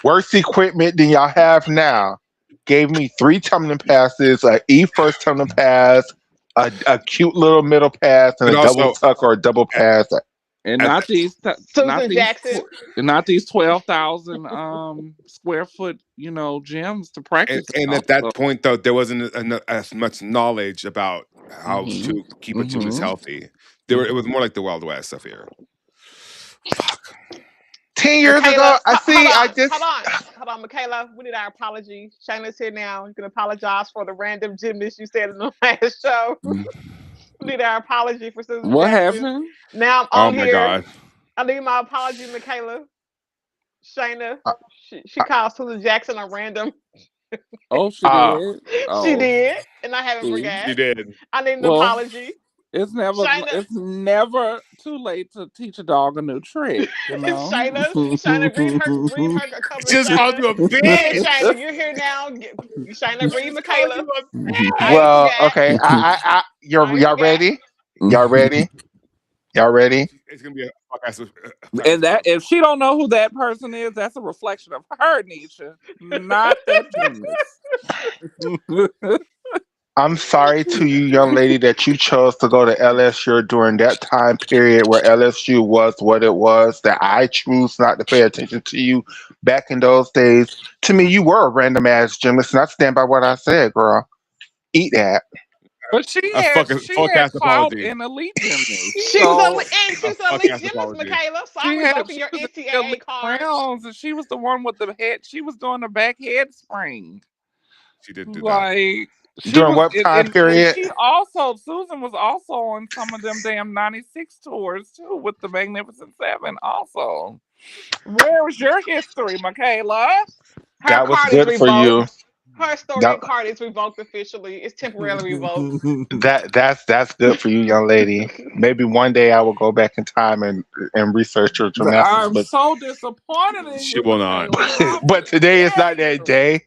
worse equipment than y'all have now. Gave me three tumbling passes, a E first tumbling pass, a cute little middle pass, and
But
a double
also,
tuck or a double
a-
pass.
and
at,
Susan Jackson.
not these 12,000 square foot gyms to practice
and
out.
at that
So,
point, though, there wasn't as much knowledge about how
hmm
to keep a gymnast
hmm
healthy. It was more like the Wild West stuff here. Fuck.
10 years ago,
Michaela,
I see. I
hold
just
on, Michaela. We need our apology. Shayna's here now. You can apologize for the random gymnast you said in the last show. We need our apology for Susan
what
Jackson.
happened?
Now I'm
Oh
on
my
here.
god.
I need my apology, Michaela. Shayna,
uh,
she called Susan Jackson a random.
Oh, she
uh
did.
She
Oh,
did, and I haven't
see.
forgot.
She did.
I need an
Well,
apology. Shayna,
it's never too late to teach a dog a new trick, you know.
Shayna, read her a couple of
Just called
Shayna.
you a
Hey,
bitch.
Shayna, you're here now. Shayna, read
Just called
Michaela.
you a
I
bitch.
ain't
Well,
forgot.
okay.
I ain't
Y'all
forgot.
ready? Y'all ready? Y'all ready?
It's gonna be a fuck ass practice
And that
round.
if she don't know who that person is, that's a reflection of her, Nisha, not that gymnast.
I'm sorry to you, young lady, that you chose to go to LSU during that time period where LSU was what it was, that I choose not to pay attention to you back in those days. To me, you were a random ass gymnast, and I stand by what I said, girl. Eat that.
But
A
she
fuck
had
ass
clout
apology.
in elite gymnasts.
She was
So
she
A
was an
fuck
elite
ass
gymnast,
apology.
Michaela. So I'm revoking
she
your
was in the
NCAA
elite
card.
rounds, and she was the one with the head. She was doing the back head spring.
She did do that.
Like she
During
was,
what time
and
period?
she also Susan was also on some of them damn '96 tours too with the Magnificent Seven. Also, where was your history, Michaela?
Her
That was
card is
good for you.
revoked. Her historian
That
card is revoked officially. It's temporarily revoked.
that's good for you, young lady. Maybe one day I will go back in time and research your gymnastics,
I'm
but
so disappointed in
She
you,
will not.
Michaela. How
but today is
dare
not that
you?
day.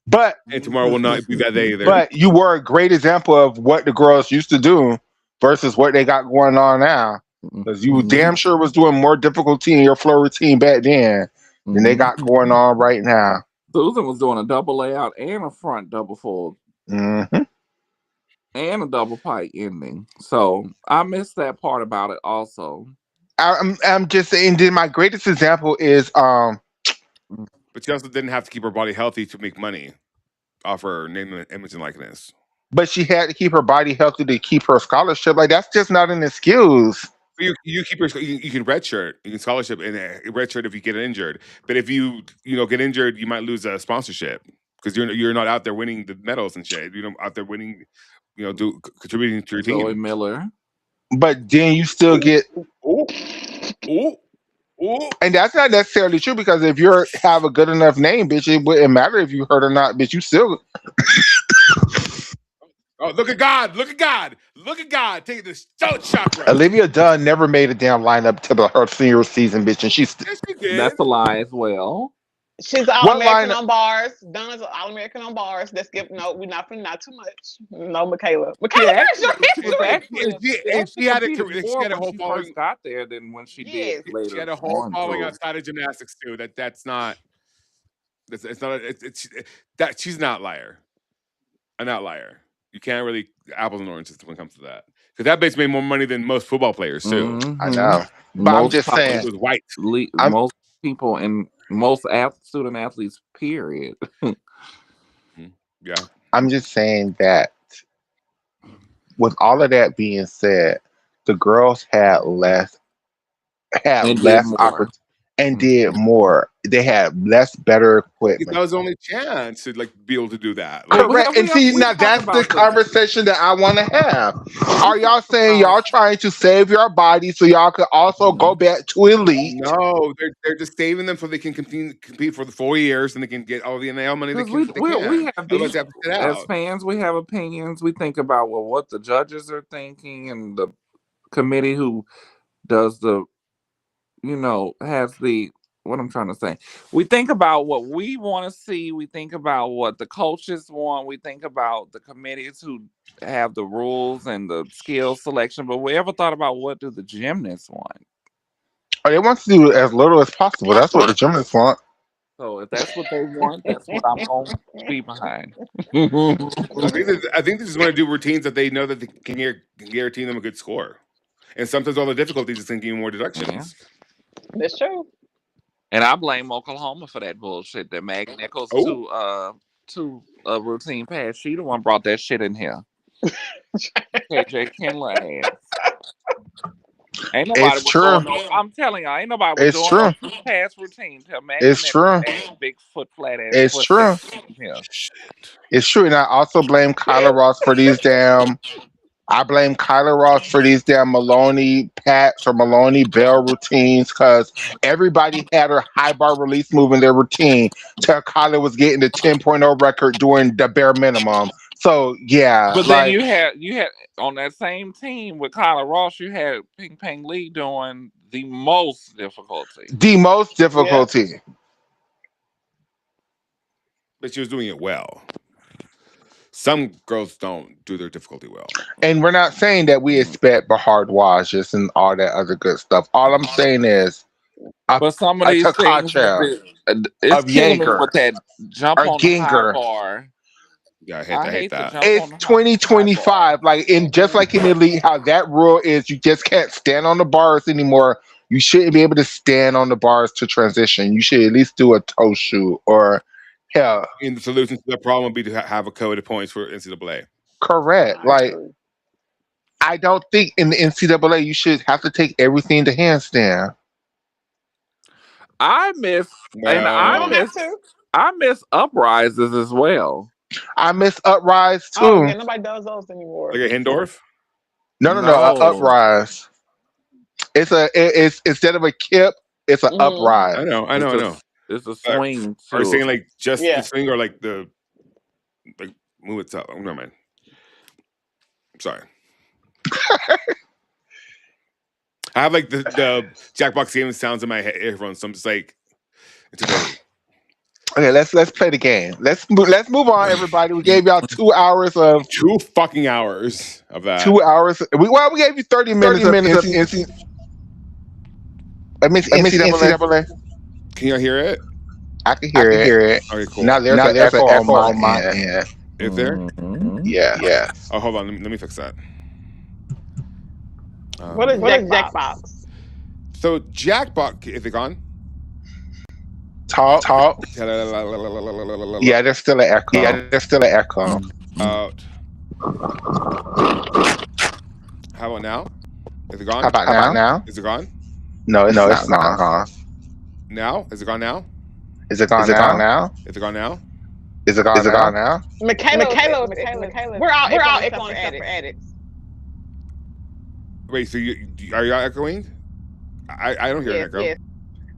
But
And tomorrow will not be that day either.
but you were a great example of what the girls used to do versus what they got going on now. Because you damn sure was doing more difficulty in your flow routine back then than they got going on right now.
Susan was doing a double layout and a front double fold
Hmm.
and a double pike ending. So I missed that part about it also.
I'm just saying. Then my greatest example is
But she also didn't have to keep her body healthy to make money off her name, image, and likeness.
but she had to keep her body healthy to keep her scholarship. Like that's just not an excuse.
You keep your you can redshirt, you can scholarship and redshirt if you get injured. But if you get injured, you might lose a sponsorship because you're not out there winning the medals and shit. You know, out there winning, contributing to your
Zoe
team.
Miller.
But then you still
Ooh,
get,
ooh, ooh, ooh.
and that's not necessarily true because if you have a good enough name, bitch, it wouldn't matter if you hurt or not, bitch. You still
Oh, look at God! Look at God! Look at God! Take the throat chakra.
Olivia Dunn never made a damn lineup to her senior season, bitch, and she's
Yes, she did.
That's a lie as well.
She's All
what
American
lineup?
on bars. Donna's All American on bars. Let's give no. We're not too much. No, Michaela.
She
Michaela, where's your
actually was
history?
actually
And
she
she had
competed
she
more
had a
when
whole
she
following.
first got there than when she did
Yes.
She had
later
a whole
on
following
too.
outside of gymnastics too. That's not. It's not. It's that she's an outlier. An outlier. You can't really apples and oranges when it comes to that because that bitch made more money than most football players too.
I
Hmm.
know, but I'm
Most
just
And
college,
she
saying.
was white.
I'm
most people and most student athletes. Period.
Mhm. Yeah.
I'm just saying that with all of that being said, the girls had
And did
less
more.
opportunity and did more. They had less better
Because that
equipment.
was the only chance to be able to do that.
But
Like
Correct. And see,
we
now
talked
that's the
about this.
conversation that I want to have.
We
Are y'all
talked
saying
about.
y'all trying to save your body so y'all could also go back to elite?
no, they're just saving them so they can compete for the 4 years and they can get all the NIL money
Because
they
we
can.
have
Otherwise,
these
they have to sit
as
out.
fans, we have opinions. We think about what the judges are thinking, and the committee who does the has the what I'm trying to say. We think about what we want to see. We think about what the coaches want. We think about the committees who have the rules and the skill selection. But we ever thought about what do the gymnasts want?
Or they want to do as little as possible. That's what the gymnasts want.
So if that's what they want, that's what I'm going to be behind.
I think they just want to do routines that they know that they can guarantee them a good score. And sometimes all the difficulties is thinking more
Yeah.
deductions.
That's true.
And I blame Oklahoma for that bullshit. That Mag Nichols
Oh,
to a routine pass. She the one brought that shit in here. KJ Kindler ass. Ain't nobody
It's
was
true.
doing no. I'm telling you, ain't nobody was
It's
doing no
true.
pass routine till Maggie
It's
Nichols
true.
ass big foot flat ass
It's
foot
true.
in here.
shit.
It's true. And I also blame Kyla Ross for these damn. I blame Kyla Ross for these damn Maloney Pats or Maloney Bell routines because everybody had her high bar release move in their routine till Kyla was getting the 10.0 record doing the bare minimum. So yeah,
But
like
then you had on that same team with Kyla Ross, you had Ping Pong Lee doing the most difficulty.
the most difficulty.
But she was doing it well. Some girls don't do their difficulty well.
And we're not saying that we expect Bahar Wajes and all that other good stuff. All I'm saying is
But some of these things,
Takacha
it's
of
killing me
Jaeger
with that jump
or
on the high
Ginger.
bar.
Yeah, I
I
hate
hate the
that.
jump
It's
on the high
2025. Like just like in Elite, how that rule is you just can't stand on the bars anymore. You shouldn't be able to stand on the bars to transition. You should at least do a toe shoot or hell.
And the solution to the problem would be to have a code of points for NCAA.
Correct. Like I don't think in the NCAA you should have to take everything to handstand.
I miss and
Well,
I miss uprises as well.
I miss uprise too.
Oh yeah, nobody does those anymore.
like a Hindorf?
No, uprise. It's instead of a kip, it's an uprise.
I know.
It's a swing.
Are you saying like just
Yeah.
the swing or like the move itself? Oh, never mind. Sorry. I have like the Jackbox game sounds in my earphones, so I'm just like,
okay, let's play the game. Let's move on, everybody. We gave y'all 2 hours of
2 fucking hours of that.
2 hours. We gave you 30 minutes of NCAA.
Can you hear it?
I can hear it.
Okay, cool.
Now there's an echo on my end.
Is there?
Yeah.
Oh, hold on. Let me fix that.
What is Jackbox?
So Jackbox, is it gone?
Talk. Yeah, there's still an echo.
Out. How about now? Is it gone?
How about now?
Is it gone?
No, it's not gone.
Now? Is it gone now?
Is it gone now?
Is it gone now?
Is it gone now?
Michaela. We're all echoing except for addicts.
Wait, so are you echoing? I don't hear an echo.
Yes.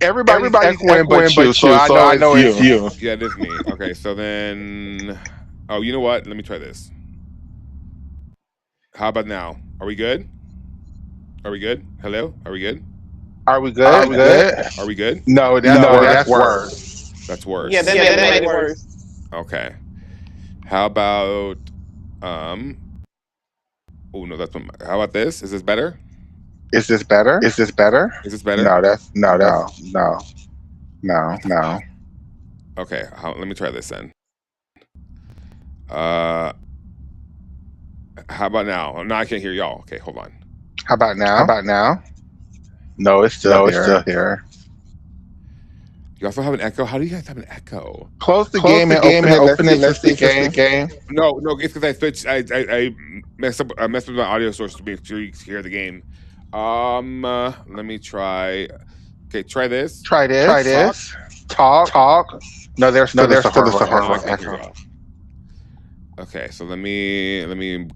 Everybody's echoing but you, so I know it's you.
Yeah, it is me. Okay, so then... Oh, you know what? Let me try this. How about now? Are we good? Hello? Are we good?
Are we good?
Are we good?
No, that's worse.
That's worse.
Yeah, that made it worse.
Okay. How about... Oh, no, that's... How about this? Is this better?
Is this better? No.
Okay, let me try this then. How about now? No, I can't hear y'all. Okay, hold on.
How about now? No, it's still here.
You also have an echo? How do you guys have an echo?
Close the game and open it. Let's see the game.
No, it's because I switched. I messed with my audio source to make sure you can hear the game. Let me try. Okay, try this. Talk.
No, there's still a horrible echo.
Okay, so let me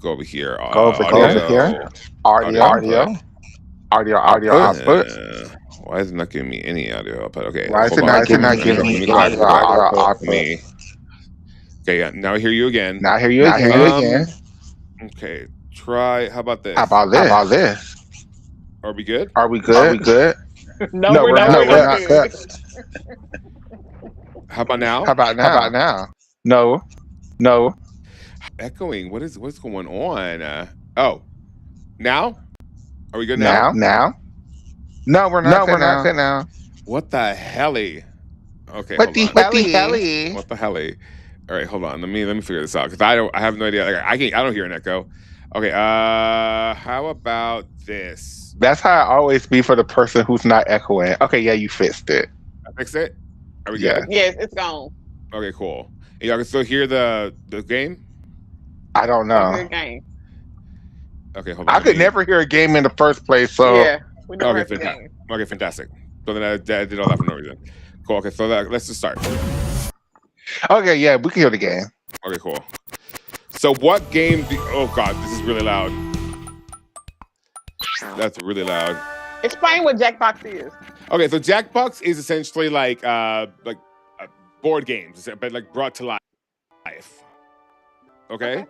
go over here.
Go over here. Audio output.
Why is it not giving me any audio output? Okay.
Why is it not giving me audio output?
Okay, yeah. Now I hear you again. Okay. Try. How about this? Are we good?
No, we're not good.
How about now?
No.
Echoing. What's going on? Oh, now? Are we good
now? No, we're not good now.
What the helly? Okay.
What the helly?
What the helly? All right, hold on. Let me figure this out because I have no idea. Like, I don't hear an echo. Okay. How about this?
That's how I always be for the person who's not echoing. Okay, yeah, you fixed it.
I fixed it. Are we good?
Yes, it's gone.
Okay, cool. And y'all can still hear the game?
I don't know.
Game.
Okay, hold on.
I could never hear a game in the first place. So
yeah, we never heard the game.
Okay, fantastic. So then I did all that for no reason. Cool. Okay, so let's just start.
Okay, yeah, we can hear the game.
Okay, cool. So what game? Oh God, this is really loud. That's really loud.
Explain what Jackbox is.
Okay, so Jackbox is essentially like board games, but like brought to life. Okay.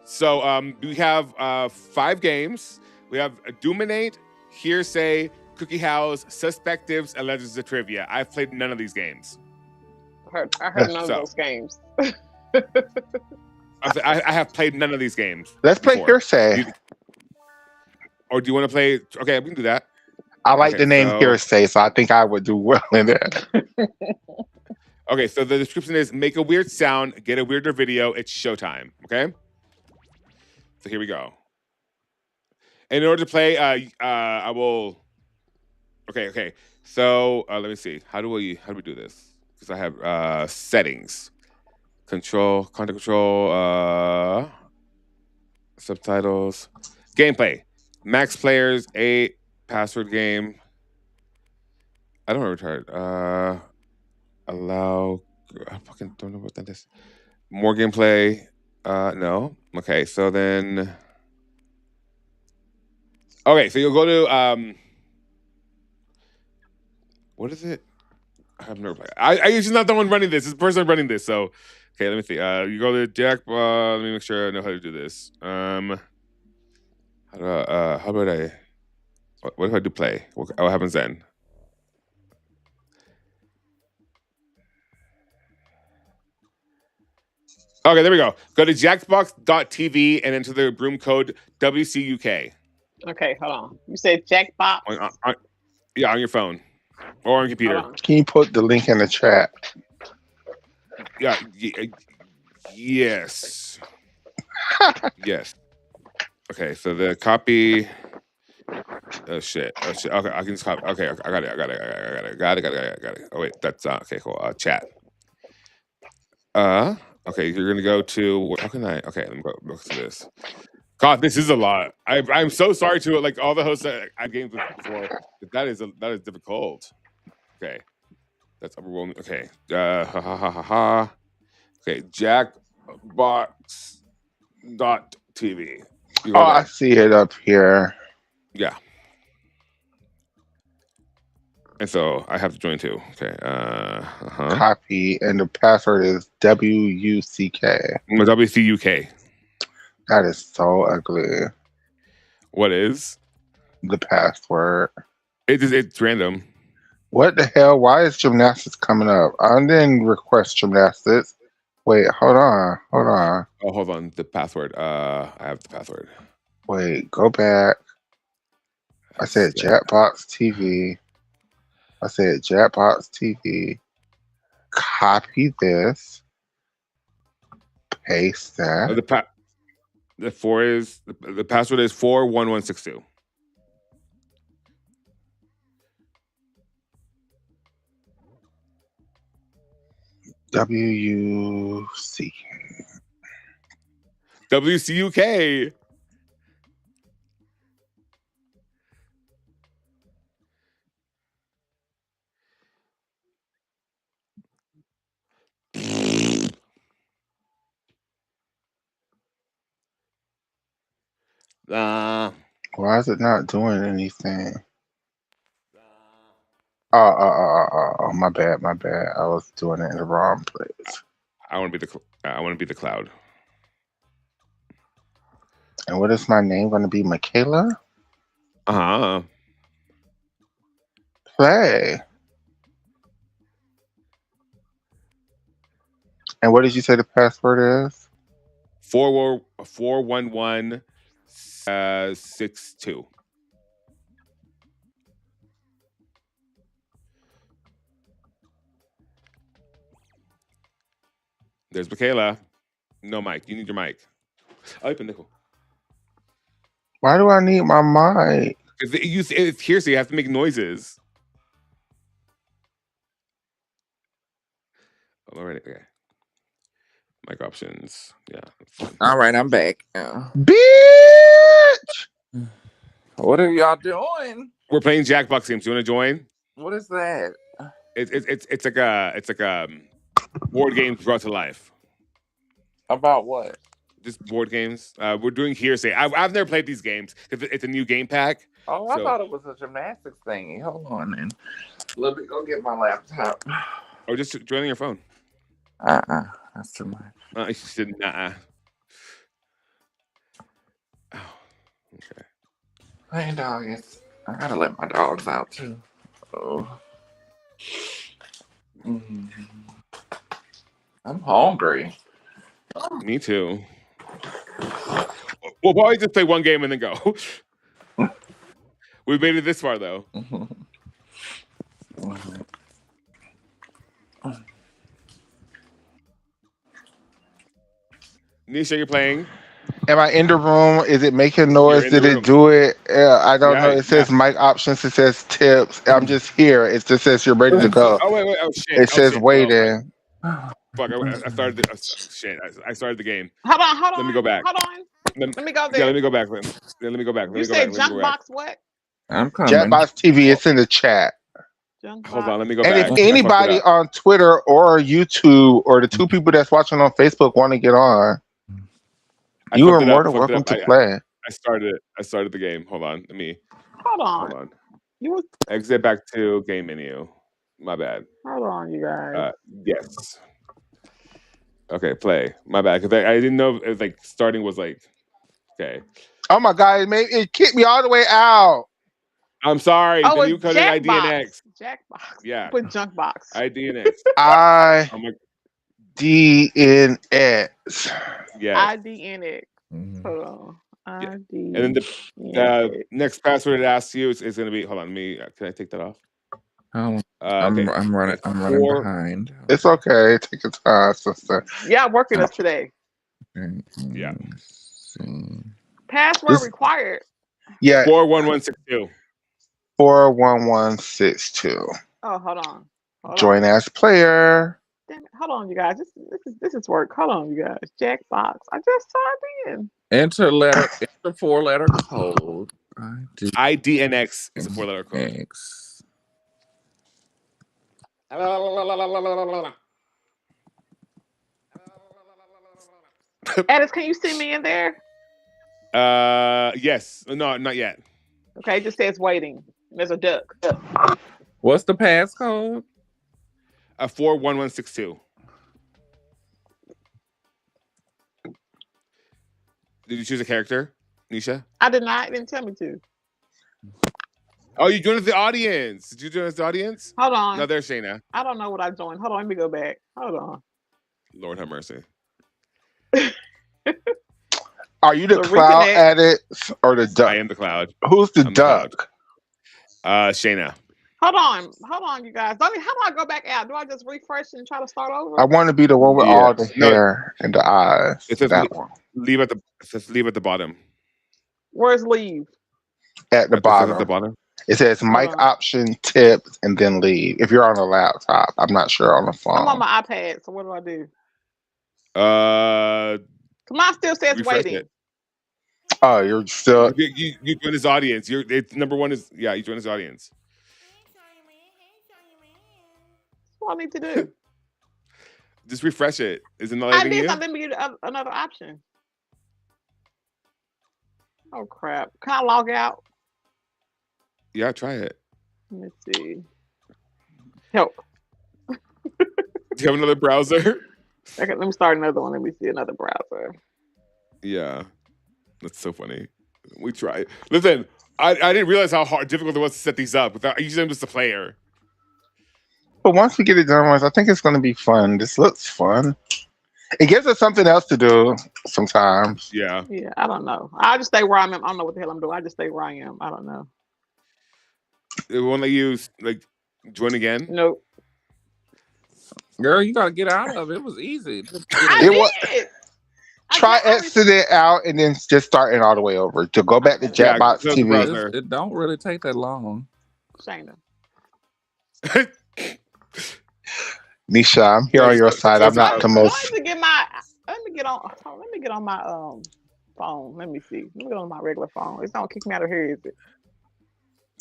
So we have 5 games. We have Dominate, Hearsay, Cookie House, Suspectives, and Legends of Trivia. I've played none of these games.
I heard none of
So
those games.
I have played none of these games.
Let's play
before.
Hearsay.
Or do you want to play? Okay, we can do that.
I like
Okay,
the name
so-
Hearsay, so I think I would do well in that.
Okay, so the description is make a weird sound, get a weirder video. It's showtime. Okay. So here we go. In order to play, I will. Okay. So let me see. How do we do this? Because I have settings, control, content control, subtitles, gameplay, max players, 8, password game. I don't remember. Allow. I fucking don't know what that is. More gameplay. No. Okay, so then. Okay, so you'll go to what is it? I've never played. I usually not the one running this. It's the person running this. So, okay, let me see. You go to Jack. Let me make sure I know how to do this. How about I? What if I do play? What happens then? Okay, there we go. Go to jackbox.tv and enter the room code WCUK.
Okay, hold on. You said Jackbox?
Yeah, on your phone or on your computer.
Can you put the link in the chat?
Yeah. Yes. Yes. Okay, so the copy. Oh shit. Okay, I can just copy. Okay, I got it. Got it. Oh wait, that's okay. Cool. Chat. Okay, you're gonna go to. How can I? Okay, let me go to this. God, this is a lot. I'm so sorry to like all the hosts that I gamed with before. But that is difficult. Okay, that's overwhelming. Okay, Okay, jackbox.tv.
Oh, I see it up here.
Yeah. And so I have to join too. Okay.
Copy, and the password is WUCK.
WCUK.
That is so ugly.
What is
the password?
It's random.
What the hell? Why is gymnastics coming up? I didn't request gymnastics. Wait, hold on.
Oh, hold on. The password. I have the password.
Wait, go back. I said Jackbox TV. Copy this. Paste that.
The password is 41162.
WUCK.
WCUK.
Why is it not doing anything? Oh, my bad. I was doing it in the wrong place.
I want to be the cloud.
And what is my name going to be? Michaela? Play. And what did you say the password is?
41162. There's Michaela. No mic. You need your mic. Ay, pendejo.
Why do I need my mic?
It's here, so you have to make noises. All right. Okay. Mic options. Yeah.
All right, I'm back.
Bitch!
What are y'all doing?
We're playing Jackbox games. Do you want to join?
What is that?
It's like a board games brought to life.
About what?
Just board games. We're doing Hearsay. I've never played these games. It's a new game pack.
Oh, I thought it was a gymnastics thingy. Hold on, then. Let me go get my laptop.
Or just join on your phone.
That's too much.
You should nah.
Hey, doggies. I gotta let my dogs out too. Oh. I'm hungry.
Me too. We'll probably just play one game and then go. We made it this far though. Nisha, you're playing.
Am I in the room? Is it making
You're
noise?
in the
Did it
room.
do it? I don't know.
Yeah,
It says mic options. It says tips. I'm just here. It just says you're ready to go.
Oh wait. Oh shit.
It says
Oh fuck.
waiting.
Fuck. I started. Shit. I started the game.
Hold on.
Let me go back.
Hold on. Let me go
Yeah,
there.
let me go back. Let me go back.
You said junk box what?
I'm coming.
Jackbox TV. It's in the chat.
Junk
Hold
box.
on. Let me go
And
back.
if anybody on Twitter or YouTube or the two people that's watching on Facebook want to get on, you are more than welcome to play.
I started the game. Hold on. Let me.
Hold on.
Exit back to game menu. My bad.
Hold on, you guys.
Yes. Okay, play. My bad. Because I didn't know if like starting was like. Okay.
Oh my God! It kicked me all the way out.
I'm sorry.
Oh,
The new code is
Jackbox.
IDNX.
Jackbox.
Yeah.
Put junk box.
IDNX.
IDNX.
Yes.
IDNX. Hold on.
And then the next password it asks you is going to be. Hold on. Let me. Can I take that off?
I'm running behind.
It's okay. Take your time, sister.
Yeah, work with us today.
Yeah.
Password required.
Yeah.
41162.
41162.
Oh, hold on.
Join as player.
Damn it. Hold on, you guys. This is work. Hold on, you guys. Jackbox. I just signed in.
Enter 4-letter code.
IDNX is a 4-letter code.
Addis, can you see me in there?
Yes. No, not yet.
Okay, it just says waiting. There's a duck.
What's the passcode?
41162. Did you choose a character, Nisha?
I did not. It didn't tell me to.
Oh, you joined the audience. Did you join the audience?
Hold on.
No, there's Shayna.
I don't know what I joined. Hold on, let me go back. Hold on.
Lord have mercy.
Are you the cloud addict or the duck?
I am the cloud.
Who's the duck?
Shayna.
Hold on, you guys. How do I go back out? Do I just refresh and try to start over?
I want to be the one with all the hair and the eyes.
It says
that one.
Leave at the bottom.
Where's leave?
At the bottom.
At the bottom.
It says mic option, tips, and then leave. If you're on a laptop, I'm not sure on the phone.
I'm on my iPad, so what do I do? Mine still says waiting.
It. Oh, you're still.
You join his audience. Number one is you join his audience.
What do I need to do?
Just refresh it. Isn't that letting you?
Let me get another option. Oh crap! Can I log out?
Yeah, try it.
Let me see. Help.
Do you have another browser?
Okay, let me start another one. Let me see another browser.
Yeah, that's so funny. We tried. Listen, I didn't realize how difficult it was to set these up. Without using them just a player.
But once we get it done, I think it's going to be fun. This looks fun. It gives us something else to do sometimes.
Yeah.
Yeah, I don't know. I just stay where I am. I don't know what the hell I'm doing. I just stay where I am. I don't know.
It won't let you join again?
Nope.
Girl, you gotta get out of it. It was easy.
I did.
Try exiting it out and then just starting all the way over. To go back to Jackbox TV.
It don't really take that long.
Shayna.
Nisha, I'm here on your side. I'm not the most.
Let me get on my phone. Let me see. Let me get on my regular phone. It's not kick me out of here, is it?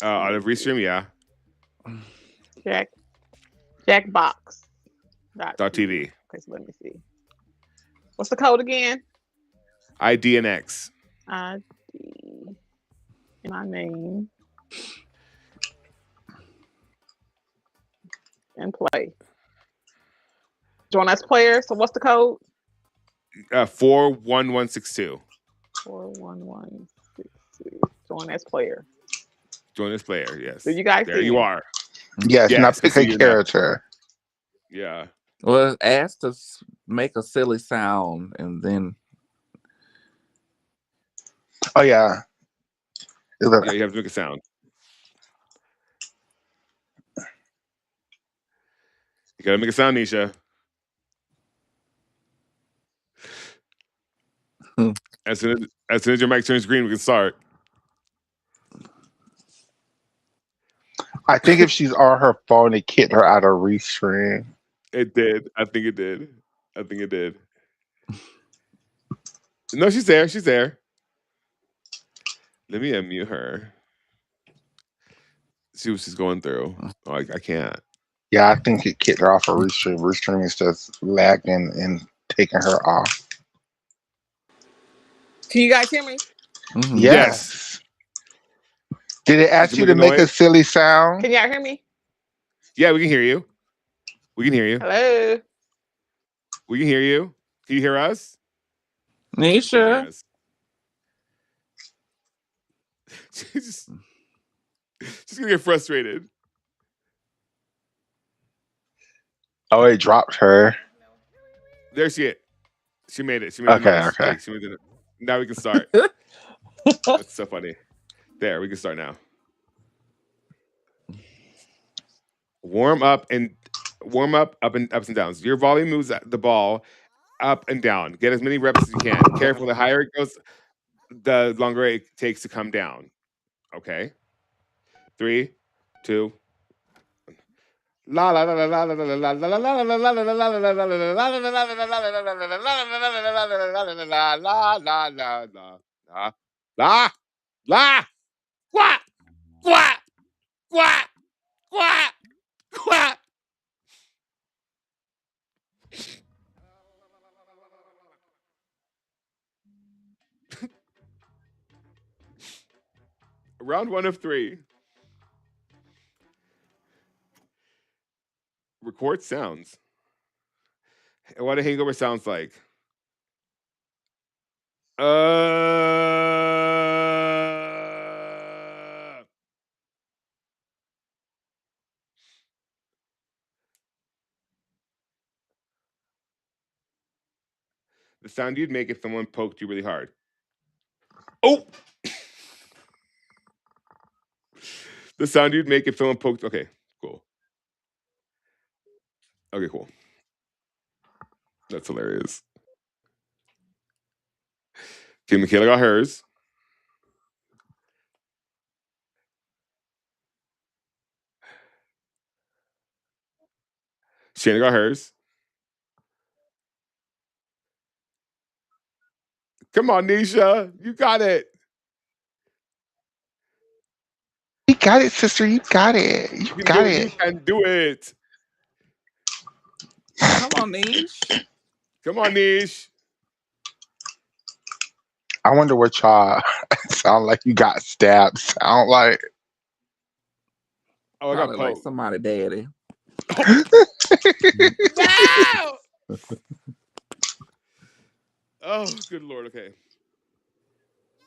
On the restream, yeah.
Jackbox.
.tv.
Okay, so let me see. What's the code again?
IDNX.
ID. My name. And play. Join as player. So what's the code?
41162.
41162. Join as player.
Join as player. Yes.
Do you guys
There
see
you
me?
are.
Yes, now
Yes, we
pick
see
a
you now.
character.
Yeah.
Well, ask to make a silly sound, and then
Oh yeah.
Yeah, you have to make a sound. You gotta make a sound, Nisha. As soon as your mic turns green, we can start.
I think if she's on her phone, it kicked her out of restream.
It did. I think it did. I think it did. No, she's there. She's there. Let me unmute her. See what she's going through. Oh, I can't.
Yeah, I think it kicked her off of restream. Restream is just lagging and taking her off.
Can you guys hear me?
Mhm.
Yes. Did it ask
Did
you
you
to
make a
make a
noise?
silly sound?
Can y'all hear me?
Yeah, we can hear you. We can hear you.
Hello.
We can hear you. Can you hear us? She can't hear
Nisha.
us. She's gonna get frustrated.
Oh, it dropped her.
There she is. She made it. She made the
Okay,
noise.
okay.
Okay, she made it. Now we can start. That's so funny. There, we can start now. Warm up, up and ups and downs. Your volume moves the ball up and down. Get as many reps as you can. Careful, the higher it goes, the longer it takes to come down. Okay. 3, 2. La la la la la la la la la la la la la la quack quack quack quack quack. Round 1 of 3. Record sounds. What a hangover sounds like. The sound you'd make if someone poked you really hard. Oh! The sound you'd make if someone poked. Okay, cool. Okay, cool. That's hilarious. Okay, Michaela got hers. Shanna got hers. Come on, Nisha. You got it.
You got it, sister. You got it. You
You can
got
do it. You
it.
can do it.
Come on, Nish.
Come on, Nish.
I wonder what y'all sound like you got stabbed. Sound like.
Oh, I got
Probably like
poked.
somebody daddy.
No! Oh, good Lord. Okay.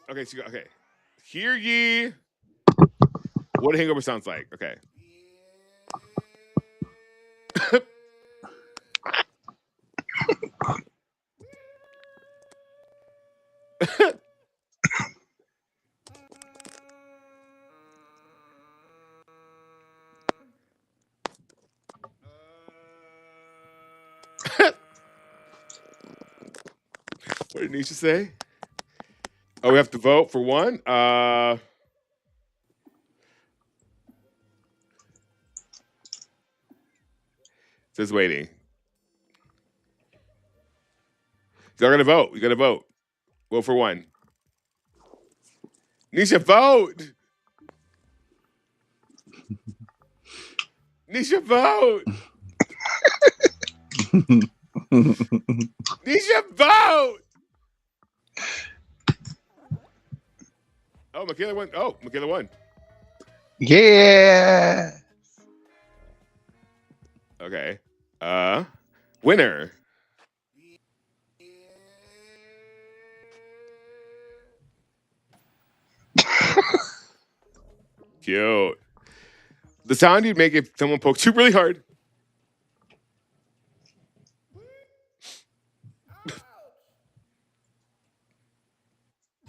Okay, so okay. Hear ye what a hangover sounds like. Okay. What did Nisha say? Oh, we have to vote for one. Says waiting. Y'all gotta vote. You gotta vote. Vote for one. Nisha, vote. Nisha, vote. Nisha, vote. Oh, Michaela won. Oh, Michaela won.
Yeah.
Okay. Winner. Cute. The sound you'd make if someone poked you really hard.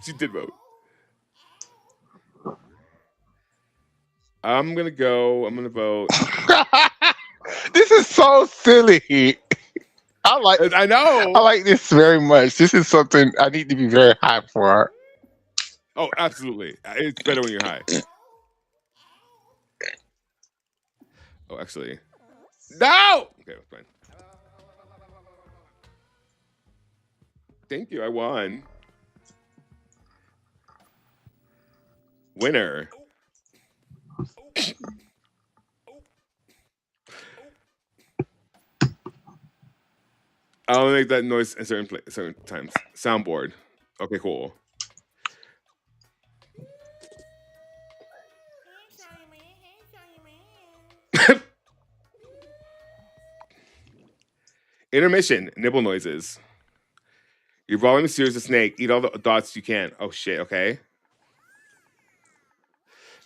She did vote. I'm gonna vote.
This is so silly. I
know.
like this very much. This is something I need to be very high for.
Oh, absolutely. It's better when you're high. Oh, actually. No! Okay, fine. Thank you. I won. Winner. I'll make that noise at certain times. Soundboard. Okay, cool. Intermission. Nibble noises. Your volume is serious as a snake. Eat all the dots you can. Oh shit. Okay.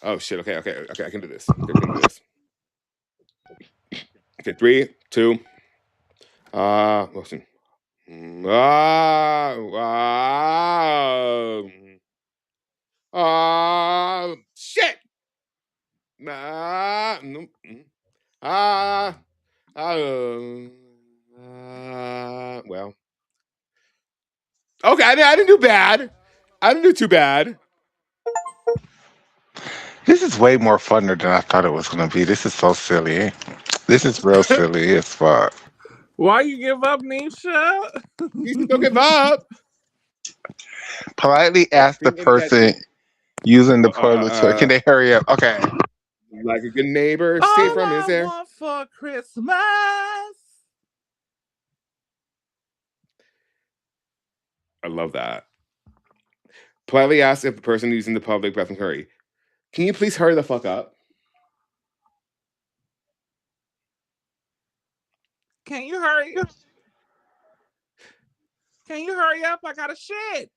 Oh shit. Okay. I can do this. Okay. 3, 2. Listen. Shit. No. Well. Okay, I didn't do bad. I didn't do too bad.
This is way more funner than I thought it was going to be. This is so silly. This is real silly as fuck.
Why you give up, Nisha?
You still give up.
Politely ask the person using the toilet, can they hurry up? Okay.
Like a good neighbor, stay
All
from is there.
I want for Christmas.
I love that. Politely ask if the person using the public bathroom hurry. Can you please hurry the fuck up?
Can you hurry up? Can you hurry up? I got a shit.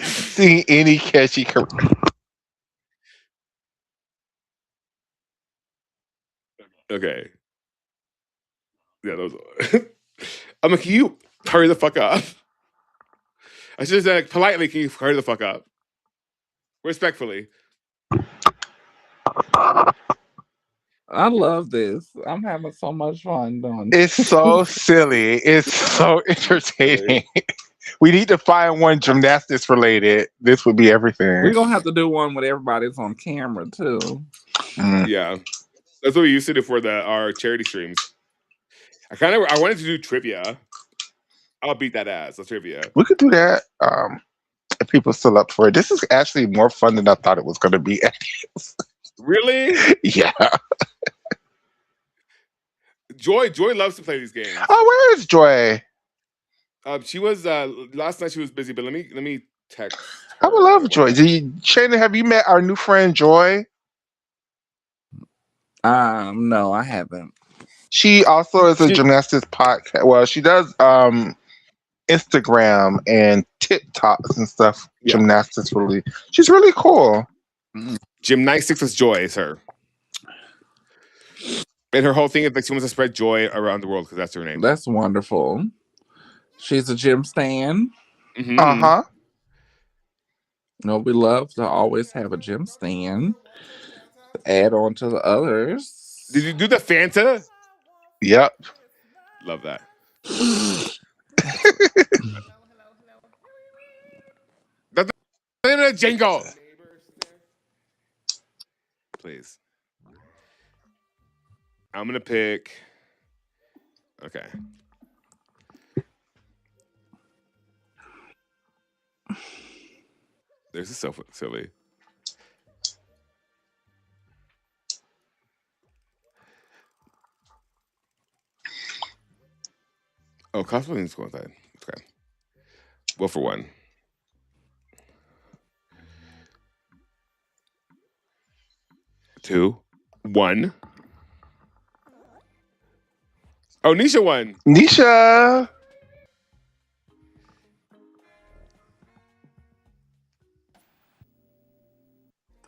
See any catchy.
Okay. Yeah, those. I'm like, can you hurry the fuck up? I should have said like, politely, can you hurry the fuck up? Respectfully.
I love this. I'm having so much fun doing
It's so silly. It's so entertaining. We need to find one gymnastics related. This would be everything.
We're going to have to do one with everybody's on camera, too.
Yeah. That's what we used to do for our charity streams. I wanted to do trivia. I'll beat that ass. That's trivia.
We could do that. If people are still up for it. This is actually more fun than I thought it was going to be.
Really?
Yeah.
Joy loves to play these games.
Oh, where is Joy?
She was last night. She was busy, but let me text her.
I would love Joy. Shannon, have you met our new friend Joy?
No, I haven't.
She also is a gymnastics podcast. Well, she does Instagram and TikToks and stuff. Yeah. Gymnastics, really. She's really cool.
Gymnastics with Joy is her. And her whole thing is like she wants to spread joy around the world because that's her name.
That's wonderful. She's a gym stan.
Mm-hmm.
Uh-huh.
No, we love to always have a gym stand. Add on to the others.
Did you do the Fanta?
Yep.
Love that. That's a jingle. Please. I'm gonna pick. Okay. This is so silly. Oh, cosplay is going that. Okay. Well, for one. 2, 1. Oh, Nisha won.
Nisha.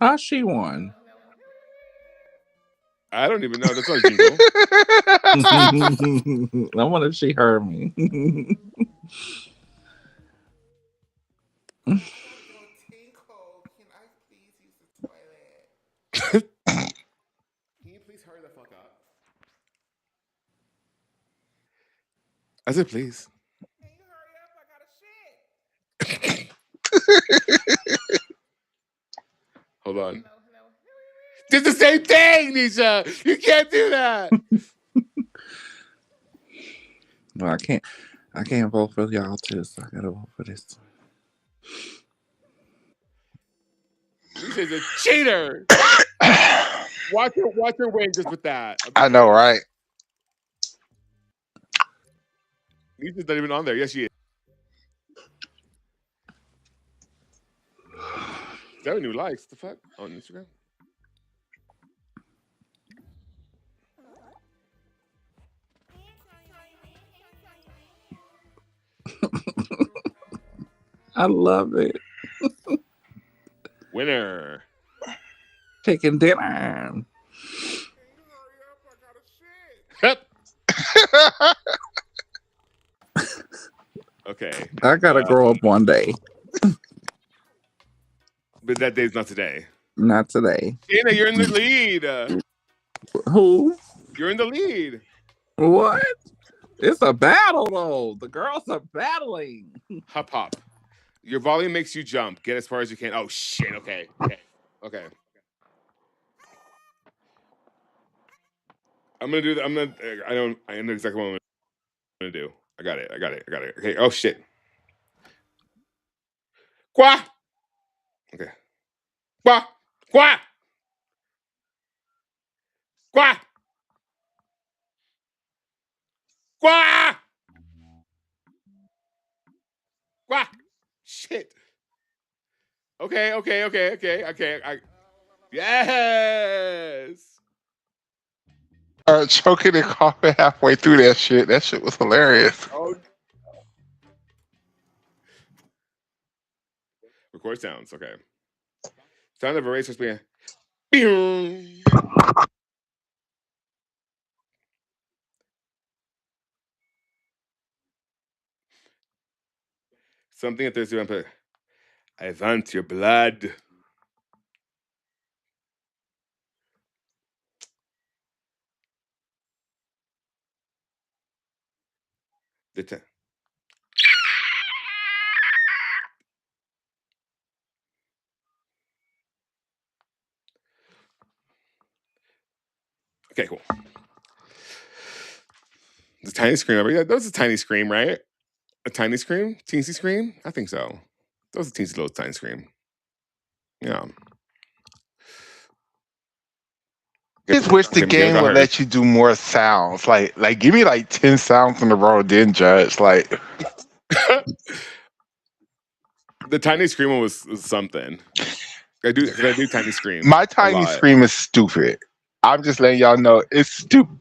How she won?
I don't even know. That's not a jingle.
I wonder if she heard me.
Can you please hurry the fuck up? I said, please. Hold on. Did the same thing, Nisha. You can't do that.
No, I can't. I can't vote for y'all too, so I gotta vote for this.
Nisha's a cheater. Watch her win just with that.
I know, right?
Nisha's not even on there. Yes, she is. 7 new likes. The fuck on Instagram?
I love it.
Winner.
Chicken dinner.
Okay.
I gotta grow up one day.
But that day's not today.
Not today.
Tina, you're in the lead.
Who?
You're in the lead.
What? It's a battle though. The girls are battling.
Hop hop. Your volume makes you jump. Get as far as you can. Oh shit. Okay. Okay. I'm gonna do that. I know exactly what I'm gonna do. I got it. Okay. Oh shit. Qua. Okay. Qua. Qua. Qua. Qua. Qua. Shit. Okay. Yes.
Choking and coughing halfway through that shit. That shit was hilarious.
Oh. Record sounds. Okay. Sound of a race must be. Something at Thursday. I want your blood. Okay, cool. The tiny scream. That was a tiny scream, right? A tiny scream? Teensy scream? I think so. That was a teensy little tiny scream. Yeah.
I just wish the game would let you do more sounds. Like give me like 10 sounds in a row, then judge. Like
the tiny scream one was something. I do tiny scream.
My tiny scream is stupid. I'm just letting y'all know it's stupid.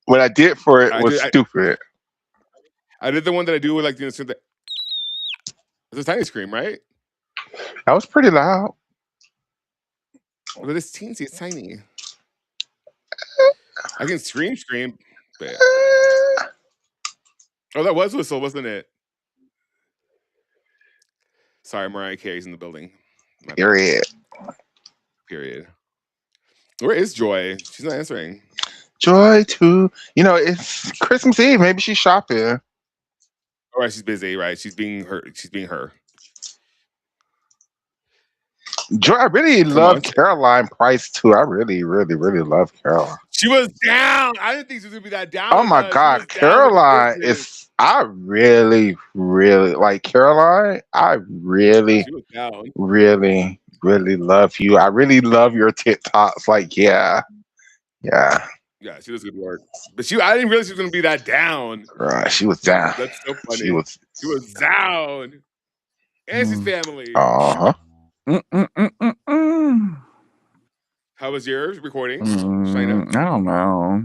What I did for it was stupid.
I did the one that I do with like the it's a tiny scream, right?
That was pretty loud.
But it's teensy, it's tiny. I can scream, but oh, that was whistle, wasn't it? Sorry, Mariah Carey's in the building.
Period.
Where is Joy? She's not answering.
Joy too. It's Christmas Eve. Maybe she's shopping.
All right, she's busy. Right, she's being her.
Joy, I really love Caroline Price too. I really, really, really love Caroline.
She was down. I didn't think she was gonna be that down.
Oh my god, Caroline is. I really, really like Caroline. I really, really, really love you. I really love your TikToks. Like, yeah.
Yeah, she was good work. But I didn't realize she was gonna be that down.
Right, she was down.
That's so funny.
She was
down. And she's family.
Uh-huh.
How was yours recording?
I don't know.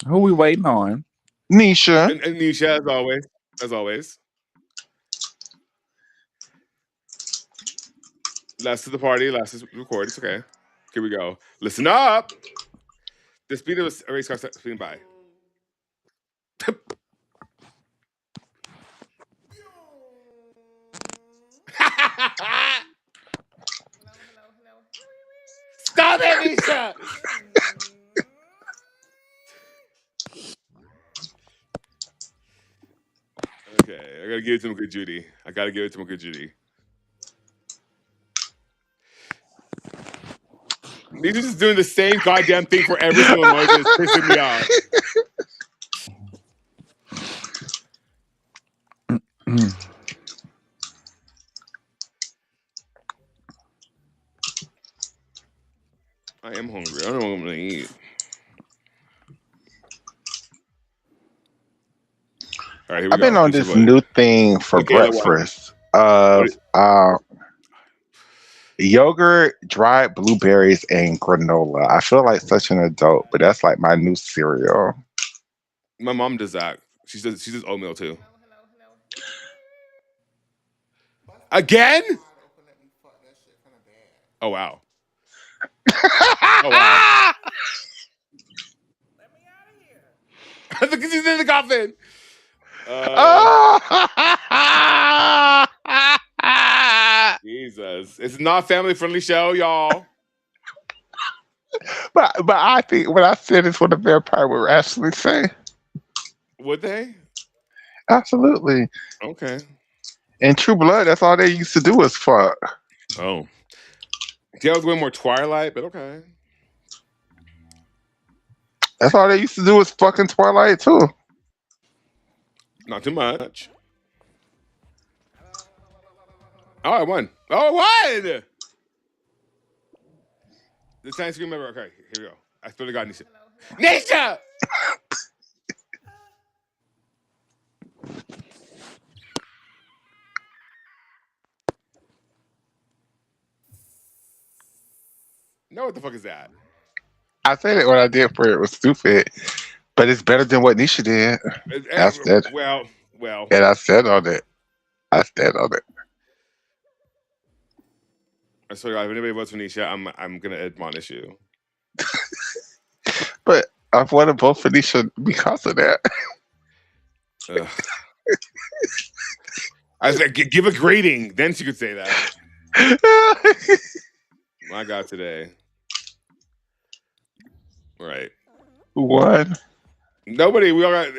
Who we waiting on?
Nisha.
And Nisha, as always. Last to the party, last to record. It's okay. Here we go. Listen up. The speed of a race car speeding by. Stop it, Nisha! Okay, I gotta give it to Good Judy. I gotta give it to Good Judy. Nisha's just doing the same goddamn thing for every single noise. It's pissing me off. I am hungry. I don't know what I'm gonna eat. All right, here we
I've
go.
been on this new thing for breakfast of yogurt, dried blueberries, and granola. I feel like such an adult, but that's like my new cereal.
My mom does that. She does oatmeal too. Again? Oh wow. Oh wow. Because he's in the coffin. Jesus. It's not a family friendly show, y'all.
But I think what I said is what a vampire would actually say.
Would they?
Absolutely.
Okay.
In True Blood, that's all they used to do was fuck.
Oh. Yeah, I was going more Twilight, but okay.
That's all they used to do was fucking Twilight too.
Not too much. Oh, I won. Oh, I won! The time screen member. Okay, here we go. I swear to God, Nisha. Nisha! No, what the fuck is that?
I said it when I did for it was stupid, but it's better than what Nisha did. I said,
well.
And I said on it. I stand on it.
I swear to God, if anybody votes for Nisha, I'm gonna admonish you.
But I've wanted to vote for Nisha because of that.
I was like, give a grading, then she could say that. My God, today. Right.
Who won?
Nobody. We all got.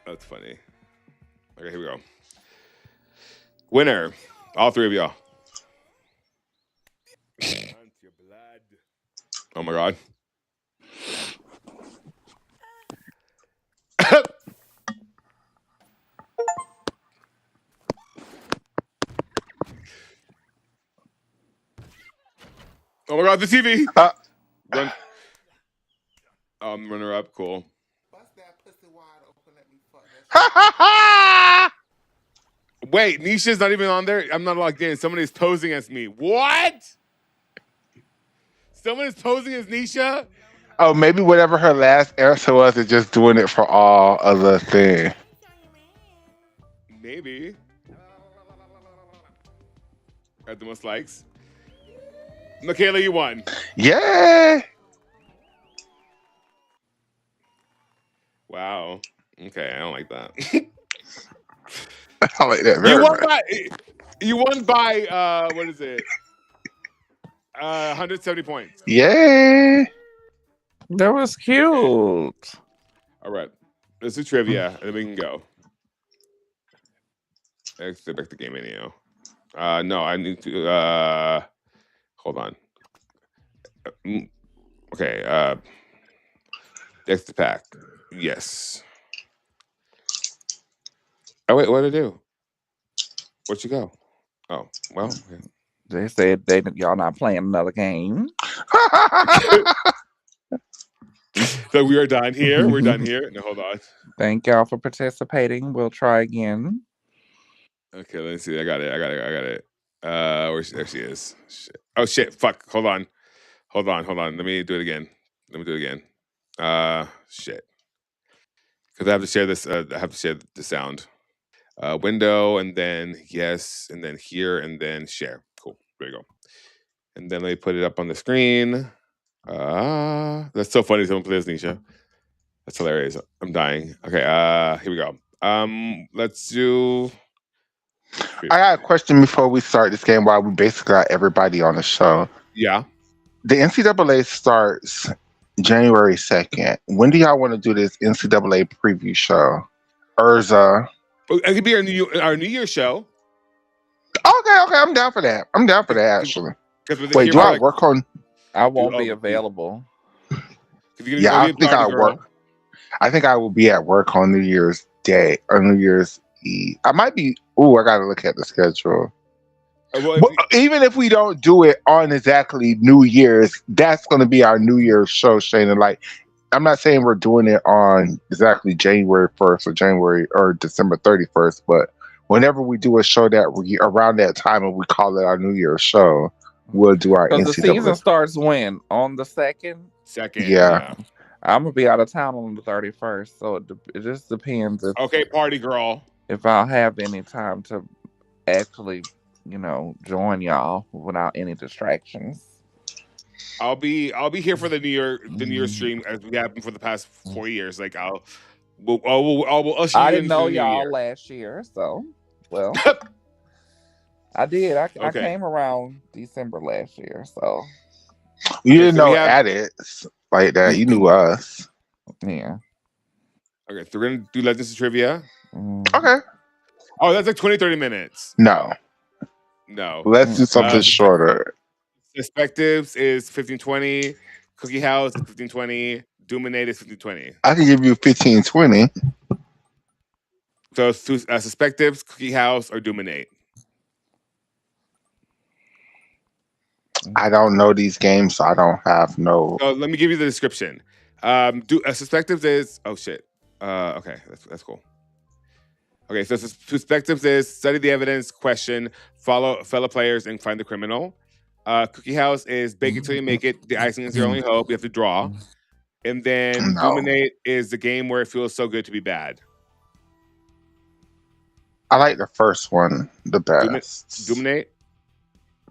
That's funny. Okay, here we go. Winner. All three of y'all. Oh my God. Oh my God, the TV. Run. Runner up. Cool. Wait, Nisha's not even on there? I'm not logged in. Somebody's posing as me. What? Someone is posing as Nisha?
Oh, maybe whatever her last answer was is just doing it for all other things.
Maybe. At the most likes. Michaela, you won.
Yeah.
Wow. Okay, I don't like that.
I like that very much.
You won by what is it? 170 points.
Yay.
That was cute.
All right. Let's do trivia, and then we can go. Let's get back to game anyhow. No, I need to hold on. Okay, extra pack. Yes. Oh wait, what did I do? Where'd you go? Oh, well, okay.
They said y'all not playing another game.
So we are done here. We're done here. No, hold on.
Thank y'all for participating. We'll try again.
Okay, let's see. I got it. There she is. Shit. Oh shit! Fuck. Hold on. Let me do it again. Shit. Because I have to share this. I have to share the sound. Window, and then yes, and then here, and then share. Cool. There you go. And then let me put it up on the screen. That's so funny. Someone plays Nisha. That's hilarious. I'm dying. Okay. Here we go. Let's do.
I got a question before we start this game. While we basically got everybody on the show,
Yeah.
the NCAA starts January 2nd. When do y'all want to do this NCAA preview show? Urza.
It could be our New Year's show.
Okay, I'm down for that. I'm down for that actually.
Because
Wait, do I work on?
I won't be available.
Yeah, I think I work. I think I will be at work on New Year's Day or New Year's Eve. I might be. Ooh, I gotta look at the schedule.
Well,
even if we don't do it on exactly New Year's, that's going to be our New Year's show, Shayna. Like, I'm not saying we're doing it on exactly January 1st or January or December 31st, but whenever we do a show that we around that time and we call it our New Year's show, we'll do our
NCAA. The season starts when? On the 2nd?
Yeah.
I'm going to be out of town on the 31st, so it just depends. If,
okay, party girl.
If I'll have any time to actually, join y'all without any distractions.
I'll be here for the New Year stream as we have been for the past 4 years. Like we'll usher you
I didn't know
into the
y'all
New Year.
last year, so I did. I came around December last year, so
you didn't know addicts like that. You knew us.
Yeah.
Okay, so we're gonna do Legends of Trivia.
Okay.
Oh, that's like 20-30 minutes.
No. Let's do something shorter.
Perspectives is 15-20. Cookie House is 15-20. Dominate is 15-20.
I can give you 15-20.
So Suspectives, Cookie House, or Dominate.
I don't know these games, so I don't have no.
So let me give you the description. Suspectives is shit. Okay, that's cool. Okay, so Suspectives is study the evidence, question, follow fellow players, and find the criminal. Cookie House is bake it till you make it. The icing is your only hope. You have to draw. And then Dominate is the game where it feels so good to be bad.
I like the first one the best.
Dominate?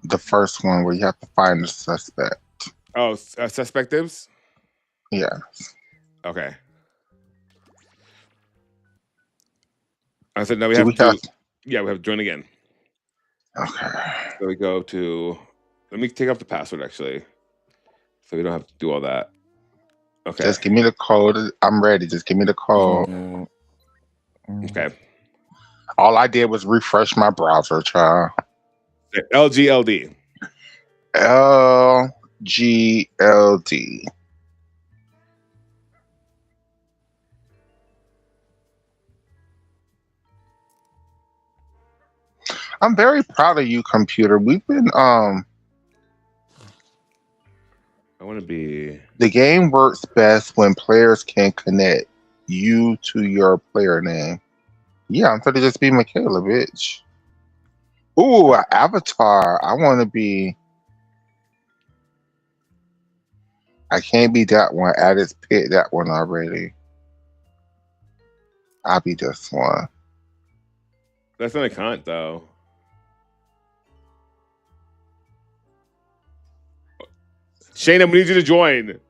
The first one where you have to find the suspect.
Oh, Suspectives?
Yeah.
Okay. I said, no, we have to. Yeah, we have to join again.
Okay.
So we go to. Let me take off the password, actually. So we don't have to do all that. Okay.
Just give me the code. I'm ready. Just give me the code.
Okay.
All I did was refresh my browser, child.
LGLD.
LGLD. I'm very proud of you, computer. We've been
I want to be.
The game works best when players can connect you to your player name. Yeah, I'm gonna just be Michaela, bitch. Ooh, Avatar. I want to be. I can't be that one. Addis picked that one already. I'll be this one.
That's not a cunt, though. Shayna, we need you to join. There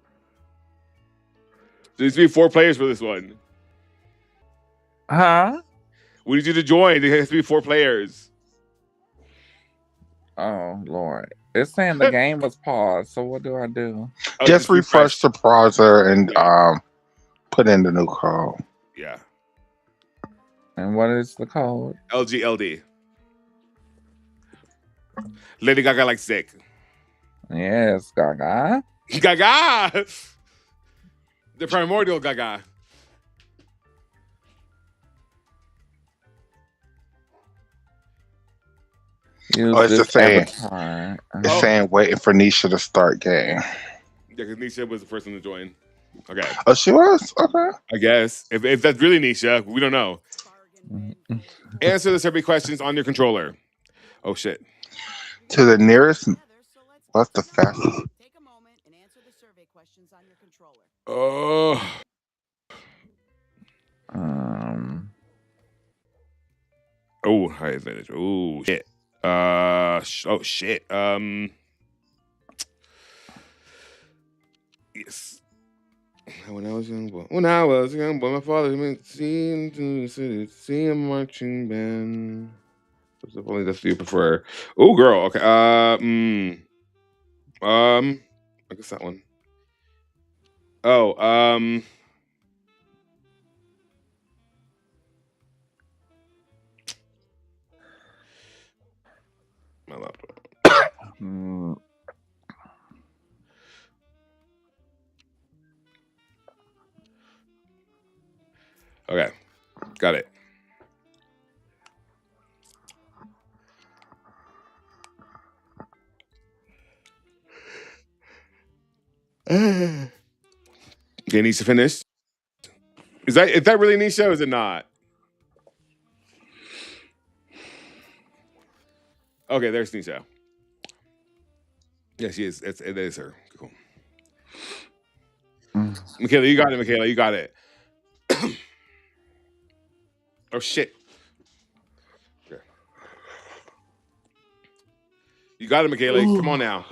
needs to be 4 players for this one.
Huh?
We need you to join. There has to be 4 players.
Oh, Lord. It's saying the game was paused, so what do I do?
Just refresh the browser and put in the new code.
Yeah.
And what is the code?
LGLD. Lady Gaga like sick.
Yes, Gaga.
Gaga! The primordial Gaga.
It's the same. It's saying waiting for Nisha to start game.
Yeah, because Nisha was the first one to join. Okay.
Oh, she was? Okay.
I guess. If that's really Nisha, we don't know. Answer the survey questions on your controller. Oh, shit.
To the nearest. What's the fastest?
Take a moment and answer the survey questions on your controller.
Oh. Oh, high advantage. Oh shit. Oh shit. Yes. When I was young boy, my father went seeing to the city, see a marching band. What's the only that you prefer? Oh, girl. Okay. I guess that one. Oh, my laptop. Okay, got it. Okay, Nisha finished. Is that really Nisha or is it not? Okay, there's Nisha. Yeah, she is. It is her. Cool. Michaela, you got it. Michaela, you got it. Oh shit. Okay. You got it, Michaela. Come on now.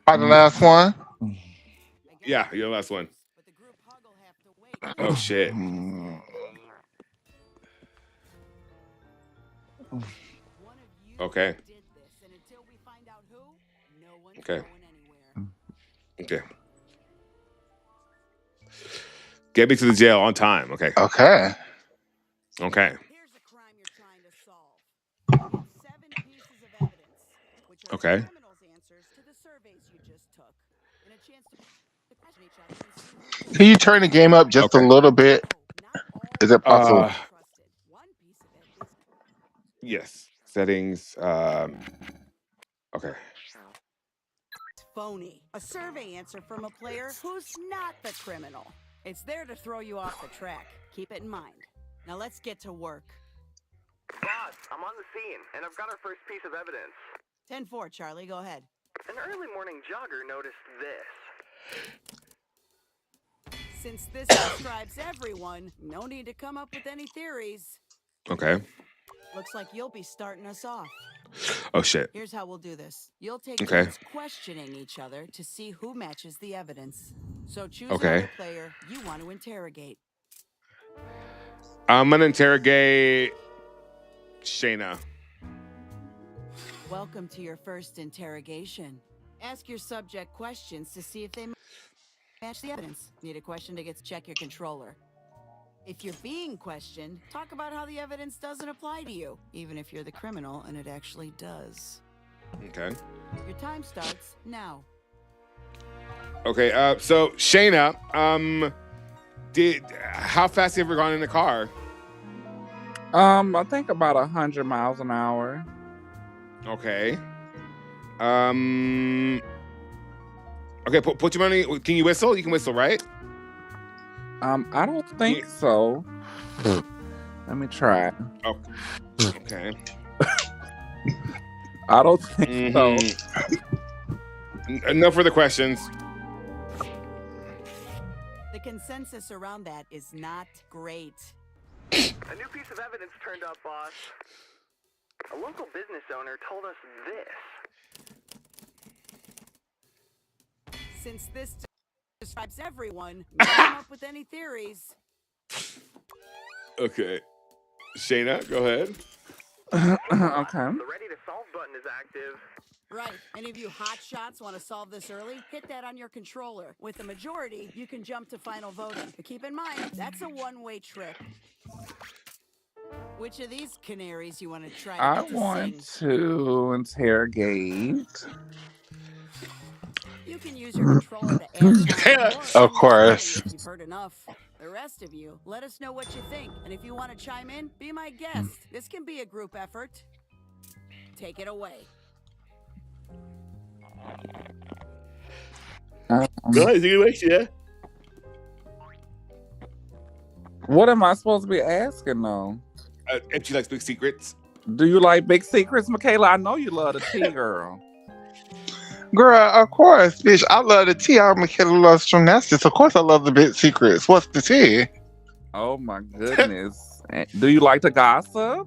The last one.
Yeah, you're the last one. Oh shit. Okay. Okay. Okay. Get me to the jail on time. Okay.
Okay.
Okay.
Here's a crime you're trying to solve. Get 7 pieces of evidence, which are
Okay.
the criminals' answers to the surveys you just took, and a chance to question each other and see who
Can you turn the game up just a little bit? Is it possible?
trusted. One piece of it is
Yes. Settings. Okay.
phony. A survey answer from a player who's not the criminal. It's there to throw you off the track. Keep it in mind. Now let's get to work.
Boss, I'm on the scene, and I've got our first piece of evidence.
10-4, Charlie, go ahead.
An early morning jogger noticed this.
Since this describes everyone, no need to come up with any theories.
Okay.
Looks like you'll be starting us off.
Oh shit.
Here's how we'll do this. You'll take
Okay.
turns questioning each other to see who matches the evidence. So choose
Okay.
another player you want to interrogate.
I'm gonna interrogate Shayna.
Welcome to your first interrogation. Ask your subject questions to see if they match the evidence. Need a question to check your controller. If you're being questioned, talk about how the evidence doesn't apply to you, even if you're the criminal and it actually does.
Okay.
Your time starts now.
Okay. So Shayna, how fast have you ever gone in the car?
I think about 100 miles an hour.
Okay. Okay. Put your money. Can you whistle? You can whistle, right?
I don't think so. Let me try.
Oh. Okay.
I don't think so.
No further questions.
The consensus around that is not great.
A new piece of evidence turned up, boss. A local business owner told us this.
Since this describes everyone, don't come up with any theories.
Okay. Shayna, go ahead.
Okay.
The ready to solve button is active.
Right. Any of you hot shots want to solve this early? Hit that on your controller. With the majority, you can jump to final voting. But keep in mind, that's a one-way trip. Which of these canaries you want to try?
I want to interrogate.
You can use your controller to add time.
Of course.
If you've heard enough. The rest of you, let us know what you think. And if you want to chime in, be my guest. This can be a group effort. Take it away.
Yeah.
What am I supposed to be asking though?
If she likes big secrets.
Do you like big secrets, Michaela? I know you love the tea, girl.
Girl, of course, bitch. I love the tea. I'm Michaela loves gymnastics. Of course, I love the big secrets. What's the tea?
Oh my goodness. Do you like to gossip?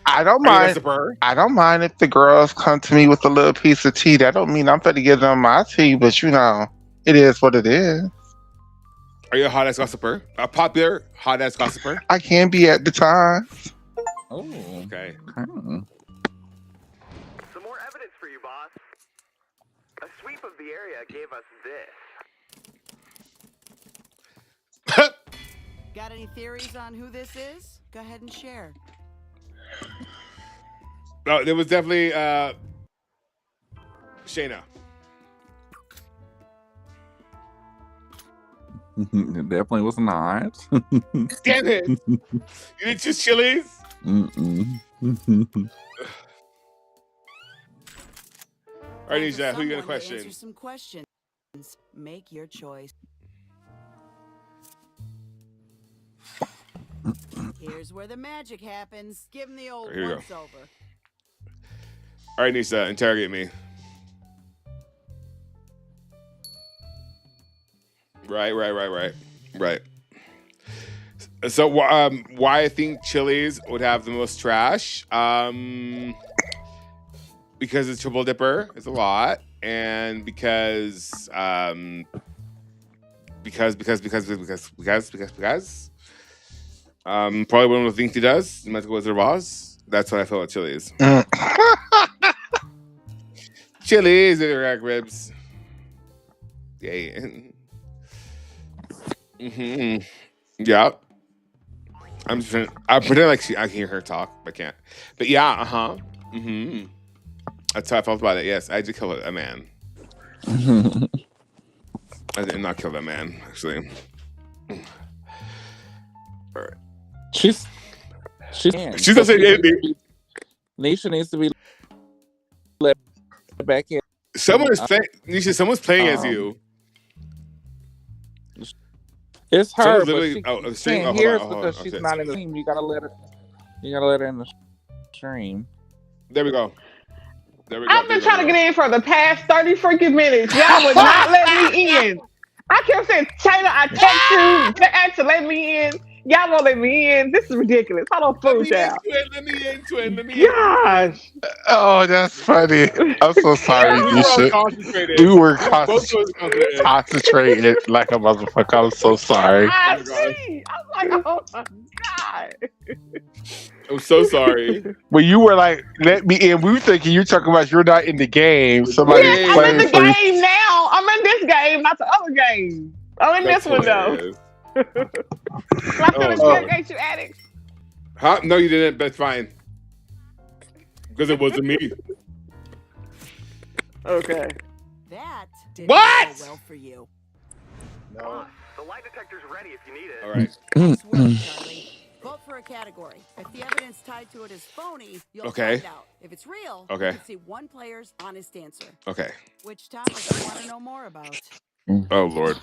I don't
Are you a
mind.
gossiper?
I don't mind if the girls come to me with a little piece of tea. That don't mean I'm going to give them my tea, but it is what it is.
Are you a hot ass gossiper? A popular hot ass gossiper?
I can be at the time.
Oh.
Okay.
Hmm.
Some more evidence for you, boss. A sweep of the area gave us this.
Got any theories on who this is? Go ahead and share.
Oh, there was definitely Shayna.
It definitely was not.
Damn it! You didn't choose Chili's?
Mm-mm.
All right,
Time for
Nisha, who you
someone
got a
to
question?
answer some questions. Make your choice. Here's where the magic happens. Give him the old
Here we go.
once over.
All right, Nisha, interrogate me. Right. So, why I think Chili's would have the most trash? Because it's triple dipper, it's a lot, and because probably one of the things he does, the Magical Wizard Boss. That's what I feel about Chili's. Chili's and rack ribs. Yeah. Mm-hmm. Yeah. I'm pretend like I can hear her talk, but I can't. But yeah, Mm-hmm. That's how I felt about it. Yes, I did kill a man. I did not kill that man, actually. All right.
She's
She's not saying anything.
Nisha needs to be let back in.
Someone is playing. Nisha, someone's playing as you.
It's her,
Someone's
but
literally.
she
Oh, the stream.
can't
Oh,
hear us
hold on.
because she's not in the stream. You gotta let her. You gotta let her in the stream.
There we go.
I've been trying to get in for the past 30 freaking minutes. Y'all would not let me in. I kept saying, Taylor, I text you to let me in. Y'all won't let me in. This is ridiculous. Hold on, food y'all.
Let me in.
Gosh.
Oh, that's funny. I'm so sorry,
We were all
Nisha.
concentrated.
We were
Both of us concentrated.
concentrated like a motherfucker. I'm so sorry.
I see. I was like, oh my God.
I'm so sorry.
When you were like, let me in, we were thinking you're talking about you're not in the game. Somebody's
Yes, I'm
playing
in the
for you.
game now. I'm in this game, not the other game. I'm in
That's
this one though.
hilarious.
Can I finish interrogate you, addicts?
Huh? No, you didn't. That's fine. Because it wasn't me.
Okay.
That didn't
What?
go well for you.
Boss, the lie detector's ready if you need it.
All right.
Nice work, Charlie. Vote for a category. If the evidence tied to it is phony, you'll
Okay.
find out. If it's real,
Okay.
you can see one player's honest answer.
Okay.
Which topic do you want to know more about?
Oh, Lord.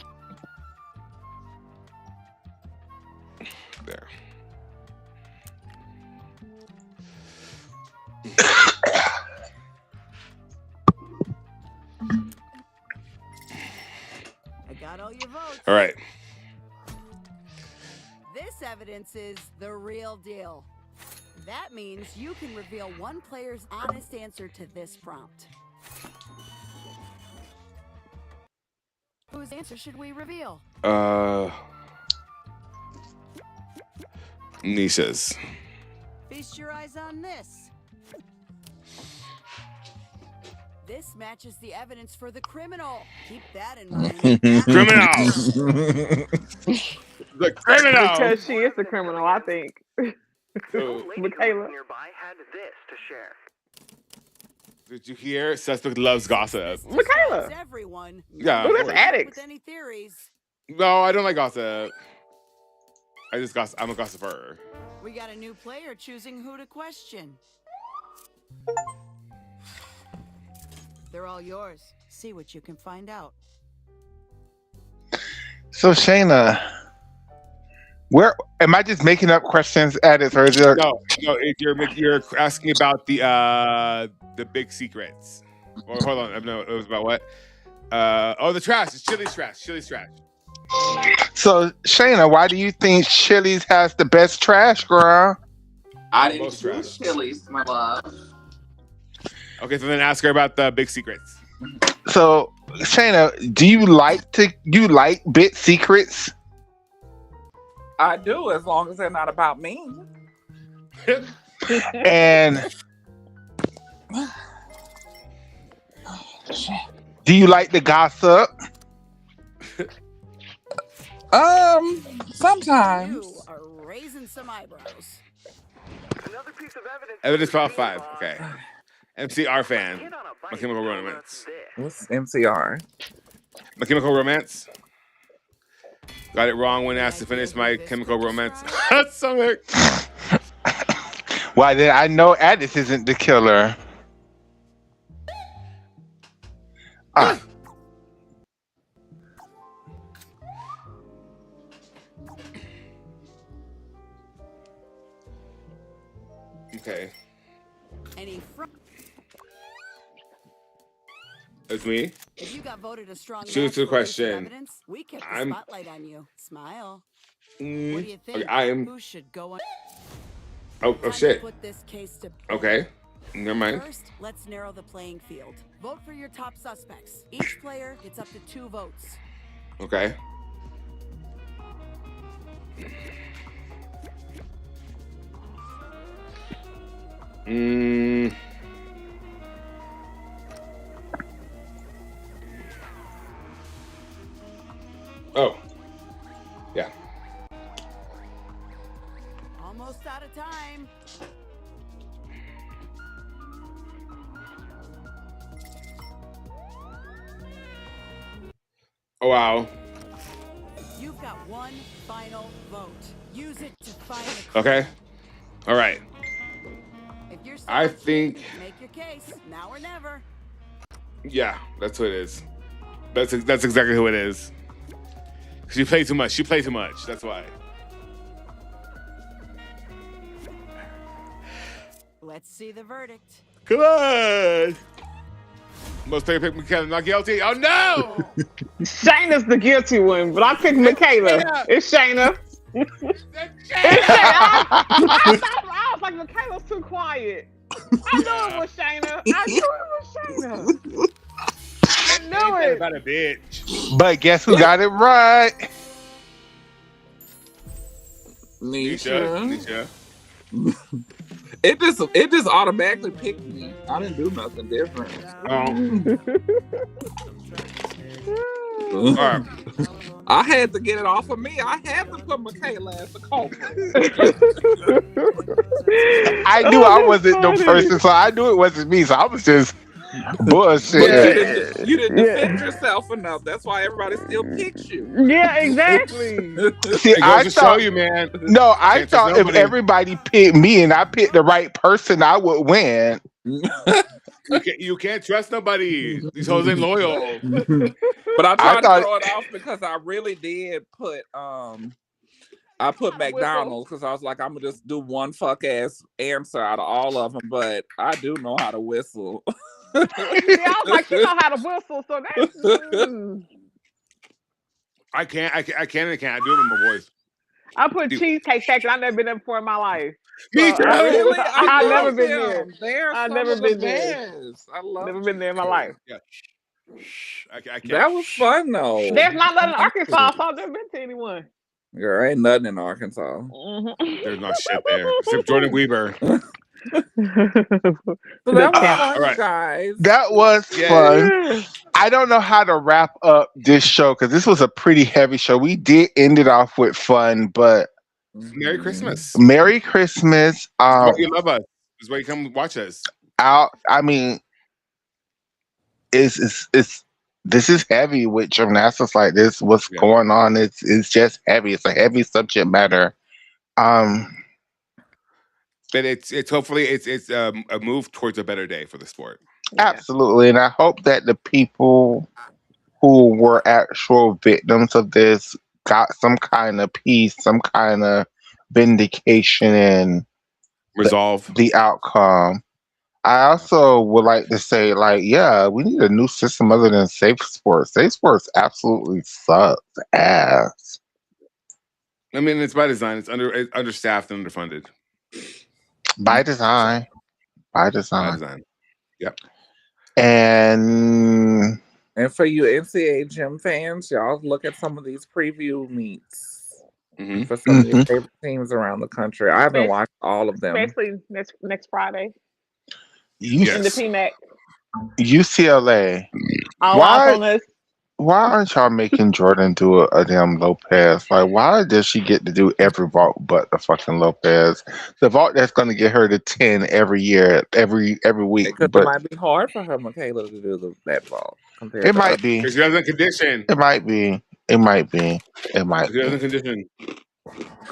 There.
I got all your votes.
All right.
This evidence is the real deal. That means you can reveal one player's honest answer to this prompt. Whose answer should we reveal?
Nisha's.
Feast your eyes on this. This matches the evidence for the criminal. Keep that in mind.
Criminal. The criminal.
Because she is the criminal, I think.
So,
Lady who
Michaela.
was nearby had this to share.
did you hear? Suspect loves gossip.
This
Michaela.
describes everyone.
Yeah.
Ooh, that's
With
addicts.
any theories?
No, I don't like gossip. I just gossip. I'm a gossiper.
We got a new player choosing who to question. They're all yours. See what you can find out.
So Shayna, where am I just making up questions at it, or is there?
No. If you're asking about the big secrets. Or hold on. No, it was about what? The trash. It's Chili's trash.
So, Shayna, why do you think Chili's has the best trash, girl?
I didn't
Most
choose
trash.
Chili's, my love.
Okay, so then ask her about the big secrets.
So, Shayna, do you like bit secrets?
I do, as long as they're not about me.
And do you like the gossip?
Sometimes.
You are raising some eyebrows.
Another piece of evidence.
Evidence
for
file
me,
5.
boss.
Okay. MCR fan.
Hit on a
My
bite.
Chemical
Now
Romance.
what's this?
What's MCR?
My Chemical Romance. Got it wrong when
Any
asked to
idea
finish
who
My
this
Chemical
would
Romance.
describe?
Stomach.
Why then I know Addis isn't the killer. Ah,
Okay.
Any
It's me.
If you got voted a strong
Choose
match
the
for race and
question.
evidence, we kept the
I'm.
spotlight on you. Smile. What do you
Okay,
think?
I am.
Who should go on?
Oh
Time to
shit.
put this case to bed.
Okay. Never mind.
First, let's narrow the playing field. Vote for your top suspects. Each player gets up to 2 votes.
Okay. Mm. Oh. Yeah.
Almost out of time.
Oh wow.
You've got one final vote. Use it to find the
Okay. All right.
If you're still
I
on
think.
chin, make your case. Now or never.
Yeah, that's who it is. That's exactly who it is. She played too much. She played too much. That's why.
Let's see the verdict.
Come on. Most player pick Michaela, not guilty. Oh no!
Shayna's the guilty one, but I picked Michaela.
Shayna.
It's Shayna. It's Shayna. I was like, Michaela's too quiet. I knew it was Shayna. I knew it was Shayna. I
Ain't
knew
that
it.
about a bitch.
but guess who got it right?
Nisha.
It just automatically picked me. I didn't do nothing different.
All right.
I had to get it off of me. I had to put Michaela as the culprit.
I knew I wasn't no person, so I knew it wasn't me. So I was just bullshit.
But you didn't defend yourself enough. That's why everybody still picks you.
Yeah, exactly.
See,
It goes
I
to show
thought
you, man.
no, I
Can't trust
thought if
nobody.
everybody picked me and I picked the right person, I would win.
You can't trust nobody. These hoes ain't loyal.
But I
I
tried to
thought-
throw it off because I really did put I put McDonald's because I was like, I'm gonna just do one fuck ass answer out of all of them, but I do know how to whistle.
Yeah, I was like, she know how to whistle, so that's.
I can't. I do it with my voice.
I put Cheesecake Factory. I've never been there before in my life.
Me
So,
too.
Really?
I've never
love
been
them.
there.
They're
I've
some
never
of the
been there.
best. I love
Never been there in my life.
Yeah. I can't.
That was fun though.
There's not nothing in Arkansas, so I've never been to anyone.
Girl, ain't nothing in Arkansas.
There's not shit there except Jordan Weaver.
So that was
camp.
fun,
All right.
guys.
That was fun. I don't know how to wrap up this show because this was a pretty heavy show. We did end it off with fun, but
Merry Christmas.
Merry Christmas.
Why you love us. This is why you come watch us.
I mean, it's this is heavy with gymnastics like this. What's going on? It's just heavy. It's a heavy subject matter.
But it's hopefully it's a move towards a better day for the sport.
Absolutely, and I hope that the people who were actual victims of this got some kind of peace, some kind of vindication, and
resolve
the outcome. I also would like to say, like, yeah, we need a new system other than Safe Sports. Safe Sports absolutely sucks ass
I mean, it's by design. It's understaffed and underfunded.
by design. By
By
design.
design. Yep.
And
And for you NCAA gym fans, y'all look at some of these preview meets
Mm-hmm.
for some of your
mhm,
favorite teams around the country. I haven't watched all of them.
Especially next Friday
you,
in the
Yes.
PMAC.
UCLA.
All eyes
Why?
on us.
Why aren't y'all making Jordan do a damn Lopez? Like, why does she get to do every vault but the fucking Lopez? The vault that's going to get her to 10 every year, every week.
Because it
But
might be hard for her, Michaela, to do that vault compared
it
to
might
others.
be.
Because she doesn't condition.
It might be. It might be. It might
She doesn't
be.
condition.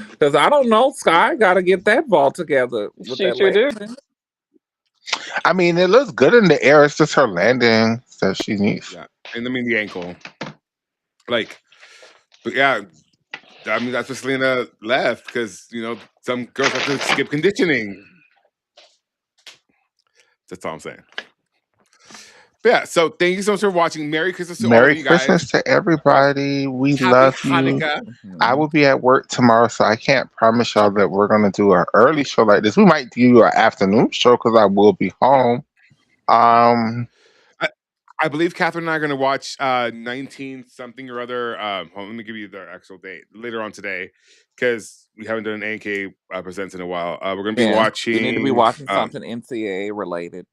Because I don't know, Sky got to get that vault together with
She
that
sure do.
landing.
I mean, it looks good in the air. It's just her landing that she needs.
Yeah. And I mean the ankle. Like, but yeah, I mean that's what Selena left because some girls have to skip conditioning. That's all I'm saying. But yeah, so thank you so much for watching. Merry Christmas to all
Merry
of you guys.
Christmas to everybody. We
Happy
love you.
Hanukkah.
I will be at work tomorrow, so I can't promise y'all that we're going to do an early show like this. We might do an afternoon show because I will be home.
I believe Catherine and I are going to watch 19 something or other. Hold on, let me give you the actual date later on today because we haven't done an ANK presents in a while. We're going to be watching.
We need to be watching something NCAA related.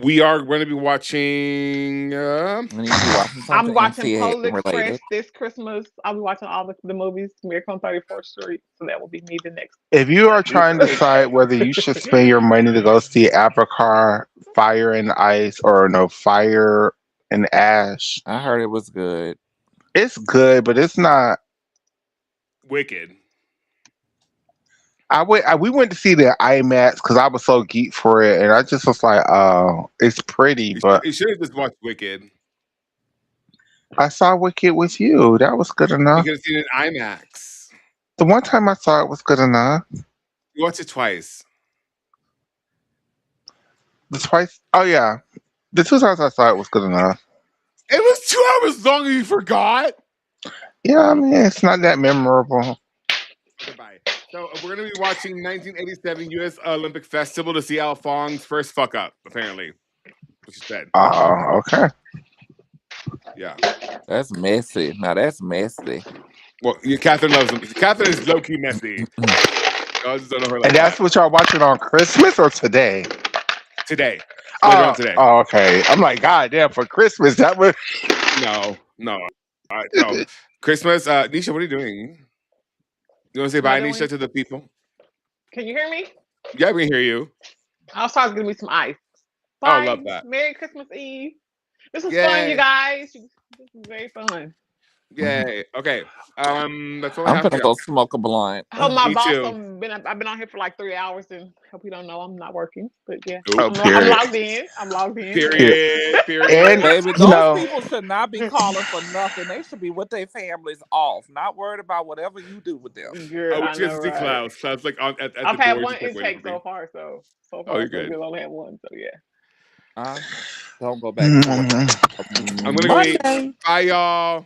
We are going to be watching.
We need to be watching something
I'm watching
NCAA
Polar Express
related.
this Christmas. I'll be watching all the movies. Miracle on 34th Street. So that will be me the next.
if you are trying to decide whether you should spend your money to go see Avatar, Fire and Ice, or no Fire and Ash,
I heard it was good.
it's good, but it's not.
Wicked.
We went to see the IMAX because I was so geek for it, and I just was like, "Oh, it's pretty." But
You should have just watched Wicked.
I saw Wicked with you. That was good
You
enough.
could have seen it in IMAX.
The one time I saw it was good enough.
You watched it twice.
The twice, oh yeah, the two times I saw it was good enough.
It was 2 hours long and you forgot.
Yeah, I mean it's not that memorable.
Okay, bye. So we're going to be watching 1987 U.S. Olympic Festival to see Al Fong's first fuck up, apparently. What she said.
Oh, okay.
Yeah.
That's messy. Now that's messy.
Well, Catherine loves him. Catherine is low key messy. I just don't know her like
And that's
that.
what y'all watching on Christmas or today?
Today. Later on today.
Oh, okay. I'm like, God damn, for Christmas that was.
No. No. Christmas. Nisha, what are you doing? You want to say bye, Nisha, to the people?
Can you hear me?
Yeah, we can hear you.
I'll start giving me some ice.
Oh,
Bye.
I love that.
Merry Christmas Eve. This was fun, you guys. This was very fun.
Yay. Okay. That's all I
I'm
have
gonna
for
go
y'all.
smoke a blunt.
I hope my
Me
boss
too.
I've been on here for like 3 hours and hope you don't know I'm not working. But yeah.
Oh,
I'm
period.
logged in. I'm logged in.
Period.
And
Baby,
you
those
know,
people should not be calling for nothing. They should be with their families off, not worried about whatever you do with them.
Good,
We
I
should get
know,
to see
right?
Klaus. Klaus like at the
I've
door.
had
He's
one
just, like, waiting
intake
for me.
so far, so
Oh,
far
you're
so
good.
good. I only had one, so yeah.
Don't go back to work.
I'm gonna go eat.
Monday.
Bye, y'all.